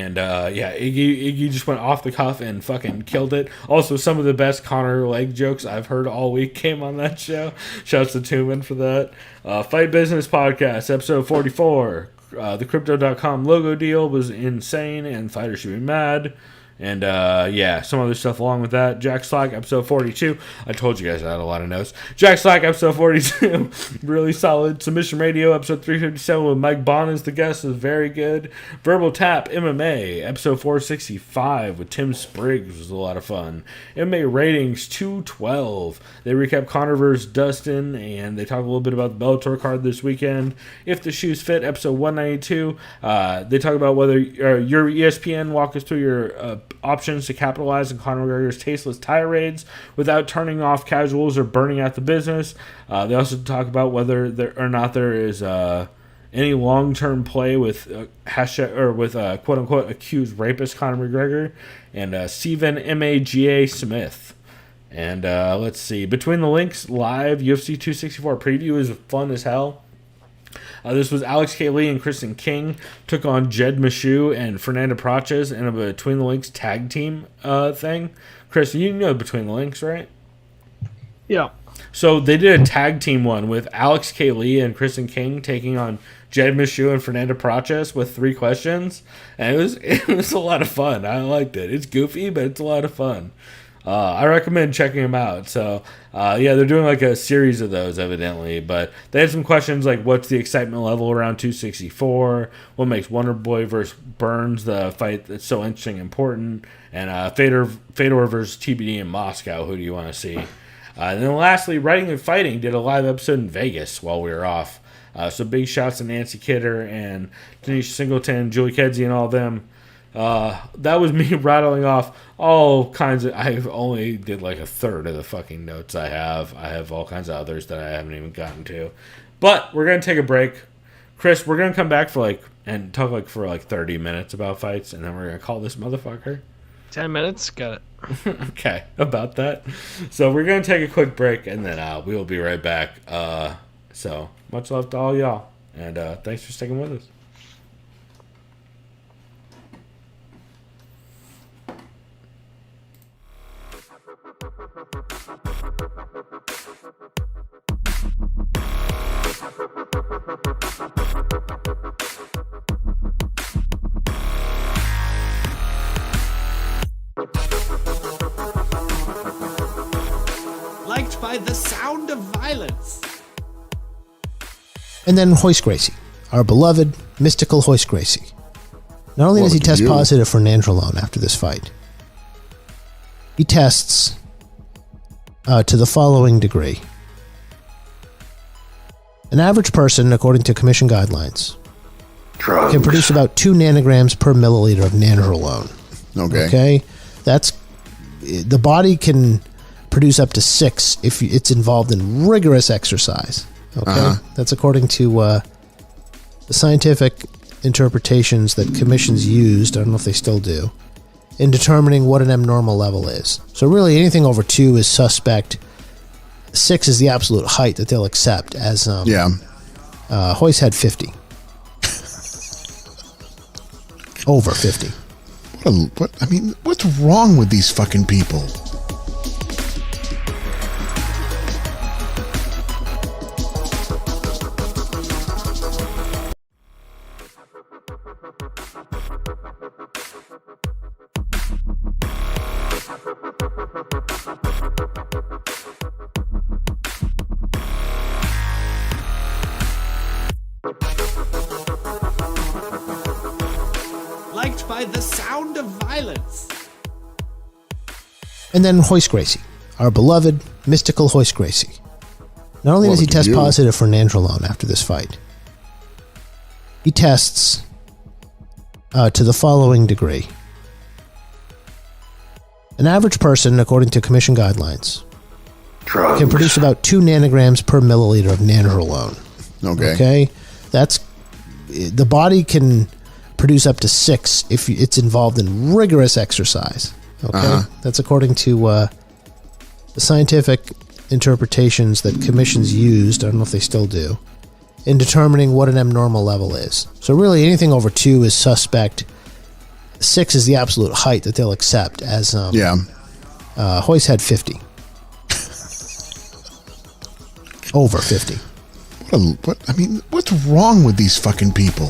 just went off the cuff and fucking killed it. Also, some of the best Connor leg jokes I've heard all week came on that show. Shouts to Tuman for that. Fight Business podcast, episode 44. The Crypto.com logo deal was insane, and fighters should be mad. And, some other stuff along with that. Jack Slack, episode 42. I told you guys I had a lot of notes. Jack Slack, episode 42. Really solid. Submission Radio, episode 357 with Mike Bond as the guest is very good. Verbal Tap, MMA, episode 465 with Tim Spriggs was a lot of fun. MMA Ratings, 212. They recap Conor vs. Dustin, and they talk a little bit about the Bellator card this weekend. If the Shoes Fit, episode 192. They talk about whether your ESPN, walk us through your options to capitalize on Conor McGregor's tasteless tirades without turning off casuals or burning out the business. They also talk about whether there or not there is any long-term play with quote-unquote accused rapist Conor McGregor and Stephen MAGA Smith. And let's see. Between the Links live UFC 264 preview is fun as hell. This was Alex K. Lee and Kristen King took on Jed Meshew and Fernando Praches in a Between the Links tag team thing. Chris, you know Between the Links, right? Yeah. So they did a tag team one with Alex K. Lee and Kristen King taking on Jed Meshew and Fernando Praches with 3 questions. And it was a lot of fun. I liked it. It's goofy, but it's a lot of fun. I recommend checking them out. So, they're doing like a series of those, evidently. But they had some questions like, what's the excitement level around 264? What makes Wonderboy versus Burns the fight that's so interesting and important? And Fedor versus TBD in Moscow. Who do you want to see? And then lastly, Writing and Fighting did a live episode in Vegas while we were off. So big shouts to Nancy Kidder and Denise Singleton, Julie Kedzie, and all of them. That was me rattling off all kinds of... I only did like a third of the fucking notes I have. I have all kinds of others that I haven't even gotten to. But we're going to take a break. Chris, we're going to come back for talk for 30 minutes about fights, and then we're going to call this motherfucker. 10 minutes? Got it. Okay, about that. So we're going to take a quick break, and then we will be right back. So much love to all y'all, and thanks for sticking with us. Liked by the sound of violence. And then Royce Gracie, our beloved, mystical Royce Gracie. Not only does he test positive for nandrolone after this fight, he tests to the following degree. An average person, according to commission guidelines, can produce about 2 nanograms per milliliter of nandrolone. Okay? That's... The body can produce up to 6 if it's involved in rigorous exercise. Okay? That's according to the scientific interpretations that commissions used, I don't know if they still do, in determining what an abnormal level is. So really anything over 2 is suspect. 6 is the absolute height that they'll accept as Royce had 50. Over 50. What's wrong with these fucking people? violence. And then Hoist Gracie, our beloved, mystical Hoist Gracie. Not only does he test positive for nandrolone after this fight, he tests to the following degree. An average person, according to commission guidelines, can produce about 2 nanograms per milliliter of nandrolone. Okay? That's the body can produce up to 6 if it's involved in rigorous exercise. Okay? That's according to the scientific interpretations that commissions used, I don't know if they still do, in determining what an abnormal level is. So really anything over 2 is suspect. 6 is the absolute height that they'll accept as Hoist had 50. Over 50. What's wrong with these fucking people?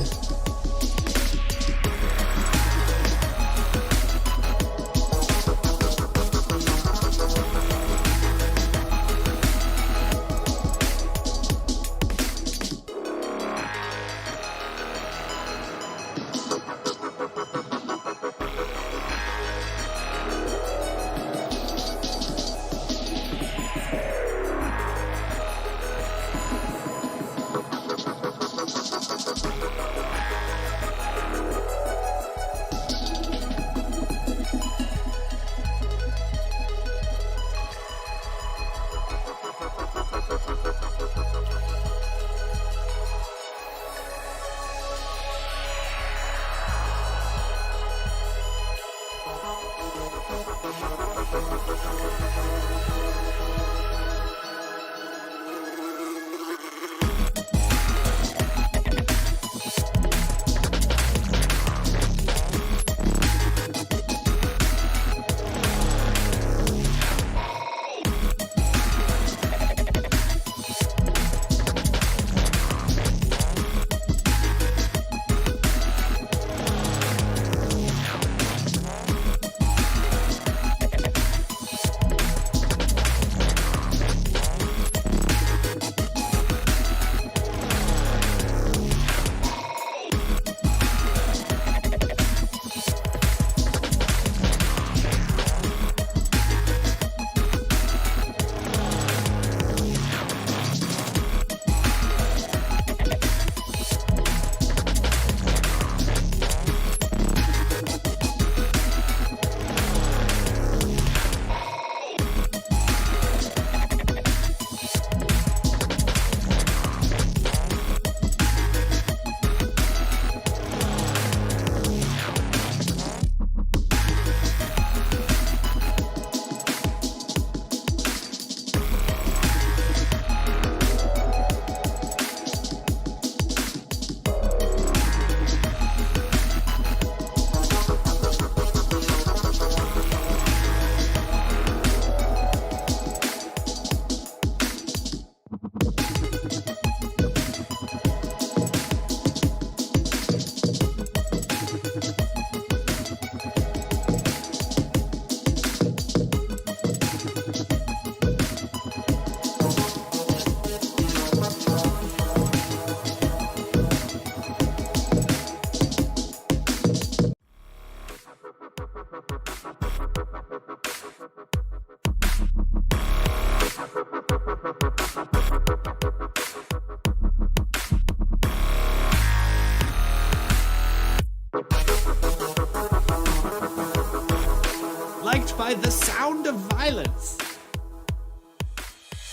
Liked by the sound of violence.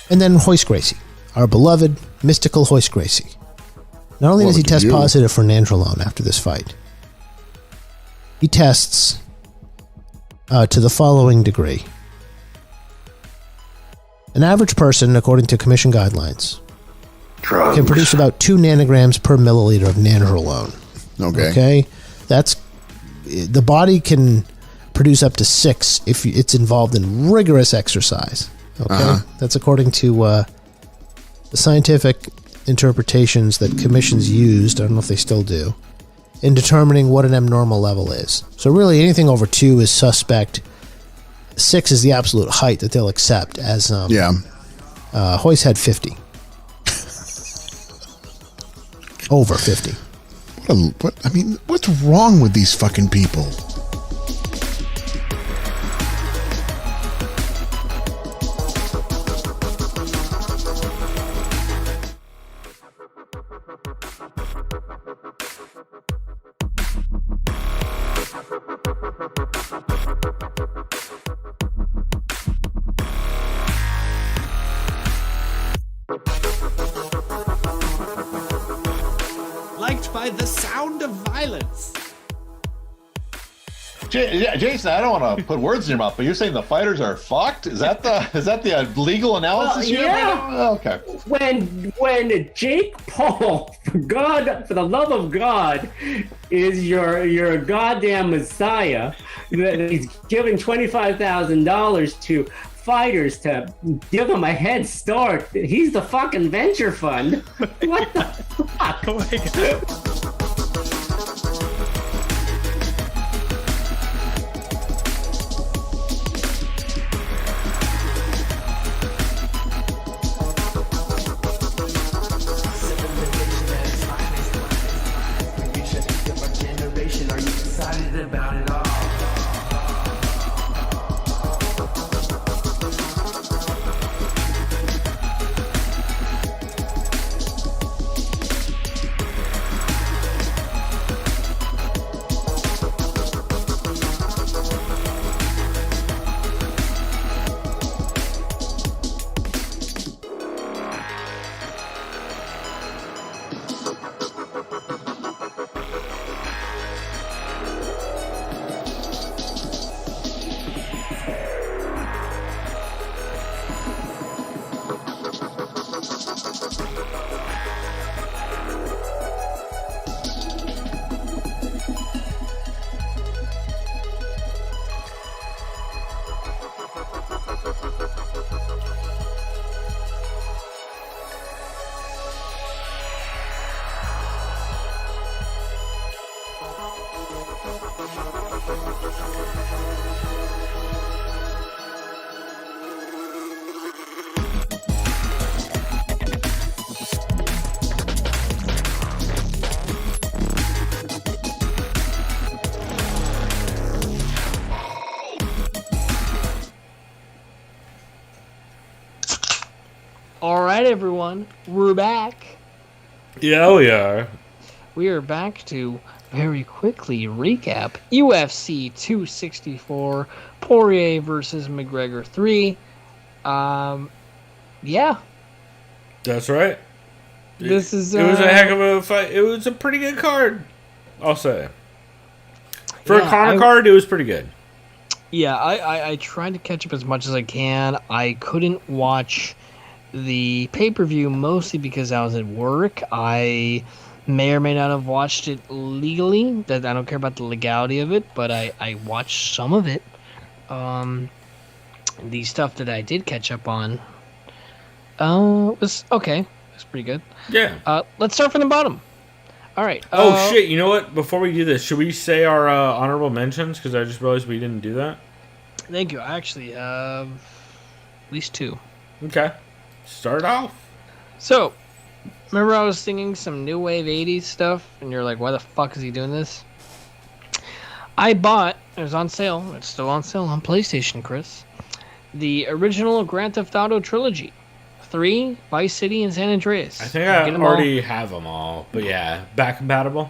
And then Hoist Gracie, our beloved, mystical Hoist Gracie. Not only does he test positive for nandrolone after this fight, he tests to the following degree. An average person, according to commission guidelines, can produce about 2 nanograms per milliliter of nandrolone. Okay? That's the body can produce up to 6 if it's involved in rigorous exercise. Okay? That's according to the scientific interpretations that commissions used, I don't know if they still do, in determining what an abnormal level is. So really anything over 2 is suspect. 6 is the absolute height that they'll accept as Hoist had 50. Over 50. What's wrong with these fucking people? by the sound of violence. Jason, I don't want to put words in your mouth, but you're saying the fighters are fucked? Is that the legal analysis? Well, yeah. Okay. When Jake Paul, for the love of God, is your goddamn messiah, that he's giving $25,000 to fighters to give him a head start. He's the fucking venture fund. What the fuck? Oh my God. About it all. All right, everyone, we're back. Yeah, we are. We are back to very quickly recap UFC 264, Poirier versus McGregor 3. Yeah. That's right. It was a heck of a fight. It was a pretty good card, I'll say. For a Conor card, it was pretty good. Yeah, I tried to catch up as much as I can. I couldn't watch the pay-per-view mostly because I was at work. I may or may not have watched it legally. That I don't care about the legality of it, but I watched some of it. The stuff that I did catch up on was okay. It was pretty good. Yeah. Let's start from the bottom. All right. Shit, you know what? Before we do this, should we say our honorable mentions? Because I just realized we didn't do that. Thank you. I actually have at least two. Okay. Start off. So, remember I was singing some new wave 80s stuff, and you're like, why the fuck is he doing this? I bought, it was on sale, it's still on sale on PlayStation, Chris, the original Grand Theft Auto trilogy. 3, Vice City, and San Andreas. I think I already have them all, but yeah, back compatible?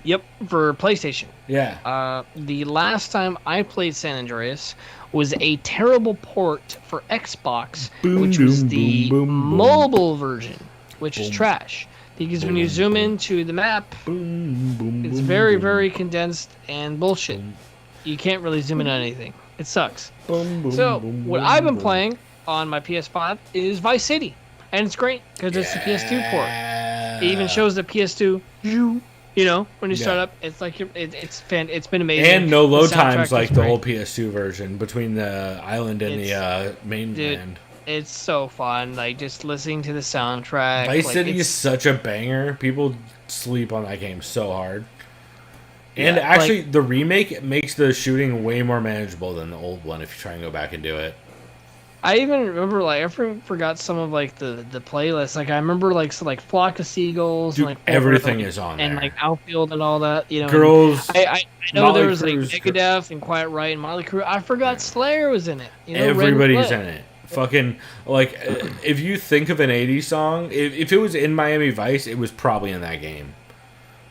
Yep, for PlayStation. Yeah. The last time I played San Andreas was a terrible port for Xbox, which was the mobile version, which is trash. Because when you zoom into the map, it's very, very condensed and bullshit. You can't really zoom in on anything. It sucks. So, what I've been playing on my PS5 is Vice City. And it's great, because it's the PS2 port. It even shows the PS2, you know, when you start up, it's like it's been amazing. And no load times like the whole PS2 version between the island and the mainland. It's so fun, like just listening to the soundtrack. Vice City is such a banger. People sleep on that game so hard. And actually, the remake makes the shooting way more manageable than the old one if you try and go back and do it. I even remember, like, I forgot some of, like, the playlist. Like, I remember, like, Flock of Seagulls. Dude, and, like, everything is on there. And, like, Outfield and all that, you know. Girls. I know Motley there was, Crue's, like, Megadeth and Quiet Riot and Motley Crue. I forgot Slayer was in it. You know, everybody's in it. Fucking, like, if you think of an 80s song, if it was in Miami Vice, it was probably in that game.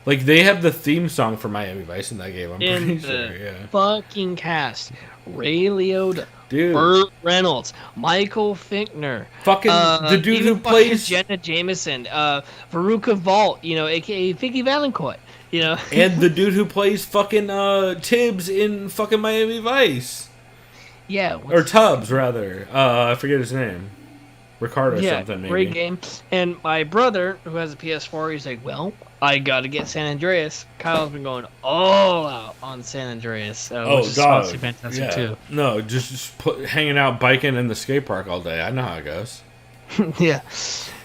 Like, they have the theme song for Miami Vice in that game, I'm pretty sure, yeah. Fucking cast. Ray Liotta, Dude. Burt Reynolds, Michael Finkner, fucking the dude who plays Jenna Jameson, Veruca Valt, aka Vicky Valancourt, and the dude who plays fucking Tibbs in fucking Miami Vice. Yeah, or Tubbs rather. I forget his name. Ricardo something maybe. Great game. And my brother, who has a PS4, he's like, well, I got to get San Andreas. Kyle's been going all out on San Andreas. Which is honestly fantastic too. No, just hanging out biking in the skate park all day. I know how it goes. Yeah.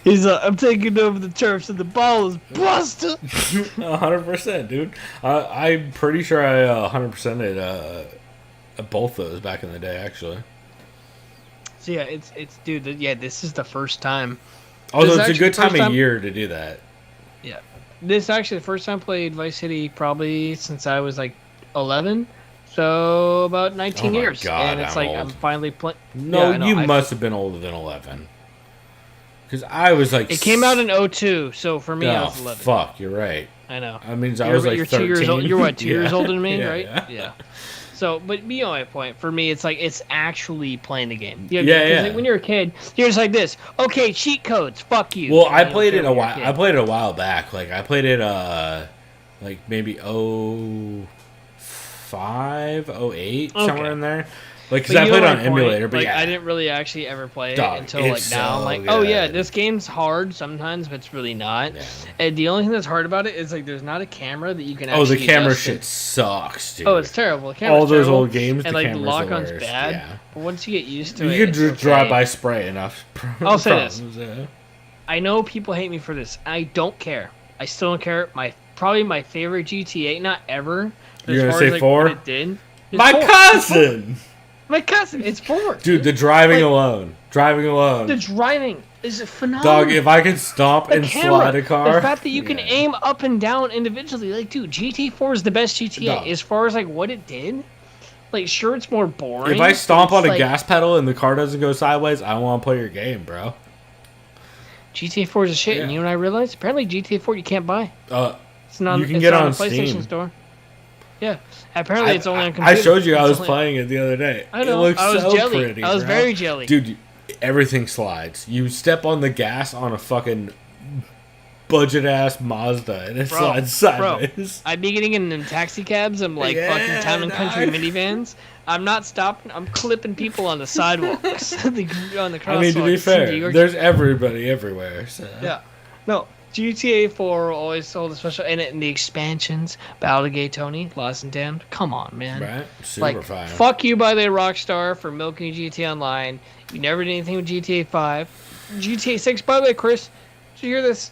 He's I'm taking over the turfs and the ball is busted. 100%, dude. I'm pretty sure I 100%ed both those back in the day, actually. So yeah, it's dude. This is the first time. Although it's a good time of year to do that. Yeah, this is actually the first time I played Vice City probably since I was like 11, so about 19 years. God, and it's I'm finally playing. No, yeah, you must have been older than 11. Because I was like. It came out in 02, so for me I was 11. Fuck, you're right. I know. I mean, I was like 13. 2 years old. You're what, 2 years older than me, yeah, right? Yeah. So, but my point, for me, it's actually playing the game. Yeah. Like, when you're a kid, you're just like this. Okay, cheat codes. Fuck you. Well, I played it a while. I played it a while back. Like I played it, like maybe 05, 08, somewhere in there. Like, because I played on emulator, but I didn't really actually ever play it until now. I'm like, good. oh yeah, this game's hard sometimes, but it's really not. Yeah. And the only thing that's hard about it is like there's not a camera that you can. The camera shit sucks, dude. Oh, it's terrible. The all those old games, and like the lock-on's bad. Yeah. But once you get used to it, you can drive by spray enough. I'll say this. Yeah. I know people hate me for this. I don't care. I still don't care. Probably my favorite GTA, not ever. You're gonna say 4? What it did. My cousin. My cousin, it's 4. Dude, the driving alone. The driving is phenomenal. Dog, if I could stomp and slide a car. The fact that you can aim up and down individually. Like, dude, GTA 4 is the best GTA. As far as, like, what it did. Like, sure, it's more boring. If I stomp on a gas pedal and the car doesn't go sideways, I want to play your game, bro. GTA 4 is a shit, and you and I realized, apparently GTA 4 you can't buy. It's not, you can get on the PlayStation Steam. Store. Yeah, apparently it's only on computer. I showed you I was playing it the other day. I know. It looks I was so jelly. pretty. I was very jelly. Dude, everything slides. You step on the gas on a fucking budget-ass Mazda, and it slides sideways. I'd be getting in taxi cabs and like fucking town and country minivans. I'm not stopping. I'm clipping people on the sidewalks. on the crosswalks. I mean, to be fair, there's everybody everywhere. So. Yeah. No. GTA 4 always sold a special, and the expansions, Balligate Tony, Lost and Damned. Come on, man. Right? Super fine. Fuck you by the Rockstar for milking GTA Online. You never did anything with GTA 5. GTA 6, by the way, Chris, did you hear this?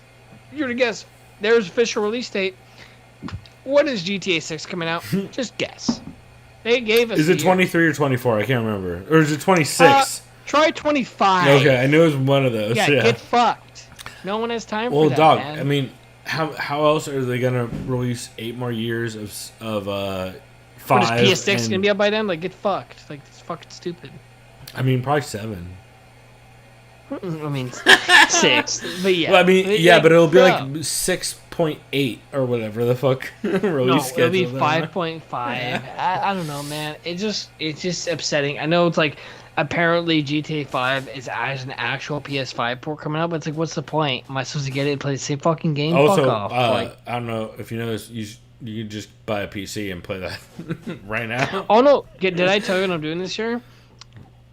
You're to guess. There's official release date. What is GTA 6 coming out? Just guess. They gave us. Is it 23 or 24? I can't remember. Or is it 26? Try 25. Okay, I knew it was one of those. Yeah, get fucked. No one has time for that, dog, man. I mean, how else are they gonna release 8 more years of 5? What, is PS6 gonna be up by then? Like, get fucked. Like, it's fucking stupid. I mean, probably 7. I mean, 6. But yeah. Well, I mean, but it'll be like 6.8 or whatever the fuck release schedule. It'll be 5.5. I don't know, man. It's just upsetting. I know it's like. Apparently, GTA 5 is as an actual PS5 port coming out, but it's like, what's the point? Am I supposed to get it and play the same fucking game? Also, fuck off. I don't know if you know this, you can just buy a PC and play that right now. Oh, no. Did I tell you what I'm doing this year?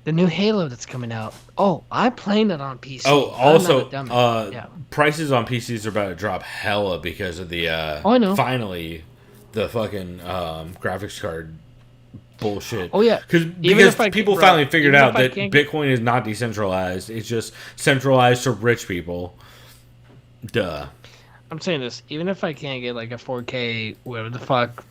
The new Halo that's coming out. Oh, I'm playing it on PC. Oh, also, prices on PCs are about to drop hella because of the, I know. Finally, the fucking graphics card bullshit. Oh yeah, because people finally figured out that Bitcoin is not decentralized; it's just centralized to rich people. Duh. I'm saying this, even if I can't get like a 4K, whatever the fuck,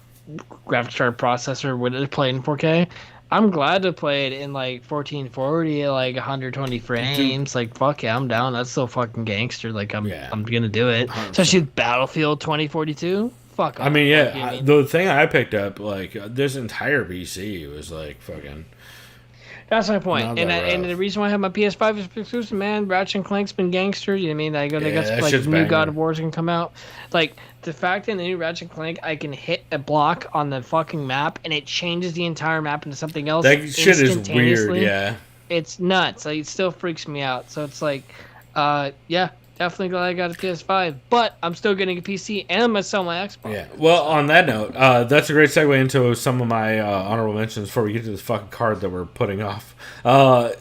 graphics card processor with it playing in 4K, I'm glad to play it in like 1440 at like 120 frames. Like fuck yeah, I'm down. That's so fucking gangster. Like I'm gonna do it. 100%. Especially Battlefield 2042. Fuck. I mean, the thing I picked up, like, this entire PC was, like, fucking... That's my point. Not And that and rough. the reason why I have my PS5 is exclusive, man. Ratchet and Clank's been gangster. You know what I mean? They got that like shit's new banging. God of War's gonna come out. Like the fact that in the new Ratchet and Clank, I can hit a block on the fucking map and it changes the entire map into something else. That shit is weird. instantaneously. Yeah. It's nuts. Like, it still freaks me out. So it's like, yeah, definitely glad I got a PS5. But I'm still getting a PC and I'm gonna sell my Xbox. Yeah. Well, on that note, that's a great segue into some of my honorable mentions before we get to this fucking card that we're putting off. Fuck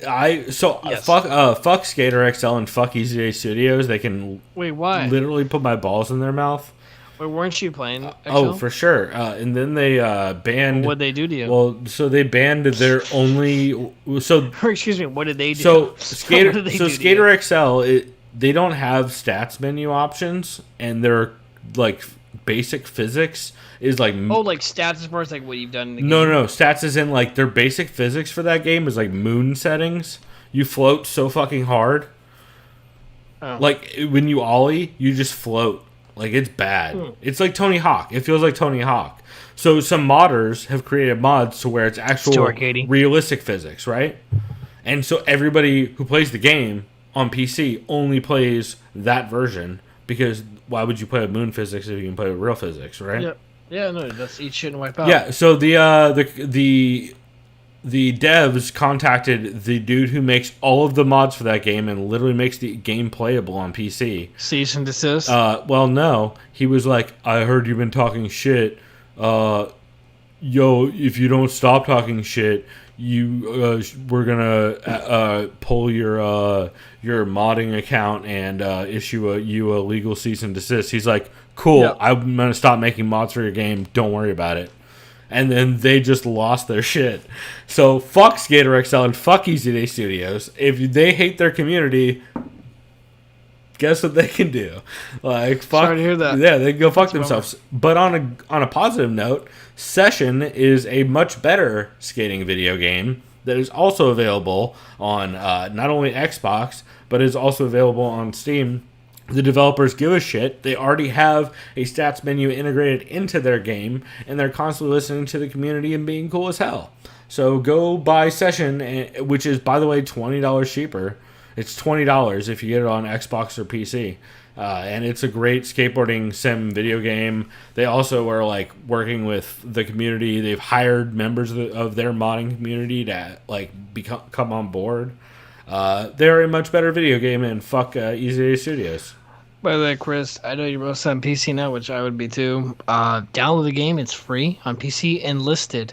Skater XL and fuck Easy Day Studios. They can Wait, why? literally put my balls in their mouth. Wait, weren't you playing XL? Oh, for sure. And then they banned. What'd they do to you? Well, so they banned their only. So Excuse me. What did they do? So What Skater, did they so do to Skater you? XL, they don't have stats menu options, and their like basic physics is like Oh, like stats as far as like what you've done in the game. no stats is in like their basic physics for that game is like moon settings. You float so fucking hard, like when you ollie, you just float. Like it's bad. It's like Tony Hawk. It feels like Tony Hawk. So some modders have created mods to where it's actual realistic physics, right? And so everybody who plays the game on PC only plays that version because why would you play with moon physics if you can play with real physics, right? Yeah, yeah, no, that's eat shit and wipe out. Yeah. So the devs contacted the dude who makes all of the mods for that game and literally makes the game playable on PC. Cease and desist. Well, no, he was like, I heard you've been talking shit. Yo, if you don't stop talking shit, we're gonna pull your modding account and issue you a legal cease and desist. He's like, cool, Yep. I'm gonna stop making mods for your game. Don't worry about it. And then they just lost their shit. So fuck Skater XL and fuck Easy Day Studios. If they hate their community, guess what they can do? Like fuck. Sorry to hear that. Yeah, they can go fuck themselves. But on a positive note, Session is a much better skating video game that is also available on not only Xbox but is also available on Steam. The developers give a shit. They already have a stats menu integrated into their game, and they're constantly listening to the community and being cool as hell. So go buy Session, which is, by the way, $20 cheaper. It's $20 if you get it on Xbox or PC. And it's a great skateboarding sim video game. They also are like working with the community. They've hired members of their modding community to like come on board. They're a much better video game, and fuck Easy Day Studios. By the way, Chris, I know you're both on PC now, which I would be too. Download the game. It's free on PC and listed.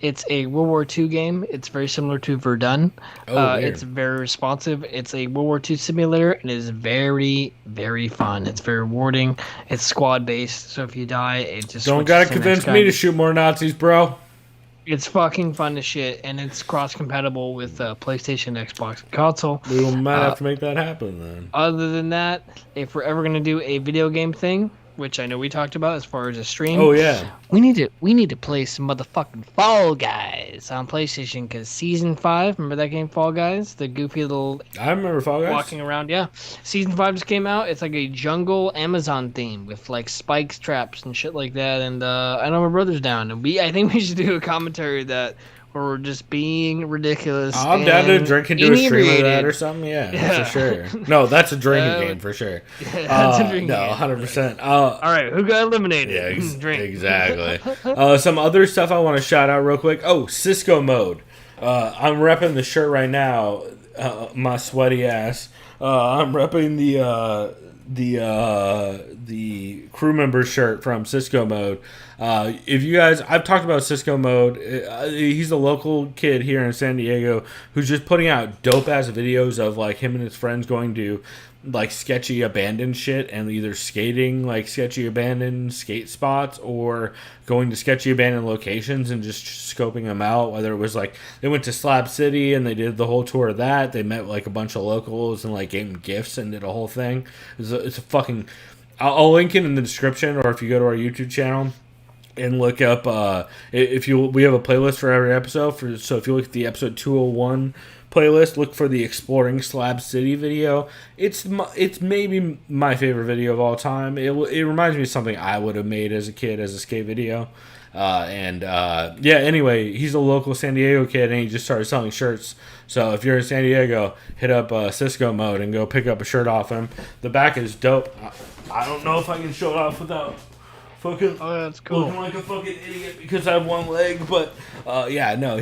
It's a World War II game. It's very similar to Verdun. It's very responsive. It's a World War II simulator, and it is very, very fun. It's very rewarding. It's squad-based, so if you die, it just... Don't gotta convince me to shoot more Nazis, bro. It's fucking fun as shit, and it's cross-compatible with PlayStation, Xbox, and console. We might have to make that happen then. Other than that, if we're ever gonna do a video game thing, which I know we talked about as far as a stream. Oh yeah, we need to play some motherfucking Fall Guys on PlayStation because Season 5, remember that game Fall Guys, the goofy little I remember Fall Guys walking around. Yeah, Season 5 just came out. It's like a jungle Amazon theme with like spikes, traps, and shit like that. And I know my brother's down, and I think we should do a commentary that. Or we're just being ridiculous. I'm down to drink and do a stream of that or something. Yeah, for sure. No, that's a drinking game for sure. Yeah, that's a drinking game. 100%. All right, who got eliminated? Yeah, Drink. Exactly. Some other stuff I want to shout out real quick. Oh, Cisco mode. I'm repping the shirt right now. My sweaty ass. I'm repping the crew member shirt from Cisco mode. If you guys, I've talked about Cisco mode. He's a local kid here in San Diego who's just putting out dope ass videos of like him and his friends going to like sketchy abandoned shit and either skating like sketchy abandoned skate spots or going to sketchy abandoned locations and just scoping them out. Whether it was like they went to Slab City and they did the whole tour of that. They met like a bunch of locals and like gave them gifts and did a whole thing. It's a fucking... I'll link it in the description, or if you go to our YouTube channel and look up we have a playlist for every episode. So if you look at the episode 201 playlist, look for the Exploring Slab City video. It's maybe my favorite video of all time. It reminds me of something I would have made as a kid as a skate video. Anyway, he's a local San Diego kid, and he just started selling shirts. So if you're in San Diego, hit up Cisco Mode and go pick up a shirt off him. The back is dope. I don't know if I can show it off without fucking that's cool. Looking like a fucking idiot because I have one leg. But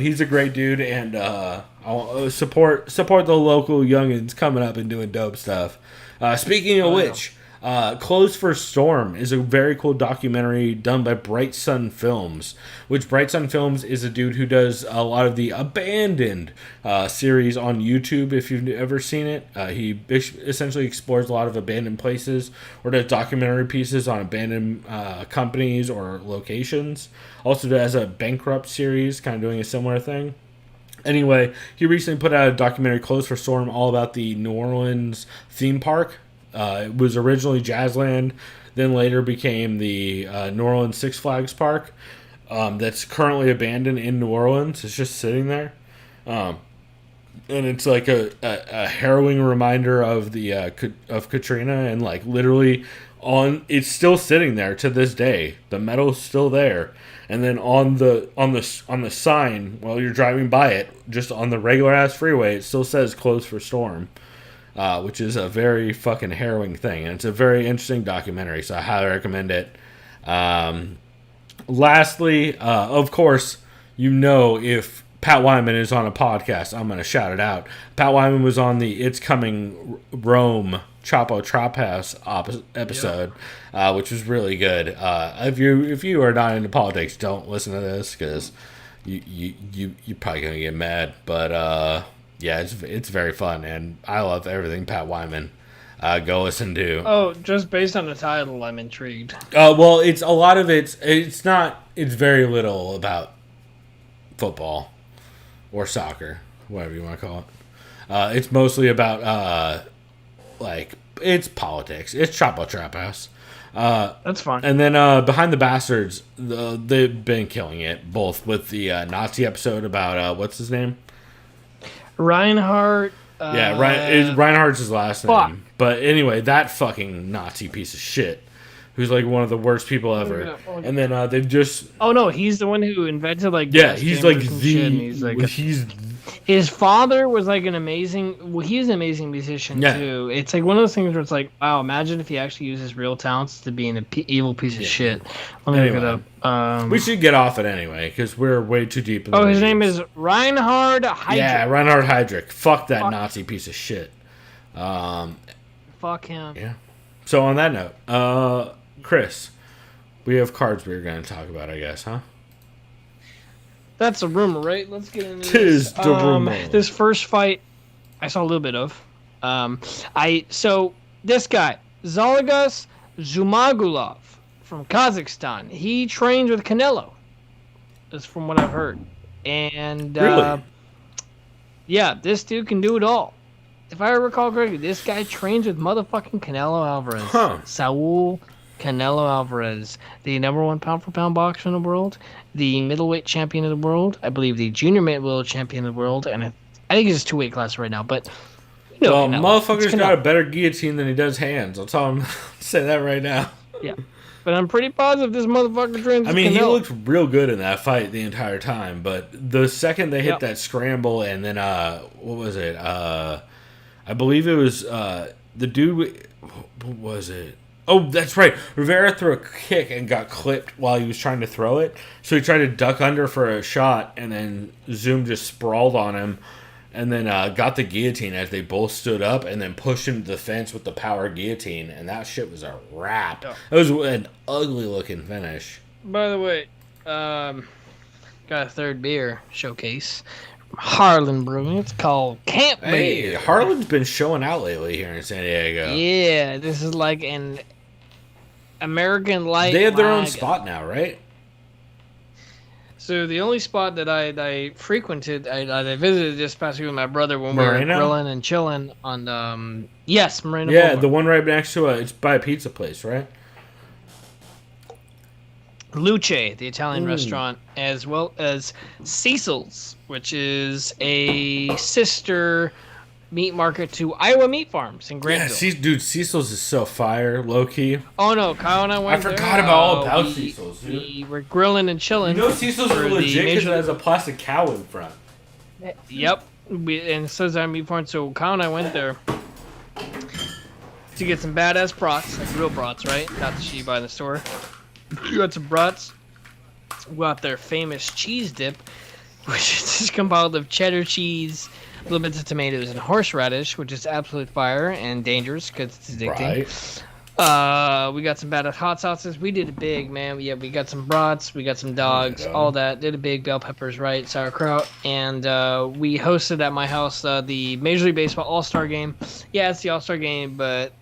he's a great dude, and I'll support the local youngins coming up and doing dope stuff. Speaking of which. Closed for Storm is a very cool documentary done by Bright Sun Films, which Bright Sun Films is a dude who does a lot of the Abandoned series on YouTube, if you've ever seen it. He essentially explores a lot of abandoned places or does documentary pieces on abandoned companies or locations. Also does a Bankrupt series, kind of doing a similar thing. Anyway, he recently put out a documentary, Closed for Storm, all about the New Orleans theme park. It was originally Jazzland, then later became the New Orleans Six Flags Park. That's currently abandoned in New Orleans. It's just sitting there, and it's like a harrowing reminder of the of Katrina, and like literally it's still sitting there to this day. The metal's still there, and then on the sign while you're driving by it, just on the regular ass freeway, it still says "Closed for Storm." Which is a very fucking harrowing thing. And it's a very interesting documentary, so I highly recommend it. Lastly, of course, if Pat Wyman is on a podcast, I'm going to shout it out. Pat Wyman was on the It's Coming Rome Chapo Trap House episode, which was really good. If you are not into politics, don't listen to this, because you're probably going to get mad. But... yeah, it's very fun, and I love everything Pat Wyman. Go listen to. Oh, just based on the title, I'm intrigued. Well, it's a lot of it's very little about football or soccer, whatever you want to call it. It's mostly about it's politics. It's Chapo Trap House. That's fine. And then Behind the Bastards, they've been killing it, both with the Nazi episode about what's his name. Reinhardt. Reinhardt's his last name. But anyway, that fucking Nazi piece of shit, who's like one of the worst people ever. And then they've just. Oh no, he's the one who invented he's like his father was like an amazing. Well, he's an amazing musician too. It's like one of those things where it's like, wow, imagine if he actually used his real talents to be an evil piece of shit. Let me look it up. We should get off it anyway, because we're way too deep in the his name is Reinhard Heydrich. Yeah, Reinhard Heydrich. Fuck that Nazi piece of shit. Fuck him. Yeah. So on that note, Chris, we have cards we're going to talk about, I guess, huh? That's a rumor, right? Let's get into this. The rumor. This first fight, I saw a little bit of. So this guy, Zhalgas Zhumagulov from Kazakhstan, he trains with Canelo. That's from what I've heard. And really? Yeah, this dude can do it all. If I recall correctly, this guy trains with motherfucking Canelo Alvarez. Huh. Saul Canelo Alvarez, the #1 pound-for-pound boxer in the world, the middleweight champion of the world, I believe the junior middleweight champion of the world, and I think he's just 2 weight class right now. But motherfucker's got a better guillotine than he does hands. I'll tell him. Say that right now. Yeah, but I'm pretty positive this motherfucker trains. He looked real good in that fight the entire time. But the second they hit that scramble, and then what was it? I believe it was the dude. What was it? Oh, that's right. Rivera threw a kick and got clipped while he was trying to throw it. So he tried to duck under for a shot, and then Zoom just sprawled on him, and then got the guillotine as they both stood up, and then pushed him to the fence with the power guillotine, and that shit was a wrap. Yeah. It was an ugly-looking finish. By the way, got a third beer showcase. Harlan Brewing. It's called Camp Beer. Hey, Harlan's been showing out lately here in San Diego. Yeah, this is like an American light. They have their own spot now, right? So the only spot that I frequented, I visited this past week with my brother when we were grilling and chilling on Marina. Yeah, Boulevard. The one right next to it's by a pizza place, right? Luce, the Italian restaurant, as well as Cecil's, which is a sister meat market to Iowa Meat Farms in Granville. Yeah, dude, Cecil's is so fire, low key. Oh no, Kyle and I went. I forgot all about Cecil's. Dude. We were grilling and chilling. You know, Cecil's is legit because it has a plastic cow in front. Yep, and so is our meat farm. So Kyle and I went there to get some badass brats, like real brats, right? Not the shit you buy in the store. We got some brats. We got their famous cheese dip, which is just compiled of cheddar cheese, a little bit of tomatoes, and horseradish, which is absolute fire and dangerous because it's addicting. Right. We got some badass hot sauces. We did it big, man. Yeah, we got some brats, we got some dogs, all that. Did a big bell peppers, right? Sauerkraut, and we hosted at my house the Major League Baseball All-Star Game. Yeah, it's the All-Star Game, but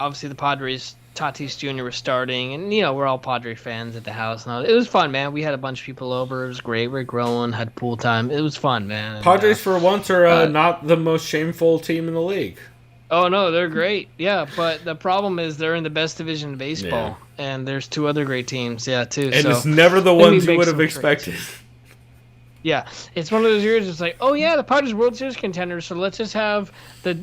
obviously the Padres. Tatis Jr. was starting, and we're all Padre fans at the house. And it was fun, man. We had a bunch of people over. It was great. We were grilling, had pool time. It was fun, man. Padres for once are not the most shameful team in the league. Oh no, they're great. Yeah, but the problem is they're in the best division of baseball, and there's two other great teams. Too. And it's never the ones you would have expected. Yeah, it's one of those years. It's like, oh yeah, the Padres World Series contenders. So let's just have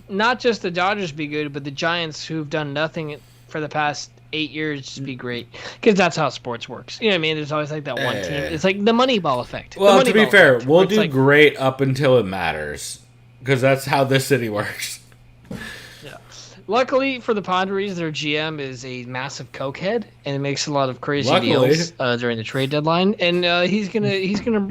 not just the Dodgers be good, but the Giants who've done nothing for the past 8 years to be great, because that's how sports works. You know what I mean? There's always like that one team. It's like the Moneyball effect. Well, to be fair, we'll do great up until it matters, because that's how this city works. Yeah. Luckily for the Padres, their GM is a massive cokehead and makes a lot of crazy deals during the trade deadline, and he's gonna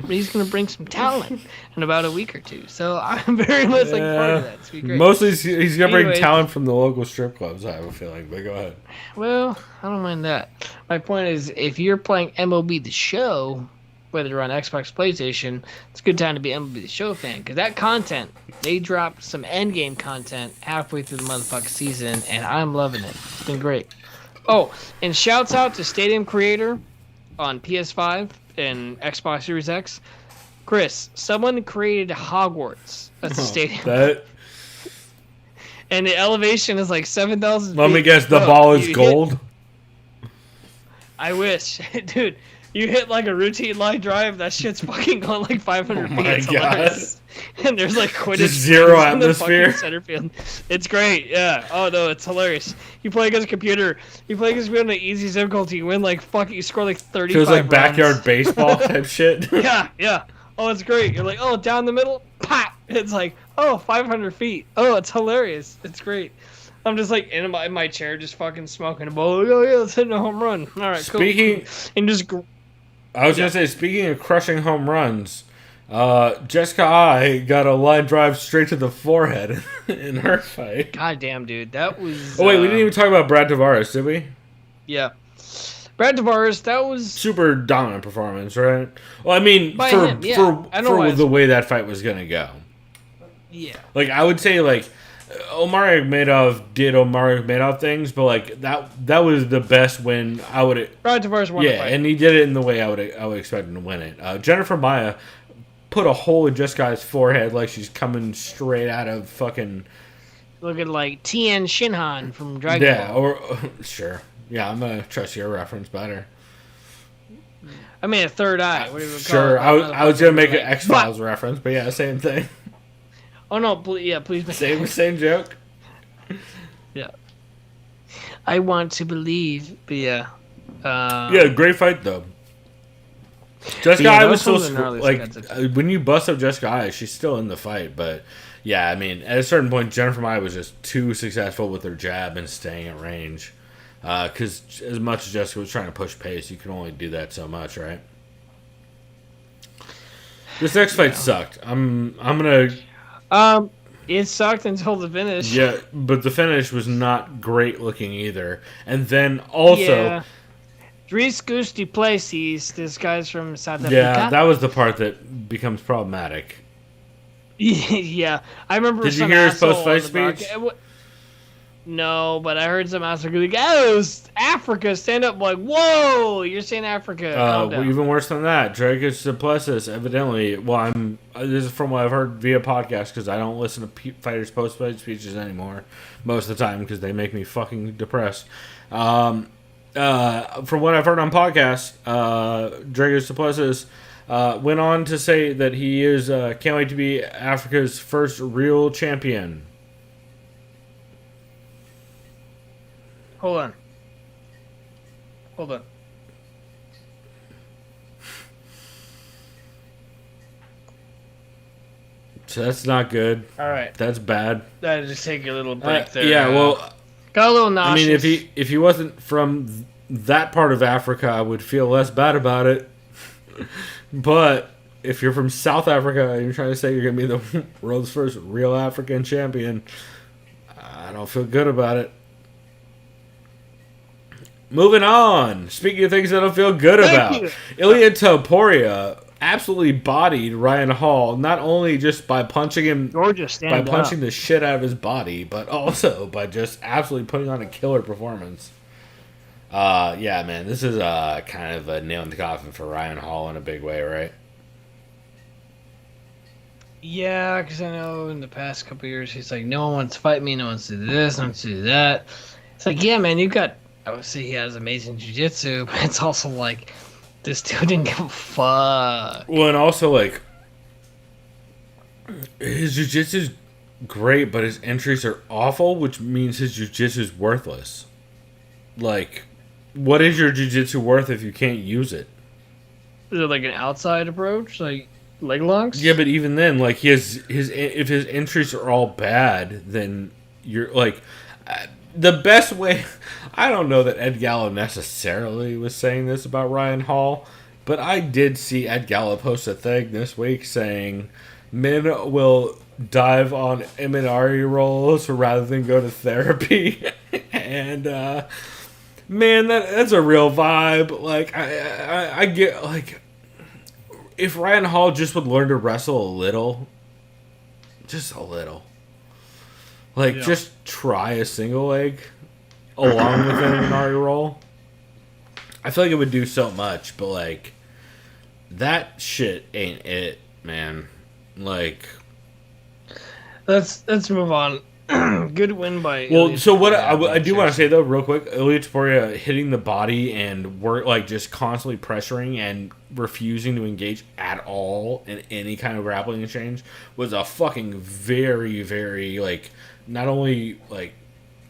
bring some talent in about a week or two. So I'm very much part of that. It's gonna be great. Mostly he's gonna bring talent from the local strip clubs. I have a feeling, but go ahead. Well, I don't mind that. My point is, if you're playing MLB The Show, whether you're on Xbox, PlayStation, it's a good time to be an MLB The Show fan, because that content, they dropped some endgame content halfway through the motherfucking season, and I'm loving it. It's been great. Oh, and shouts out to Stadium Creator on PS5 and Xbox Series X. Chris, someone created Hogwarts as a stadium. And the elevation is like 7,000 feet. Let me guess, the ball is gold? I wish. Dude. You hit like a routine line drive, that shit's fucking going like 500 feet. It's hilarious. And there's like Quidditch. Just zero atmosphere. Center field. It's great, yeah. Oh no, it's hilarious. You play against a computer. You play against me on the easy difficulty. You win like you score like 35 Feels like runs. Backyard baseball type shit. Yeah. Oh, it's great. You're like, oh, down the middle, pop. It's like, oh, 500 feet. Oh, it's hilarious. It's great. I'm just like in my chair, just fucking smoking a bowl. Oh yeah, let's hit a home run. All right, cool. And just. I was gonna say, speaking of crushing home runs, Jessica I got a line drive straight to the forehead in her fight. God damn, dude, that was. Oh wait, we didn't even talk about Brad Tavares, did we? Yeah, Brad Tavares, that was super dominant performance, right? Well, I mean, for the way that fight was gonna go. Yeah. Like I would say, like Omar Akhmedov did Omar Akhmedov things, but like that was the best win I would. Brad Tavares won the fight. And he did it in the way I would expect him to win it. Jennifer Maia put a hole in Jessica's forehead like she's coming straight out of fucking. Looking like Tien Shinhan from Dragon Ball. Yeah, or sure. Yeah, I'm gonna trust your reference better. I mean, a third eye. What do you sure, I was gonna make an X-Files reference, but yeah, same thing. Oh no! Please make same joke. Yeah, I want to believe, but yeah. Yeah, great fight though. Jessica I was so like when you bust up Jessica I, she's still in the fight, but yeah, I mean at a certain point Jennifer Maia was just too successful with her jab and staying at range. Because as much as Jessica was trying to push pace, you can only do that so much, right? This next fight sucked. I'm gonna. It sucked until the finish. Yeah, but the finish was not great looking either. And then also, Dries du Plessis, this guy's from South Africa. Yeah, that was the part that becomes problematic. Yeah, I remember. Did you hear his post-fight speech? No, but I heard some Africa like, oh, Africa, stand up. I'm like, whoa, you're saying Africa. Well, even worse than that, Dragos Duplessis, evidently, this is from what I've heard via podcast, because I don't listen to fighters' post-fight speeches anymore, most of the time, because they make me fucking depressed. From what I've heard on podcasts, Dragos Duplessis Went on to say that he is can't wait to be Africa's first real champion. Hold on. So that's not good. All right. That's bad. I just take a little break there. Yeah, well, got a little nauseous. I mean, if he wasn't from that part of Africa, I would feel less bad about it. But if you're from South Africa and you're trying to say you're going to be the world's first real African champion, I don't feel good about it. Moving on. Speaking of things I don't feel good about, Ilia Topuria absolutely bodied Ryan Hall, not only just by punching him, the shit out of his body, but also by just absolutely putting on a killer performance. Yeah, man, this is kind of a nail in the coffin for Ryan Hall in a big way, right? Yeah, because I know in the past couple years he's like, no one wants to fight me, no one wants to do this, no one wants to do that. It's like, yeah, man, obviously he has amazing jiu-jitsu, but it's also like, this dude didn't give a fuck. Well, and also, like, his jiu-jitsu is great, but his entries are awful, which means his jiu-jitsu is worthless. Like, what is your jiu-jitsu worth if you can't use it? Is it like an outside approach? Like, leg locks? Yeah, but even then, like, if his entries are all bad, then you're, like... the best way... I don't know that Ed Gallo necessarily was saying this about Ryan Hall, but I did see Ed Gallo post a thing this week saying men will dive on Imanari rolls rather than go to therapy. And, man, that's a real vibe. Like, I get, like, if Ryan Hall just would learn to wrestle a little, just a little. Like, just try a single leg along with an Inari roll. I feel like it would do so much, but, like, that shit ain't it, man. Like... Let's move on. Good win by Well, so what I do want to say, though, real quick, Ilia Topuria hitting the body and just constantly pressuring and refusing to engage at all in any kind of grappling exchange was a fucking very, very, like... not only like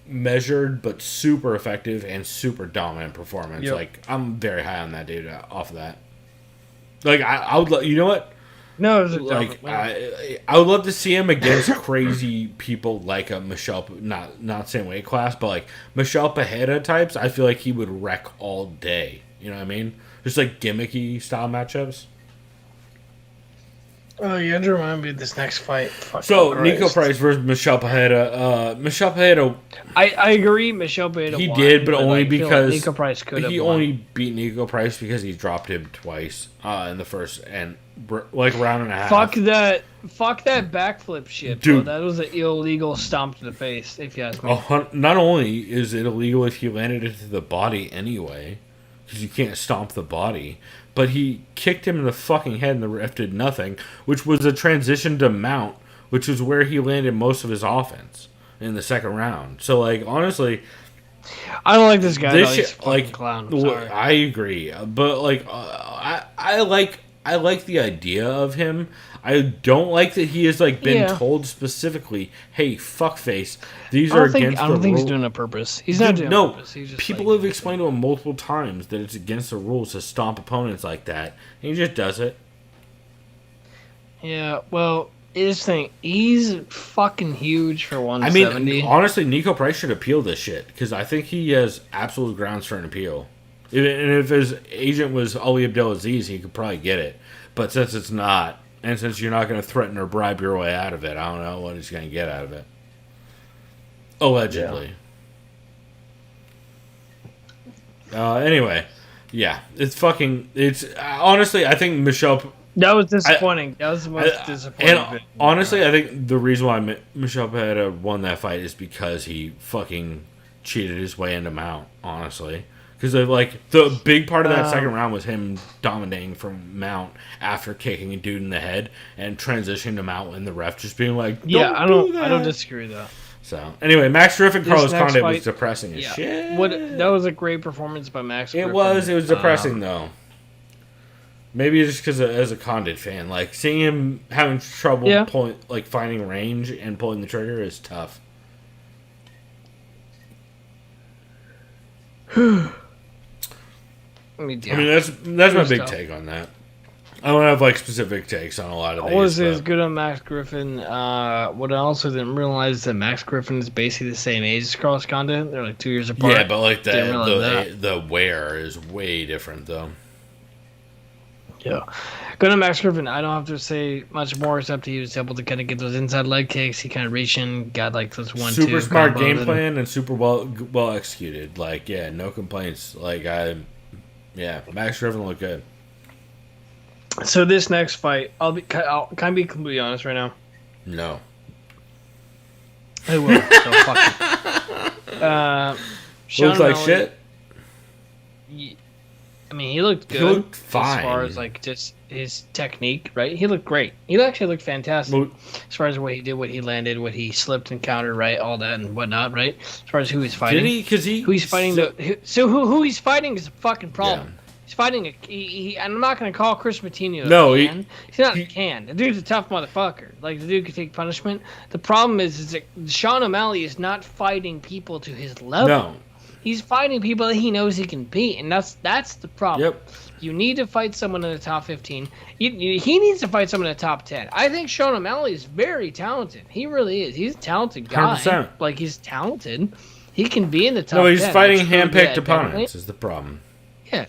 measured but super effective and super dominant performance. Yep. Like, I'm very high on that dude off of that. Like, I would you know what? No, it was like I would love to see him against crazy people like a Michelle, not same weight class, but like Michelle Pajeda types. I feel like he would wreck all day. You know what I mean? Just like gimmicky style matchups. Oh, you had to remind me of this next fight. So, Nico Price versus Michelle Pajeda. Michelle Pajeda... I agree, Michelle Pajeda he won, did, but only because... Like Nico Price could have He won. only beat Nico Price because he dropped him twice in the first, and like, round and a half. Fuck that backflip shit, dude. Bro. That was an illegal stomp to the face, if you ask me. Not only is it illegal if you landed it to the body anyway, because you can't stomp the body... but he kicked him in the fucking head and the ref did nothing, which was a transition to mount, which was where he landed most of his offense in the second round. So, like, honestly... I don't like this guy. This shit, like, clown. I agree. But, like, I like the idea of him. I don't like that he has, like, been told specifically, hey, fuckface, these are against the rules. I don't think he's doing it on purpose. He's not doing it on purpose. He's just people have explained to him multiple times that it's against the rules to stomp opponents like that. And he just does it. Yeah, well, he's fucking huge for 170. I mean, honestly, Nico Price should appeal this shit, because I think he has absolute grounds for an appeal. And if his agent was Ali Abdelaziz, he could probably get it. But since it's not, and since you're not going to threaten or bribe your way out of it, I don't know what he's going to get out of it. Allegedly. Yeah. Anyway, yeah, it's honestly, I think Michelle... That was disappointing. That was the most disappointing bit. Honestly, I think the reason why Michelle Pajeda won that fight is because he fucking cheated his way into mount, honestly. Because, like, the big part of that second round was him dominating from mount after kicking a dude in the head and transitioning to mount and the ref just being like, I don't disagree with that. So, anyway, Max Terrific Carlos Condit was depressing as shit. That was a great performance by Max. It was depressing, though. Maybe just because as a Condit fan, like seeing him having trouble pulling, like finding range and pulling the trigger is tough. I mean, that's my big take on that. I don't have like specific takes on a lot of these. I was as good on Max Griffin. What I also didn't realize is that Max Griffin is basically the same age as Carlos Condit. They're like 2 years apart. Yeah, but like the wear is way different though. Yeah. Good on Max Griffin. I don't have to say much more except he was able to kind of get those inside leg kicks. He kind of reached in, got like those 1-2. Super smart game plan and super well executed. Like, yeah, no complaints. Like, Max Griffin looked good. So this next fight, can I be completely honest right now? No. I will. So fuck it. Looks like shit. I mean, he looked good. He looked fine. As far as like just his technique, right? He looked great. He actually looked fantastic. As far as what he did, what he landed, what he slipped and countered, right? All that and whatnot, right? As far as who he's fighting. Did he? Because who he's fighting. Who he's fighting is a fucking problem. Yeah. He's fighting I'm not going to call Chris Matinho a can. He's not a can. The dude's a tough motherfucker. Like, the dude can take punishment. The problem is that Sean O'Malley is not fighting people to his level. No. He's fighting people that he knows he can beat, and that's the problem. Yep. You need to fight someone in the top 15. He needs to fight someone in the top 10. I think Sean O'Malley is very talented. He really is. He's a talented guy. 100%. Like, he's talented. He can be in the top 10. No, he's fighting hand-picked opponents is the problem. Yeah.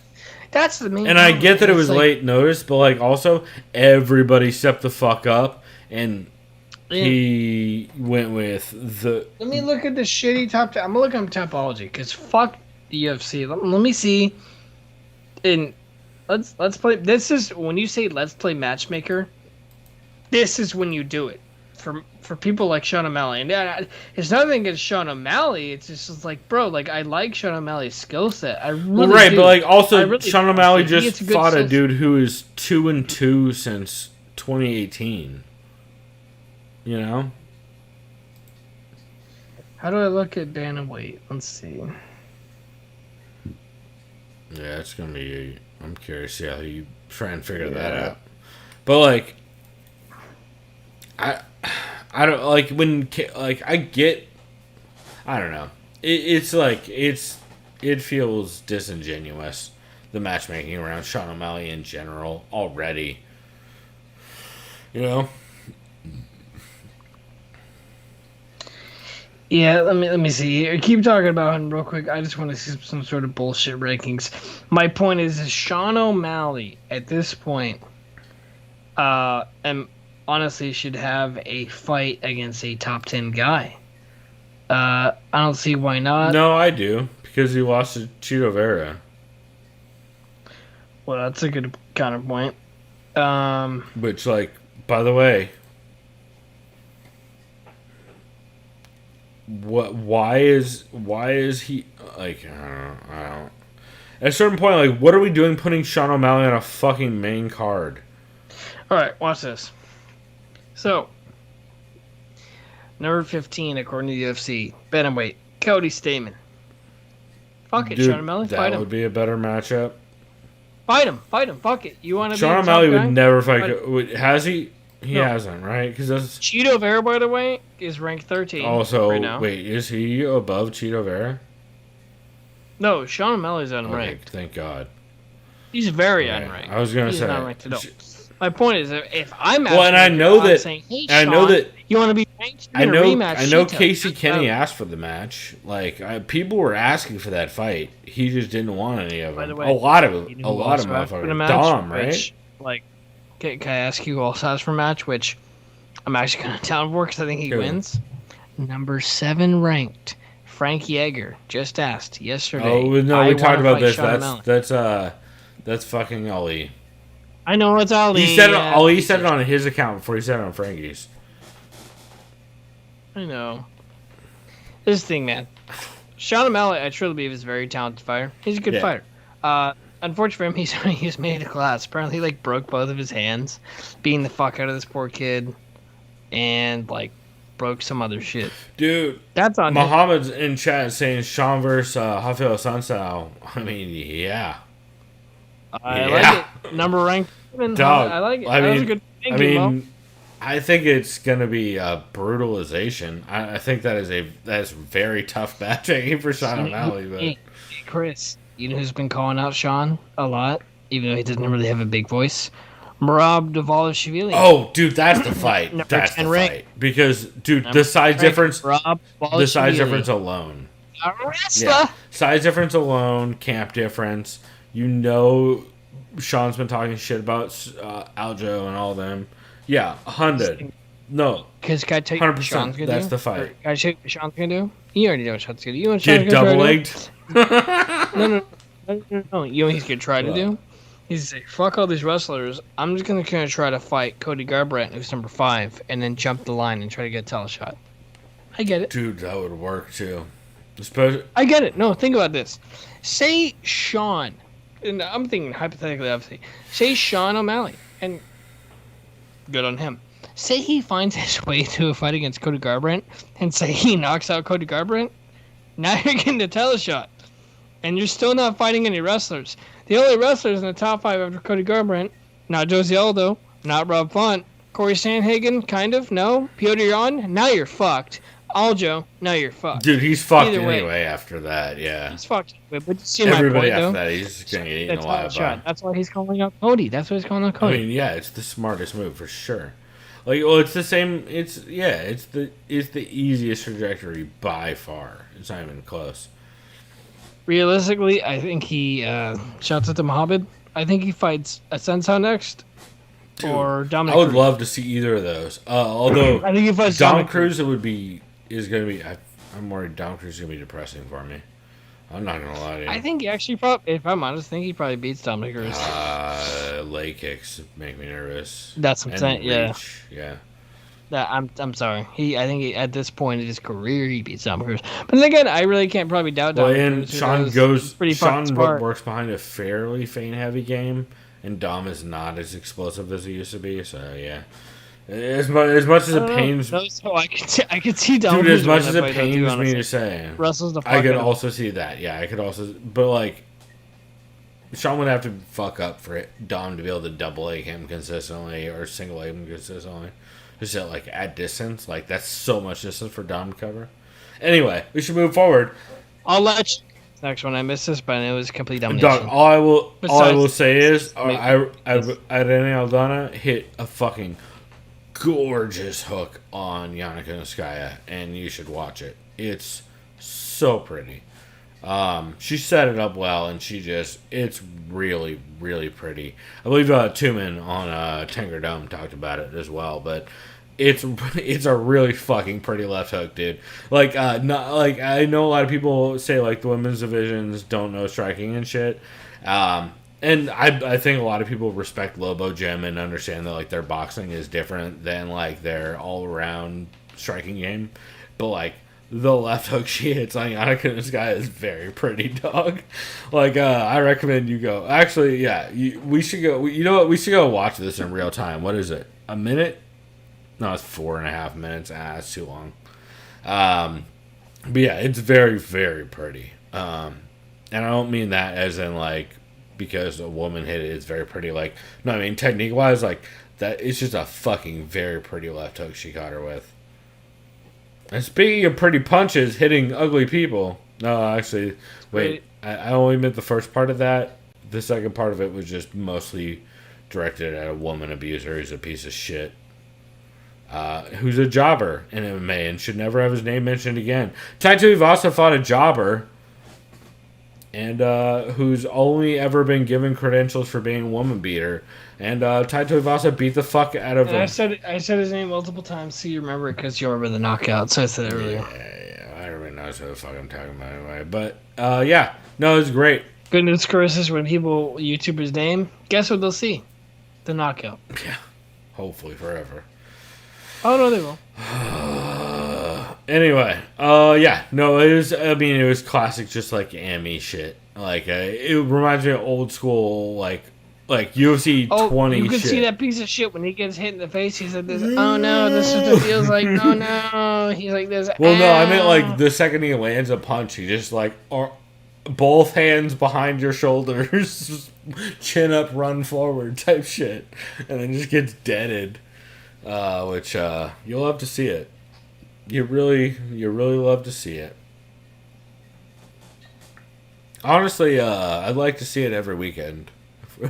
That's the main And I get that it was late notice, but like also everybody stepped the fuck up and he went with the. Let me look at the shitty top 10. I'm gonna look at Topology because fuck the UFC. Let me see. And let's play. This is when you say let's play matchmaker. This is when you do it for people like Sean O'Malley. And it's nothing against Sean O'Malley. It's just like, bro, like I like Sean O'Malley's skill set. I really do. But like also really Sean O'Malley just fought a dude who is 2-2 since 2018. You know? How do I look at bantamweight? Let's see. Yeah, it's gonna be. I'm curious to see how you try and figure that out. But like, I don't like when like I get. I don't know. It feels disingenuous, the matchmaking around Sean O'Malley in general already. You know. Yeah, let me see. Keep talking about him real quick. I just want to see some sort of bullshit rankings. My point is Sean O'Malley at this point, and honestly should have a fight against a top 10 guy. I don't see why not. No, I do because he lost to Chito Vera. Well, that's a good counterpoint. Which, like, by the way. Why is he like I don't at a certain point, like, what are we doing putting Sean O'Malley on a fucking main card? Alright, watch this. So number 15 according to the UFC, bantamweight, Cody Stamann. Fuck it, Sean O'Malley, fight him. That would be a better matchup. Fight him, fuck it. You want to be Sean O'Malley would never fight. Has he? He hasn't, right? Because that's Chito Vera, by the way, is ranked 13. Also, right now. Wait, is he above Chito Vera? No, Sean O'Malley's unranked. Okay, thank God. He's very unranked. I was gonna say not ranked at all. My point is, if I'm asking, and I know that, saying, hey, Sean, I know that you want to be ranked. I know Casey Kenny asked for the match. Like people were asking for that fight. He just didn't want any of them. By the way, a lot of motherfuckers. Dom, right? Like. Can I ask you who also has for a match, which I'm actually going to down for because I think he wins? Number 7 ranked, Frank Yeager, just asked yesterday. Oh, no, we talked about this. That's fucking Ali. I know it's Ali. He said it, Ali said it on his account before he said it on Frankie's. I know. This thing, man. Sean O'Malley, I truly believe, is a very talented fighter. He's a good fighter. Unfortunately for him, he's made a class. Apparently, he broke both of his hands, beating the fuck out of this poor kid, and broke some other shit. Dude, that's on Muhammad's him. In chat saying Sean versus Rafael Sansao. I mean, yeah. I like it. Number ranked. Dog. I like it. I That was a mean, good thinking, I think it's gonna be a brutalization. I think that's a very tough match for Sean O'Malley. But hey, Chris, you know who's been calling out Sean a lot, even though he doesn't really have a big voice? Merab Dvalishvili. Oh, dude, that's the fight. That's the fight. Because, dude, the size difference. The size difference alone. Yeah. Size difference alone, camp difference. You know, Sean's been talking shit about Aljo and all them. Yeah, 100. No. Because can I tell you what Sean's going to do? That's the fight. Can I tell you what Sean's going to do? You already know what Sean's going to do. You know what Get double-legged? No. You know what he's going to try to do? He's going to say, fuck all these wrestlers. I'm just going to try to fight Cody Garbrandt, who's number 5, and then jump the line and try to get a title shot. I get it. Dude, that would work, too. I get it. No, think about this. Say Sean, and I'm thinking hypothetically, obviously. Say Sean O'Malley, and good on him. Say he finds his way to a fight against Cody Garbrandt, and say he knocks out Cody Garbrandt. Now you're getting the title shot, and you're still not fighting any wrestlers. The only wrestlers in the top 5 after Cody Garbrandt, not Josie Aldo, not Rob Font, Corey Sandhagen, kind of, no, Piotr Jan. Now you're fucked. Aljo, now you're fucked. Dude, he's fucked anyway after that, yeah. He's fucked. But you see everybody my point, after though? that, he's just going to get eaten alive by. That's why he's calling out Cody. That's why he's calling out Cody. I mean, yeah, it's the smartest move for sure. Like, well, it's the same. It's the easiest trajectory by far. It's not even close. Realistically, I think he shouts at the Muhammad. I think he fights Ascenso next. Dude, or Dominic. I would love to see either of those. Although I think if I Dom Cruz, is going to be. I'm worried Dom Cruz is going to be depressing for me. I'm not going to lie to you. I think he actually probably, if I'm honest, I think he probably beats Dominic Cruz. Leg kicks make me nervous. That's what I'm saying. Yeah. I'm sorry. I think at this point in his career he beats Dominic Cruz. But then again, I really can't probably doubt Dominic Cruz. Sean works behind a fairly feint heavy game, and Dom is not as explosive as he used to be. So yeah. As much as it pains me, I could see Dom. Dude, as much as it pains me to say, I could also see that. Yeah, I could also, but like, Sean would have to fuck up for Dom to be able to double leg him consistently or single leg him consistently. Just at distance, like that's so much distance for Dom to cover. Anyway, we should move forward. I'll let you. Next one, I missed this, but it was complete domination. Dog, all I will say is, Irene Aldana hit a fucking gorgeous hook on Yana Kunitskaya, and you should watch it. It's so pretty. She set it up well, and it's really, really pretty. I believe Tuman on Tanger Dome talked about it as well, but it's a really fucking pretty left hook, dude. I know a lot of people say the women's divisions don't know striking and shit. And I think a lot of people respect Lobo Gym and understand that their boxing is different than their all around striking game. But the left hook she hits on Yana Kunitskaya is very pretty, dog. I recommend you go. Actually, yeah, we should go. You know what? We should go watch this in real time. What is it? A minute? No, it's 4.5 minutes. It's too long. But yeah, it's very, very pretty. And I don't mean that as in because a woman hit it, it's very pretty. No, I mean technique wise, that it's just a fucking very pretty left hook she caught her with. And speaking of pretty punches hitting ugly people, no, actually, wait, I only meant the first part of that. The second part of it was just mostly directed at a woman abuser who's a piece of shit. Who's a jobber in MMA and should never have his name mentioned again. Taito Ivasa fought a jobber and who's only ever been given credentials for being a woman beater. And Taito Ivasa beat the fuck out of him. I said his name multiple times, so you remember it because you remember the knockout, so I said it earlier. Yeah, I don't really know what the fuck I'm talking about anyway. But, yeah, no, it was great. Good news, Chris, is when people YouTube his name, guess what they'll see? The knockout. Yeah, hopefully forever. Oh, no, they will. Anyway, yeah, no, it was classic, just Amy shit. It reminds me of old school, UFC 20 you can shit. See that piece of shit when he gets hit in the face. He's like this. Oh no, this is what it feels like. Oh no, he's like this. Well, no, I meant the second he lands a punch, he just both hands behind your shoulders, chin up, run forward type shit, and then just gets deaded. Which you'll love to see it. You really love to see it. Honestly, I'd like to see it every weekend.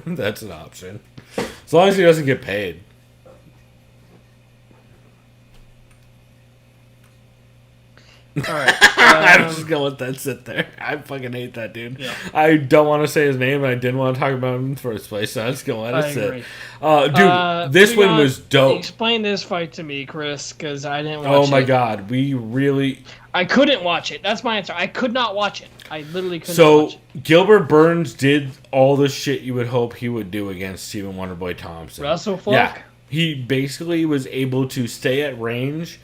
That's an option. As long as he doesn't get paid. Alright. I'm just gonna let that sit there. I fucking hate that dude. Yeah. I don't want to say his name, and I didn't want to talk about him in the first place, so I'm just gonna let it sit. Dude, this one was dope. Explain this fight to me, Chris, because I didn't watch it. Oh my god, I couldn't watch it. That's my answer. I could not watch it. I literally couldn't watch it. So, Gilbert Burns did all the shit you would hope he would do against Stephen Wonderboy Thompson. Russell Folk? Yeah. He basically was able to stay at range,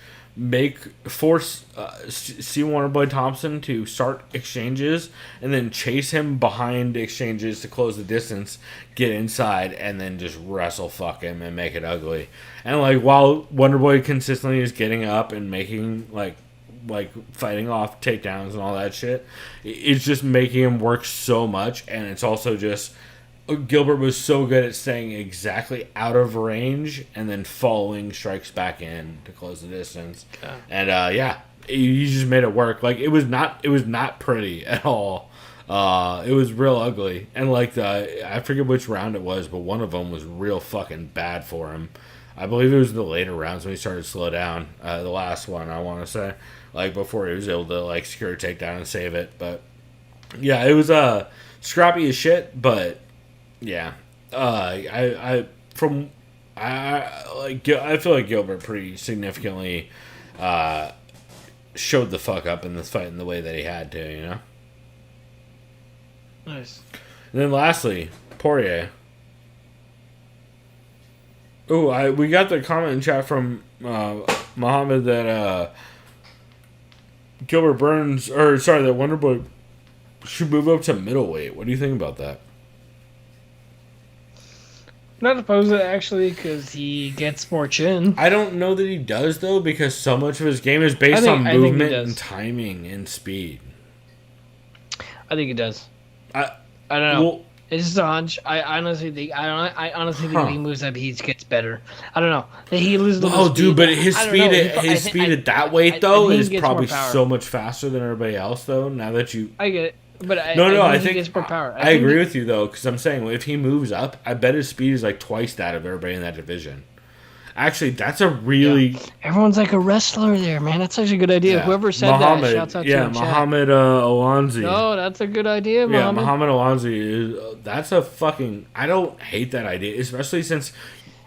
force Stephen Wonderboy Thompson to start exchanges, and then chase him behind exchanges to close the distance, get inside, and then just wrestle fuck him and make it ugly. And like while Wonderboy consistently is getting up and making like fighting off takedowns and all that shit, it's just making him work so much. And it's also just Gilbert was so good at staying exactly out of range and then following strikes back in to close the distance. Okay. And he just made it work. Like it was not pretty at all. It was real ugly. And like I forget which round it was, but one of them was real fucking bad for him. I believe it was the later rounds when he started to slow down. The last one, I want to say, like before he was able to like secure a takedown and save it. But yeah, it was scrappy as shit. But yeah, I feel like Gilbert pretty significantly showed the fuck up in this fight in the way that he had to, you know. Nice. And then lastly, Poirier. Oh, we got the comment in chat from Muhammad that that Wonderboy should move up to middleweight. What do you think about that? Not opposed to it, actually, because he gets more chin. I don't know that he does, though, because so much of his game is based on movement and timing and speed. I think he does. I don't know. Well, it's just a hunch. I honestly think if he moves up, he gets better. I don't know. He loses. Dude, but his speed at that weight though is probably so much faster than everybody else. Though now that I get it, but I think he gets more power. I agree with you though, because I'm saying if he moves up, I bet his speed is like twice that of everybody in that division. Actually, that's a really... Yeah. Everyone's like a wrestler there, man. That's such a good idea. Yeah. Whoever said that, shouts out to him. Yeah, Muhammad Alonzi. No, that's a good idea, Muhammad. Yeah, Muhammad Alonzi. That's a fucking... I don't hate that idea, especially since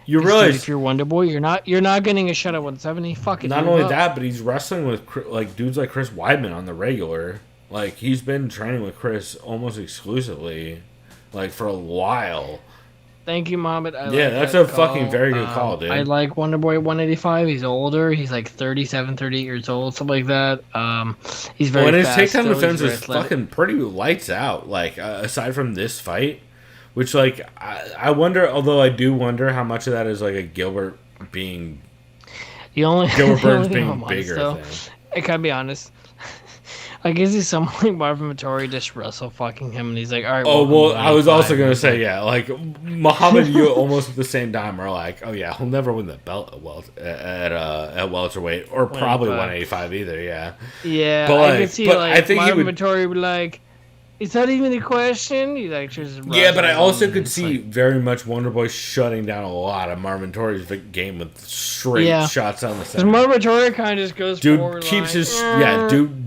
you realize... If you're Wonder Boy, you're not getting a shot at 170. Fuck it. Not only that, but he's wrestling with like dudes like Chris Weidman on the regular. Like, he's been training with Chris almost exclusively, like, for a while. Thank you, Muhammad. That's a fucking very good call, dude. I like Wonder Boy 185. He's older. He's like 37, 38 years old, something like that. He's very fast. And his takedown defense is fucking pretty lights out. Like, aside from this fight, which, like, I wonder, although I do wonder how much of that is, like, a Gilbert being... Gilbert Burns being bigger thing. I gotta be honest. Like, is he someone like Marvin Vettori just wrestle fucking him, and he's like, all right. Oh, well, I was also gonna say, yeah, like Muhammad, you almost at the same time are like, oh yeah, he'll never win the belt at welterweight, or probably 185 either. Yeah. Yeah, but I could see I think Marvin Vettori would like. Is that even a question? He's like, yeah, but I also could see very much Wonderboy shutting down a lot of Marvin Vettori's game with straight shots on the center. Because Marvin Vettori kind of just goes forward.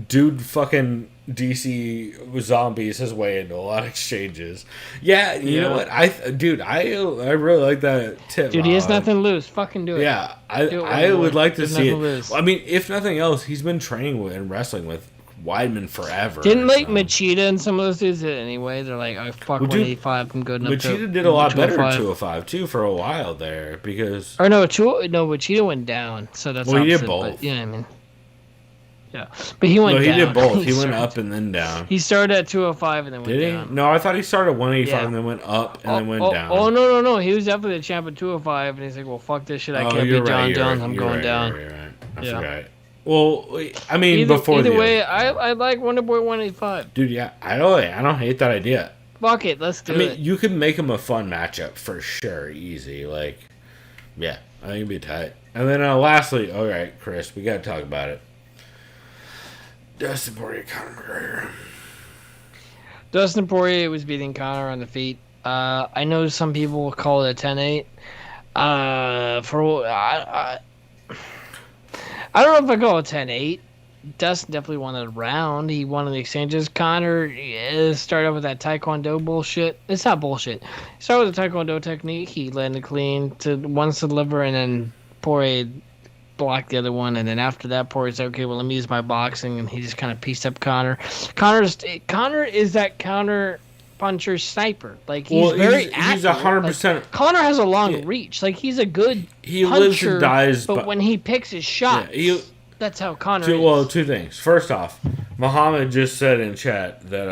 Dude fucking DC zombies his way into a lot of exchanges. Yeah, you know what? I really like that tip. Dude, he has nothing to lose. Fucking do it. Yeah, I would like to see it. I mean, if nothing else, he's been training with and wrestling with Weidman forever. Didn't like Machida and some of those dudes did anyway. They're like, oh fuck, 185, I'm good enough. Machida did a lot better at 205 too for a while there because. Or Machida went down, so that's. Well, he did both. But, you know what I mean? Yeah, but he went down. He did both. He went up and then down. He started at 205 and then went down. Did he? No, I thought he started at 185 and then went up and then went down. Oh no! He was definitely the champ at 205, and he's like, well, fuck this shit. I can't be John Jones. I'm going down. You're right. I forgot. Well, I mean, either way, I like Wonderboy 185. Dude, yeah, I don't hate that idea. Fuck it, let's do it. I mean, you could make him a fun matchup for sure, easy. Like, yeah, I think it'd be tight. And then lastly, all right, Chris, we gotta talk about it. Dustin Poirier, Conor McGregor. Dustin Poirier was beating Conor on the feet. I know some people will call it a 10-8. I don't know if I call it 10-8. Dustin definitely won the round. He won in the exchanges. Conor started off with that Taekwondo bullshit. It's not bullshit. He started with the Taekwondo technique. He landed clean to once to the liver, and then Poirier blocked the other one. And then after that, Poirier said, okay, well, let me use my boxing. And he just kind of pieced up Conor. Conor is that counter puncher sniper. Like, he's very accurate. He's 100%. Like, Conor has a long reach. Like, he's a good puncher. Lives and dies. But when he picks his shots... Yeah, that's how Conor is. Well, two things. First off, Muhammad just said in chat that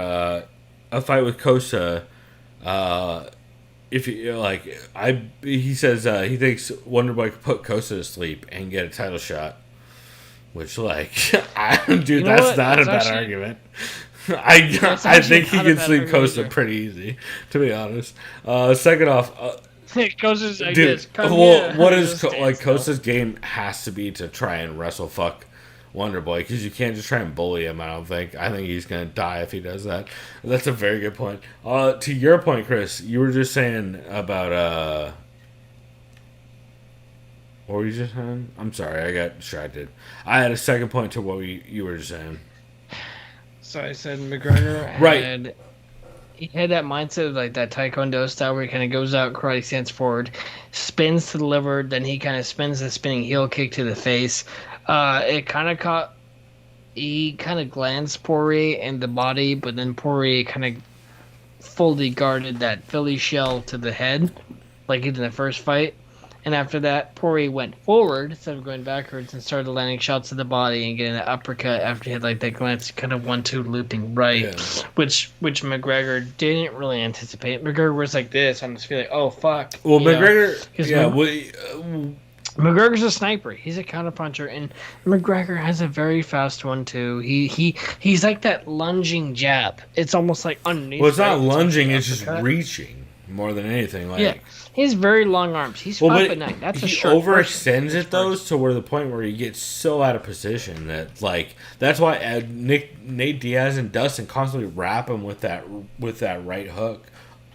a fight with Kosa, if you he says he thinks Wonderboy could put Kosa to sleep and get a title shot, which that's not a bad argument. I think he can sleep Kosa pretty easy, to be honest. Second off. Kosa's, I dude, guess. What is Kosa's game has to be to try and wrestle fuck Wonderboy, because you can't just try and bully him. I think he's gonna die if he does that. That's a very good point. To your point, Chris, you were just saying about what were you just saying? I'm sorry, I got distracted. I had a second point to what you were just saying. So I said McGregor right. He had that mindset of like that Taekwondo style where he kind of goes out, karate stance forward, spins to the liver, then he kind of spins the spinning heel kick to the face. It kind of caught. He kind of glanced Poirier in the body, but then Poirier kind of fully guarded that Philly shell to the head, like he did in the first fight. And after that, Poirier went forward instead of going backwards and started landing shots to the body and getting an uppercut after he had like that glance, kind of 1-2 looping right, which McGregor didn't really anticipate. McGregor was like this on his feeling, oh fuck. Well, McGregor, McGregor's a sniper. He's a counterpuncher, and McGregor has a very fast one too. He's like that lunging jab. It's almost like underneath. Well, it's not lunging; it's just reaching more than anything. Like, yeah. He has very long arms. He's 5'9". That's a short. He overextends it though, to the point where he gets so out of position that that's why Nate Diaz and Dustin constantly wrap him with that right hook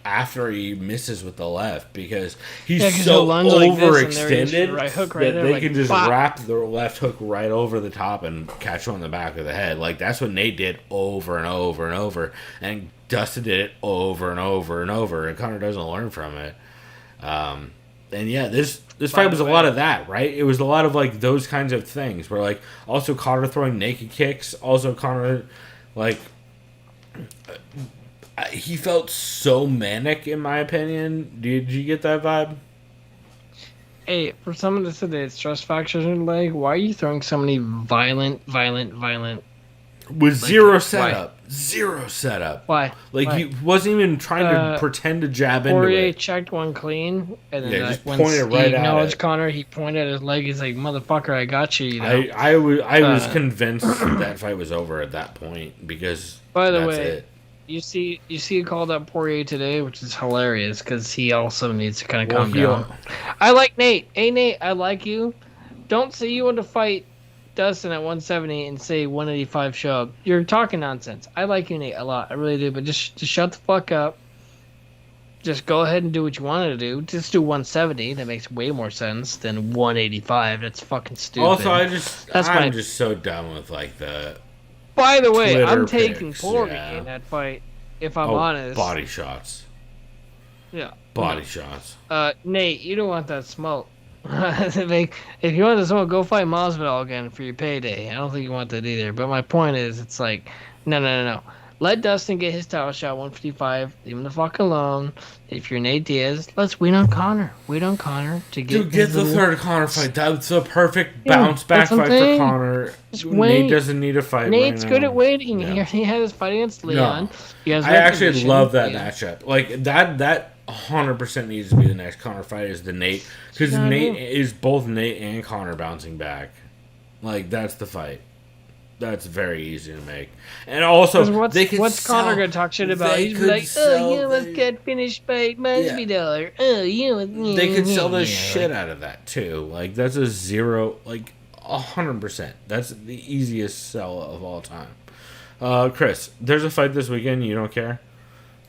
after he misses with the left, because he's so overextended that they can just wrap the left hook right over the top and catch him on the back of the head. Like, that's what Nate did over and over and over, and Dustin did it over and over and over, and Conor doesn't learn from it. And yeah, this fight was a lot of that, right? It was a lot of like those kinds of things where like also Conor throwing naked kicks, also Conor he felt so manic, in my opinion. Did you get that vibe? Hey, for someone that said that stress fractures in the leg, why are you throwing so many violent? With zero setup. Why? Zero setup. Why? He wasn't even trying to pretend to jab into it. Poirier checked one clean, and then just pointed right at acknowledged Conor, he pointed at his leg. He's like, "Motherfucker, I got you." You know? I was convinced that fight was over at that point, because by the way, you see, he called out Poirier today, which is hilarious because he also needs to kind of calm down. I like Nate. Hey Nate, I like you. Don't say you want to fight Dustin at 170 and say 185 show up. You're talking nonsense. I like you, Nate, a lot. I really do. But just shut the fuck up. Just go ahead and do what you wanted to do. Just do 170. That makes way more sense than 185. That's fucking stupid. Also, I'm just so done with like the. By the way, Twitter I'm taking picks, Poirier in that fight. If I'm honest. Body shots. Yeah. Body shots. Nate, you don't want that smoke. If you want to smoke, go fight Masvidal again for your payday. I don't think you want that either. But my point is, it's like, no. Let Dustin get his title shot, 155. Leave him the fuck alone. If you're Nate Diaz, let's win on Conor. Wait on Conor to get the third Conor fight. That's the perfect bounce back fight for Conor. Nate doesn't need a fight. Nate's right good now. at waiting. Yeah. He had his fight against Leon. No. I actually love that matchup. Like that 100% needs to be the next Conor fight, is the Nate, because Nate is both Nate and Conor bouncing back. Like, that's the fight. That's very easy to make. And also, what's Conor gonna talk shit about? He's like, let's get finished fight, must be dollar. They could sell the shit out of that too. Like, that's a 100%. That's the easiest sell of all time. Chris, there's a fight this weekend. You don't care?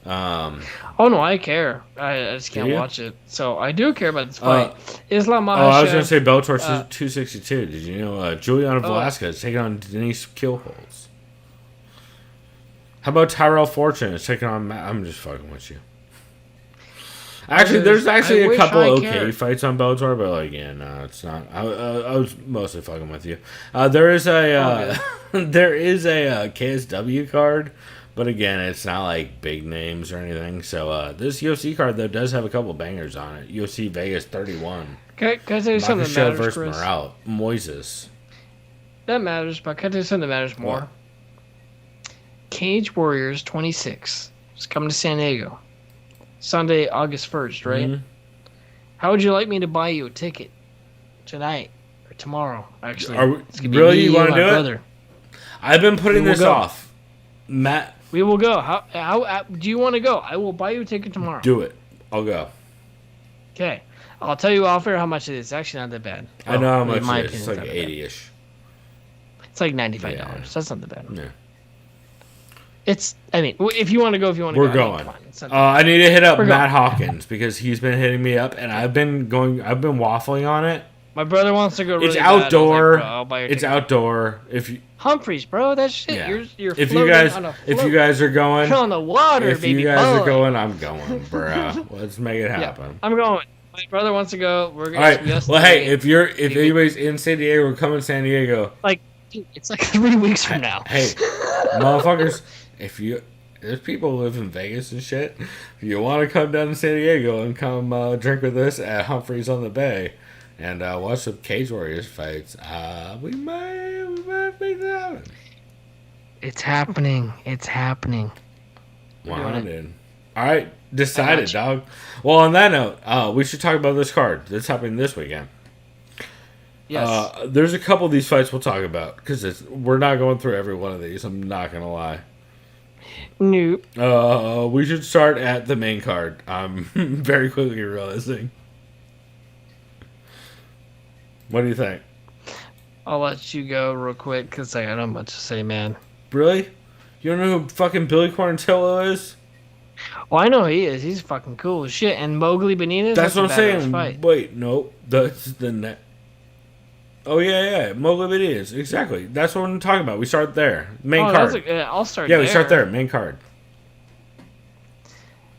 Oh no, I care. I just can't watch it. So I do care about this fight. Islam Makhachev. I was gonna say Bellator 262. Did you know Juliana Velasquez taking on Denise Kielholtz? How about Tyrell Fortune is taking on I'm just fucking with you. Actually, there's actually a couple okay fights on Bellator, but like, yeah, no, it's not. I was mostly fucking with you. There is a KSW card. But again, it's not like big names or anything. So this UFC card, though, does have a couple bangers on it. UFC Vegas 31. Can I tell you something that matters, versus Chris? Morale. Moises. That matters, but can I tell you something that matters more? What? Cage Warriors 26 is coming to San Diego. Sunday, August 1st, right? Mm-hmm. How would you like me to buy you a ticket tonight or tomorrow? Actually, it's gonna be really, you want to do brother. It? I've been putting this off. Matt. We will go. How do you want to go? I will buy you a ticket tomorrow. Do it. I'll go. Okay. I'll tell you off air how much it is. It's actually not that bad. Well, I know how much it is. It's like 80-ish. It's like $95. Yeah. That's not that bad. Yeah. I mean, if you want to go, we're going. I need to hit up Matt Hawkins because he's been hitting me up, and I've been waffling on it. My brother wants to go. Really it's outdoor. Like, I'll buy your it's ticket. Outdoor. If you Humphreys, bro, that's shit. Yeah. You're if you guys on a if you guys are going you're on the water, if baby. You guys are going, I'm going, bro. Let's make it happen. Yeah, I'm going. My brother wants to go. We're gonna. All right. Well, hey, if anybody's in San Diego, we're coming to San Diego. Like, it's like 3 weeks from now. Hey, motherfuckers, there's people who live in Vegas and shit. If you want to come down to San Diego and come drink with us at Humphreys on the Bay and watch some Cage Warriors fights, we might make that happen. It's happening. It's happening. 100. All right, decided, dog. Well, on that note, we should talk about this card that's happening this weekend. Yes. There's a couple of these fights we'll talk about because we're not going through every one of these. I'm not gonna lie. Nope. We should start at the main card. I'm very quickly realizing. What do you think? I'll let you go real quick because I don't have much to say, man. Really? You don't know who fucking Billy Quarantillo is? Well, I know he is. He's fucking cool as shit. And Mowgli Benitez? That's what I'm saying. Fight. Wait, no. That's the net. Oh, yeah. Mowgli Benitez. Exactly. That's what I'm talking about. We start there. Main card. I'll start there. Yeah, we start there. Main card.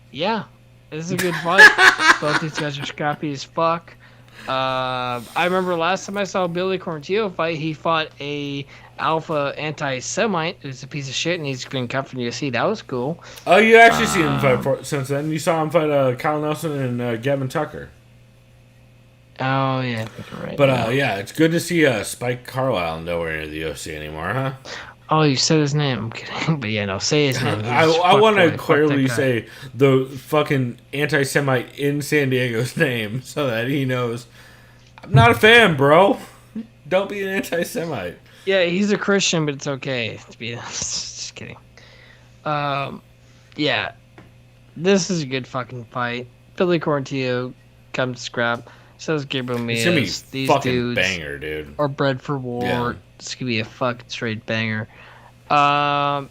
Yeah. This is a good fight. Both these guys are scrappy as fuck. I remember last time I saw Billy Quarantillo fight, he fought a alpha anti-Semite who's a piece of shit, and he's been cut from UFC. That was cool. Oh, you actually seen him fight since then? You saw him fight Kyle Nelson and Gavin Tucker. Oh, yeah, I think you're right. But, yeah, it's good to see Spike Carlisle nowhere near the UFC anymore, huh? Oh, you said his name. I'm kidding. But, yeah, no, say his name. I want to clearly say the fucking anti-Semite in San Diego's name so that he knows. I'm not a fan, bro. Don't be an anti-Semite. Yeah, he's a Christian, but it's okay to be. Just kidding. Yeah, this is a good fucking fight. Billy Quarantillo comes to scrap. So is Gabriel Mias. It's gonna be these fucking dudes banger, dude. Are bred for war. Yeah. It's gonna be a fucking straight banger. The other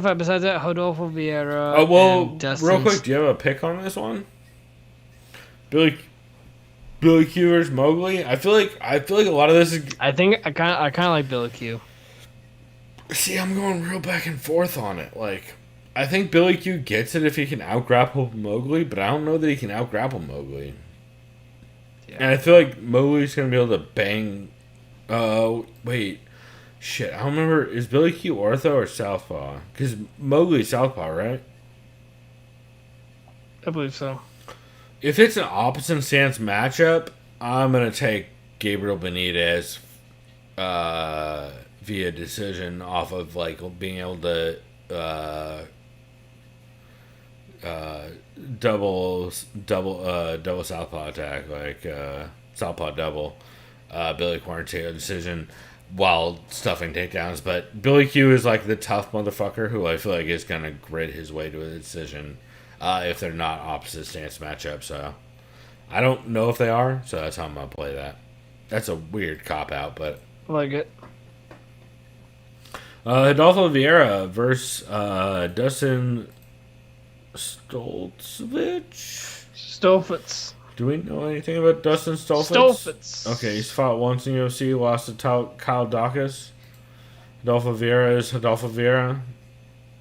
fight besides that, Rodolfo Vieira. Oh well, real quick, do you have a pick on this one? Billy Q versus Mowgli. I feel like a lot of this is. I think I kind of like Billy Q. See, I'm going real back and forth on it. Like, I think Billy Q gets it if he can out-grapple Mowgli, but I don't know that he can out-grapple Mowgli. Yeah. And I feel like Mowgli's gonna be able to bang. Wait, shit. I don't remember. Is Billy Q ortho or southpaw? Because Mowgli's southpaw, right? I believe so. If it's an opposite stance matchup, I'm gonna take Gabriel Benitez via decision off of like being able to double southpaw attack, like southpaw double, Billy Quarantillo decision while stuffing takedowns. But Billy Q is like the tough motherfucker who I feel like is going to grit his way to a decision if they're not opposite stance matchups. So I don't know if they are, so that's how I'm going to play that. That's a weird cop-out, but... I like it. Adolfo Vieira versus Dustin Stolfitz. Do we know anything about Dustin Stolfitz? Okay, he's fought once in UFC, lost to Kyle Dawkins. Adolfo Vieira is Adolfo Vieira,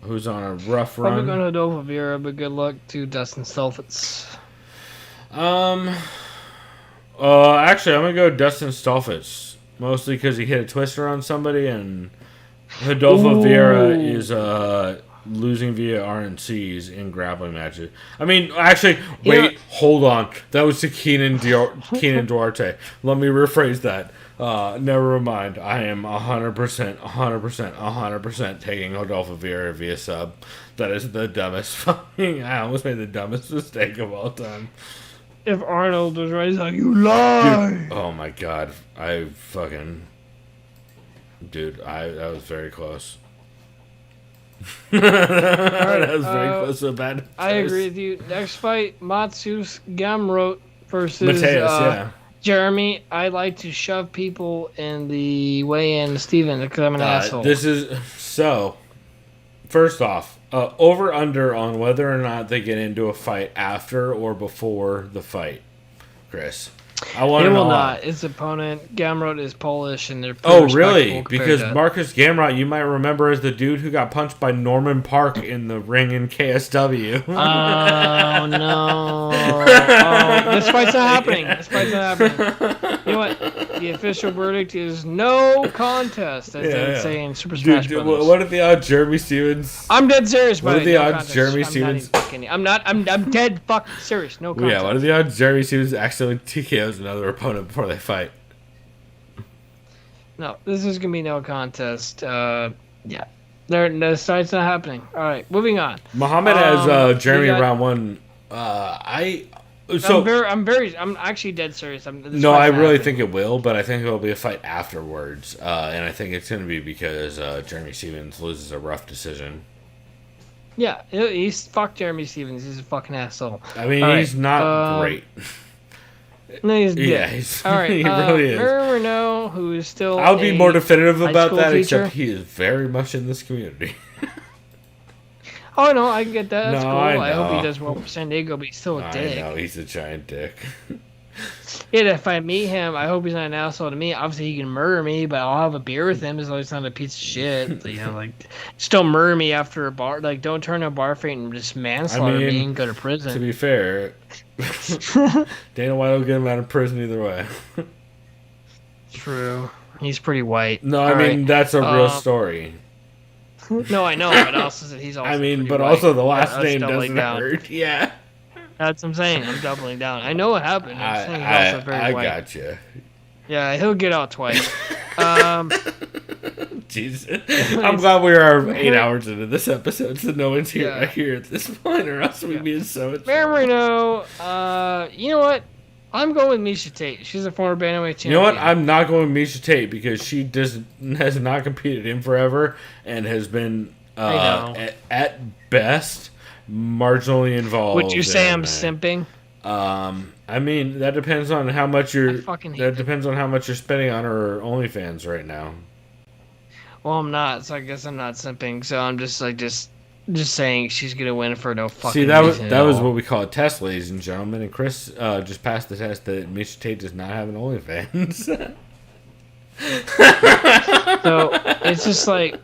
who's on a rough run. Probably going to Adolfo Vieira, but good luck to Dustin Stolfitz. Actually, I'm gonna go Dustin Stolfitz, mostly because he hit a twister on somebody, and Adolfo Vieira is losing via RNCs in grappling matches. I mean, actually, wait, hold on. That was to Keenan Duarte. Let me rephrase that. Never mind. I am 100% taking Adolfo Vieira via sub. That is the dumbest fucking... I almost made the dumbest mistake of all time. If Arnold was right, he's like, you lie! Dude, oh my god. That was very close. That was very close to a bad choice. I agree with you. Next fight, Matsus Gamrot versus Mateus, Jeremy. I like to shove people in the weigh-in, Steven, because I'm an asshole. This is... So, first off, over-under on whether or not they get into a fight after or before the fight, Chris. I want to know. He will not. His opponent, Gamrot, is Polish, and they're really? Because Marcus Gamrot, you might remember as the dude who got punched by Norman Park in the ring in KSW. Oh, no. This fight's not happening. You know what? The official verdict is no contest, as they would say in Super Smash Bros. What are the odds Jeremy Stevens... I'm dead serious, What are the odds Jeremy Stevens... I'm dead fucking serious. No contest. Yeah, what are the odds Jeremy Stevens accidentally TKOs another opponent before they fight? No, this is going to be no contest. The fight's not happening. All right, moving on. Muhammad has Jeremy round one. I'm actually dead serious. I really think it will, but I think it will be a fight afterwards, and I think it's going to be because Jeremy Stevens loses a rough decision. Yeah, he's fuck Jeremy Stevens. He's a fucking asshole. I mean, he's not great. No, he's dead. Yeah, all right. He really is. Mary Renault, who is still I would be more definitive about that, teacher. except he is very much in this community. Oh, no, I can get that. That's cool. I hope he does well for San Diego, but he's still a dick. I know, he's a giant dick. Yeah, if I meet him, I hope he's not an asshole to me. Obviously, he can murder me, but I'll have a beer with him as long as he's not a piece of shit. Just don't murder me after a bar. Like, don't turn a bar fight and just manslaughter me and go to prison. To be fair, Dana White will get him out of prison either way. True. He's pretty white. No, I mean, that's a real story. No, I know, but also he's also but white. Also the last name doesn't hurt. Yeah. That's what I'm saying. I'm doubling down. I know what happened. I'm saying he's also very white. I got you. Yeah, he'll get out twice. Jesus. I'm glad we are 8 hours into this episode, so no one's here at this point, or else we'd be in so much trouble. Marino, you know what? I'm going with Miesha Tate. She's a former bantamweight champion. You know what? I'm not going with Miesha Tate because she has not competed in forever and has been, at best, marginally involved. Would you say I'm simping? I mean, that depends on how much you're spending on her OnlyFans right now. Well, I'm not, so I guess I'm not simping. So I'm just saying she's gonna win for no fucking reason. See, that was all. what we call a test, ladies and gentlemen. And Chris just passed the test that Miesha Tate does not have an OnlyFans. So it's just like,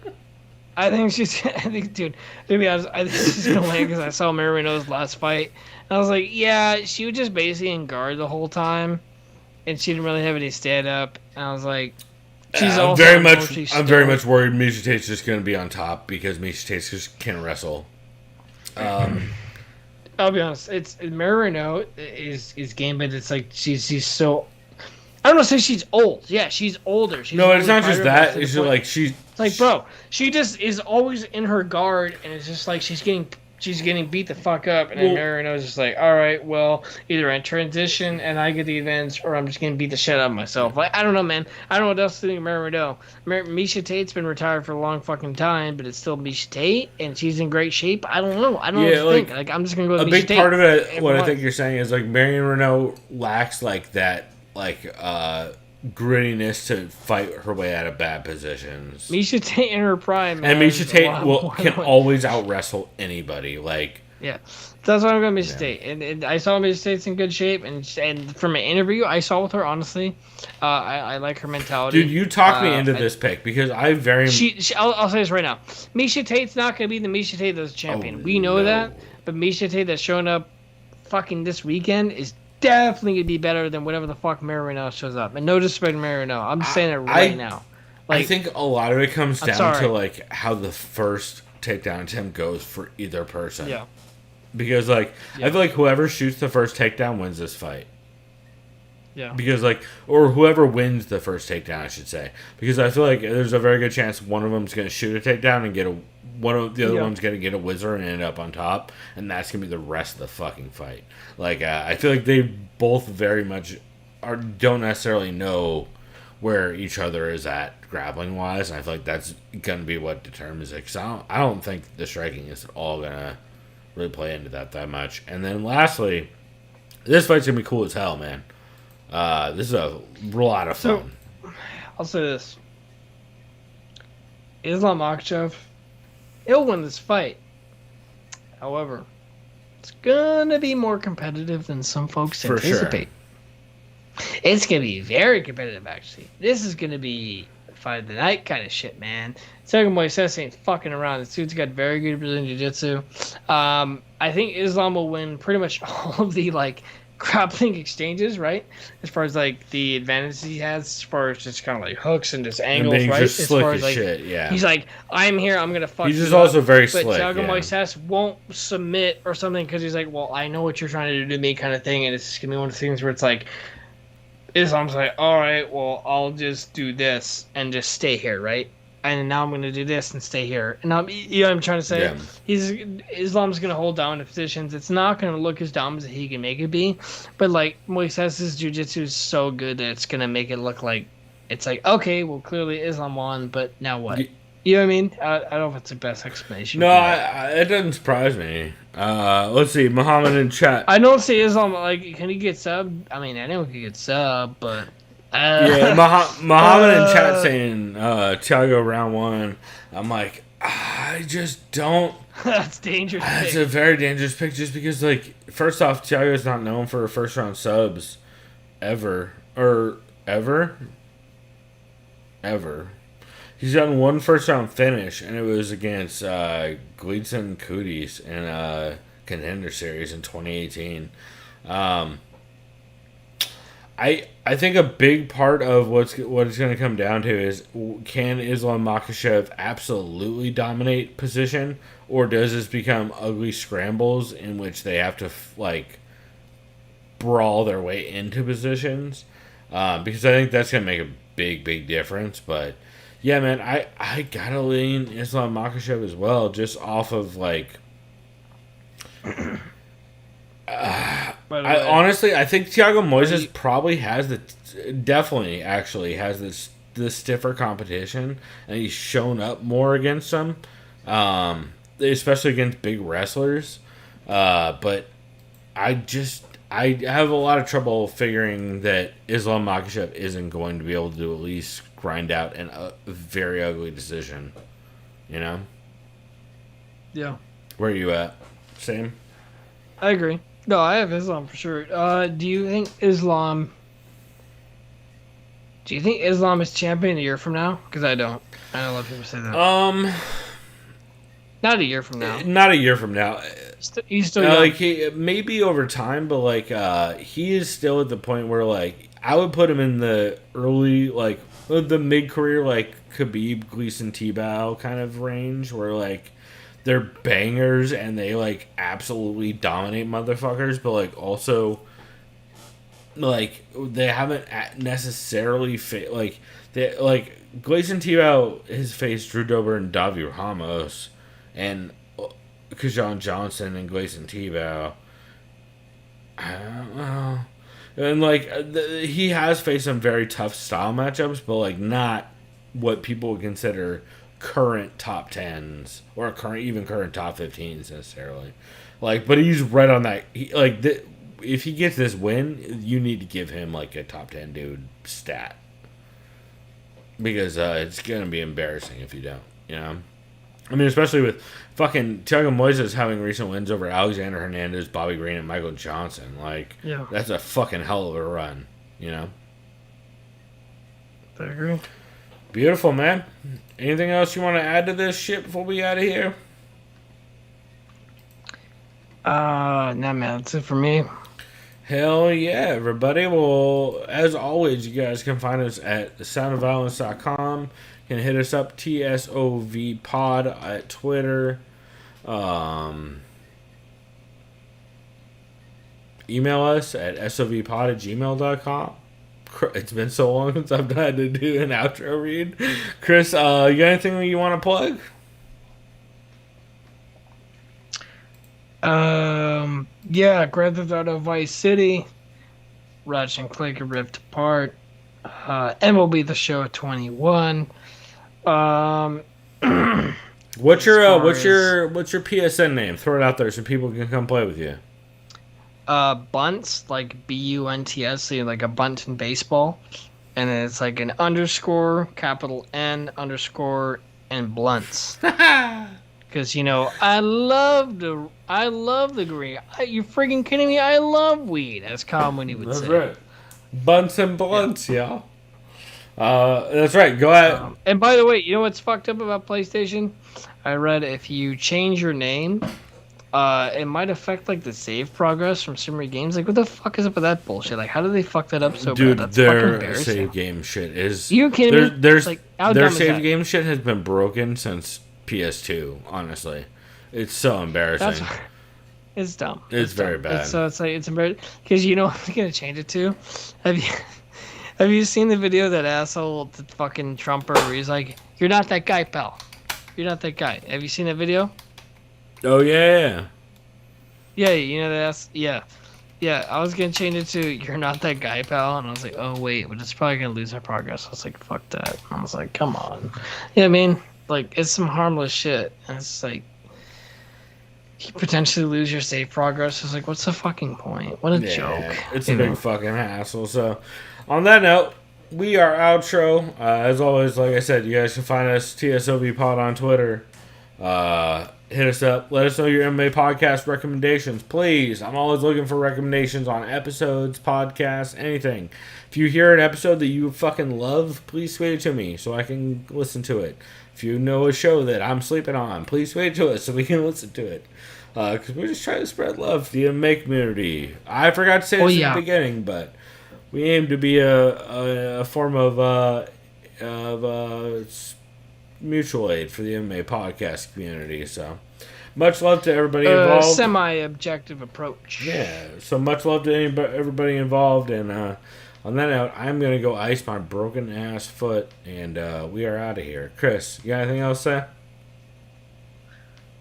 dude, to be honest, I think she's gonna win because I saw Mary Renault's last fight. And I was like, yeah, she was just basically in guard the whole time, and she didn't really have any stand up. And I was like, I'm very much worried Miesha Tate's just going to be on top because Miesha Tate just can't wrestle. I'll be honest, it's Mary Renault is game, but it's like she's so. I don't want to say she's old. Yeah, she's older. It's not just that. It's just like she's like, bro, she just is always in her guard, and it's just like she's getting she's getting beat the fuck up, and then Mary Renault's just like, all right, well, either I transition and I get the advantage, or I'm just getting beat the shit out of myself. Like, I don't know, man. I don't know what else to think of Mary Renault. Misha Tate's been retired for a long fucking time, but it's still Misha Tate, and she's in great shape. I don't know. I don't know what to think. Like, I'm just gonna go with Misha Tate. A big part of it, what I think you're saying is, like, Mary Renault lacks, like, that, like, grittiness to fight her way out of bad positions. Misha Tate in her prime, man. And Misha Tate can always out wrestle anybody. Like, yeah, that's why I'm going to Misha Tate. And I saw Misha Tate's in good shape, and from an interview I saw with her, honestly, I like her mentality. Dude, you talked me into this pick because I very. I'll say this right now. Misha Tate's not going to be the Misha Tate that's champion. We know that, but Misha Tate that's showing up fucking this weekend is definitely gonna be better than whatever the fuck Mary Renault shows up. And no disrespect to Mary Renault, I'm just saying it right now. Like, I think a lot of it comes down to like how the first takedown attempt goes for either person. Yeah. Because I feel like whoever shoots the first takedown wins this fight. Yeah. Because or whoever wins the first takedown, I should say. Because I feel like there's a very good chance one of them's gonna shoot a takedown and get one of the other one's gonna get a wizard and end up on top, and that's gonna be the rest of the fucking fight. Like I feel like they both very much don't necessarily know where each other is at grappling wise, and I feel like that's gonna be what determines it. Because I don't think the striking is all gonna really play into that much. And then lastly, this fight's gonna be cool as hell, man. This is a lot of fun. So, I'll say this: Islam Makhachev, he'll win this fight. However, it's gonna be more competitive than some folks anticipate. Sure. It's gonna be very competitive, actually. This is gonna be fight of the night kind of shit, man. Tiago Moises ain't fucking around. This dude's got very good Brazilian jiu-jitsu. I think Islam will win pretty much all of the grappling exchanges, right? As far as the advantages he has, as far as just kind of hooks and just angles, and right? Just as slick far as shit, yeah. He's like, I'm here, I'm gonna fuck. He's just you also up. very but slick. Tiago yeah. Moises won't submit or something because he's like, well, I know what you're trying to do to me, kind of thing, and it's just gonna be one of the things where it's like, Islam's like, all right, well, I'll just do this and just stay here, right? And now I'm going to do this and stay here. And you know what I'm trying to say? Yeah. Islam's going to hold down the positions. It's not going to look as dumb as he can make it be. But, Moises' jiu-jitsu is so good that it's going to make it look like, it's like, okay, well, clearly Islam won, but now what? You know what I mean? I don't know if it's the best explanation. No, it doesn't surprise me. Let's see. Muhammad in chat. I don't see Islam, can he get subbed? I mean, anyone can get subbed, but... yeah, Muhammad in chat saying Thiago round one. I'm like, I just don't. That's dangerous. That's a very dangerous pick, just because first off, Thiago's not known for first round subs, ever. He's done one first round finish, and it was against Gleedson Cooties in a Contender Series in 2018. I think a big part of what it's going to come down to is, can Islam Makhachev absolutely dominate position, or does this become ugly scrambles in which they have to brawl their way into positions? Because I think that's going to make a big difference. But yeah, man, I gotta lean Islam Makhachev as well, just off of honestly, I think Thiago Moises probably has definitely has the stiffer competition, and he's shown up more against them, especially against big wrestlers. But I have a lot of trouble figuring that Islam Makhachev isn't going to be able to at least grind out a very ugly decision. You know? Yeah. Where are you at? Same? I agree. No, I have Islam for sure. Do you think Islam is champion a year from now? Because I don't. I know a lot of people say that. Not a year from now. Not a year from now. He's still young. Maybe over time, but he is still at the point where I would put him in the early the mid career Khabib, Gleason, Tebow kind of range, where they're bangers and they absolutely dominate motherfuckers, but also they haven't necessarily Gleason Tebow has faced Drew Dober and Davi Ramos, and Keyshawn Johnson and Gleison Tebow. I don't know. And like he has faced some very tough style matchups, but like not what people would consider current top 10s or current top 15s necessarily. Like, but he's right on that. If he gets this win, you need to give him like a top 10 dude stat, because it's gonna be embarrassing if you don't. You know, I mean, especially with fucking Thiago Moises having recent wins over Alexander Hernandez, Bobby Green, and Michael Johnson. Like, yeah, that's a fucking hell of a run. You know. I agree. Beautiful, man. Anything else you want to add to this shit before we get out of here? No, man, that's it for me. Hell yeah, everybody. Well, as always, you guys can find us at soundofviolence.com. You can hit us up, TSOV Pod at Twitter. Email us at sovpod@gmail.com. It's been so long since I've had to do an outro read. Chris, you got anything you want to plug? Yeah, Grand Theft Auto Vice City, Ratchet and Clank Rift Apart, MLB The Show 21. What's your PSN name? Throw it out there so people can come play with you. Bunts, like BUNTS, so like a bunt in baseball, and then it's like an underscore, capital N underscore, and blunts. Because I love the green. You freaking kidding me? I love weed, as Comedy would say. That's right. Bunts and blunts, yeah. That's right. Go ahead. And by the way, you know what's fucked up about PlayStation? I read if you change your name, it might affect like the save progress from so many games. Like, what the fuck is up with that bullshit? Like, how do they fuck that up so bad? That's Dude, fucking their embarrassing. save game shit is. You kidding me? There's like, how their dumb is save that? game shit has been broken since PS2. Honestly, it's so embarrassing. It's dumb. It's very bad. It's embarrassing because you know what I'm gonna change it to. Have you seen the video of that asshole, the fucking Trumper, where he's like, "You're not that guy, pal. You're not that guy." Have you seen that video? Oh yeah. Yeah, you know that. Yeah. I was gonna change it to "You're not that guy, pal," and I was like, "Oh wait, but it's probably gonna lose our progress." I was like, "Fuck that." I was like, "Come on." You know what I mean? Like, it's some harmless shit, and it's like you potentially lose your save progress. It's like, what's the fucking point? What a joke. It's a big fucking hassle. So, on that note, we are outro. As always, like I said, you guys can find us TSOV Pod on Twitter. Hit us up. Let us know your MMA podcast recommendations, please. I'm always looking for recommendations on episodes, podcasts, anything. If you hear an episode that you fucking love, please tweet it to me so I can listen to it. If you know a show that I'm sleeping on, please tweet it to us so we can listen to it. Because we're just trying to spread love to the MMA community. I forgot to say this at the beginning, but we aim to be a form of mutual aid for the MMA podcast community. So much love to everybody involved. Semi-objective approach. Yeah. So much love to everybody involved. And on that note, I'm going to go ice my broken ass foot. And we are out of here. Chris, you got anything else to say?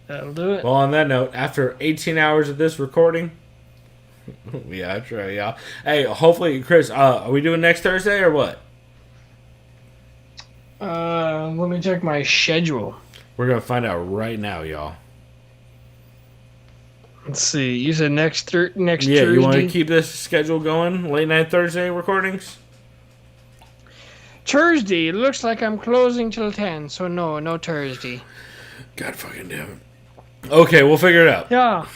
That'll do it. Well, on that note, after 18 hours of this recording, we outro, y'all. Hey, hopefully, Chris, are we doing next Thursday or what? Let me check my schedule. We're going to find out right now, y'all. Let's see. You said next Thursday? Yeah, you want to keep this schedule going? Late night Thursday recordings? Thursday. It looks like I'm closing till 10, so no Thursday. God fucking damn it. Okay, we'll figure it out. Yeah.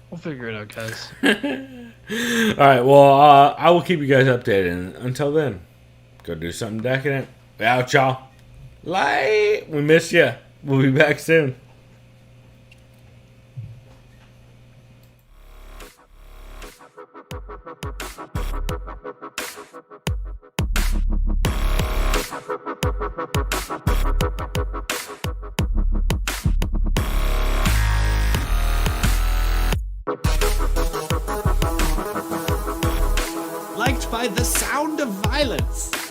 We'll figure it out, guys. Alright, well, I will keep you guys updated. And until then, go do something decadent. We out, y'all. Light. We miss you. We'll be back soon. Liked by the sound of violence.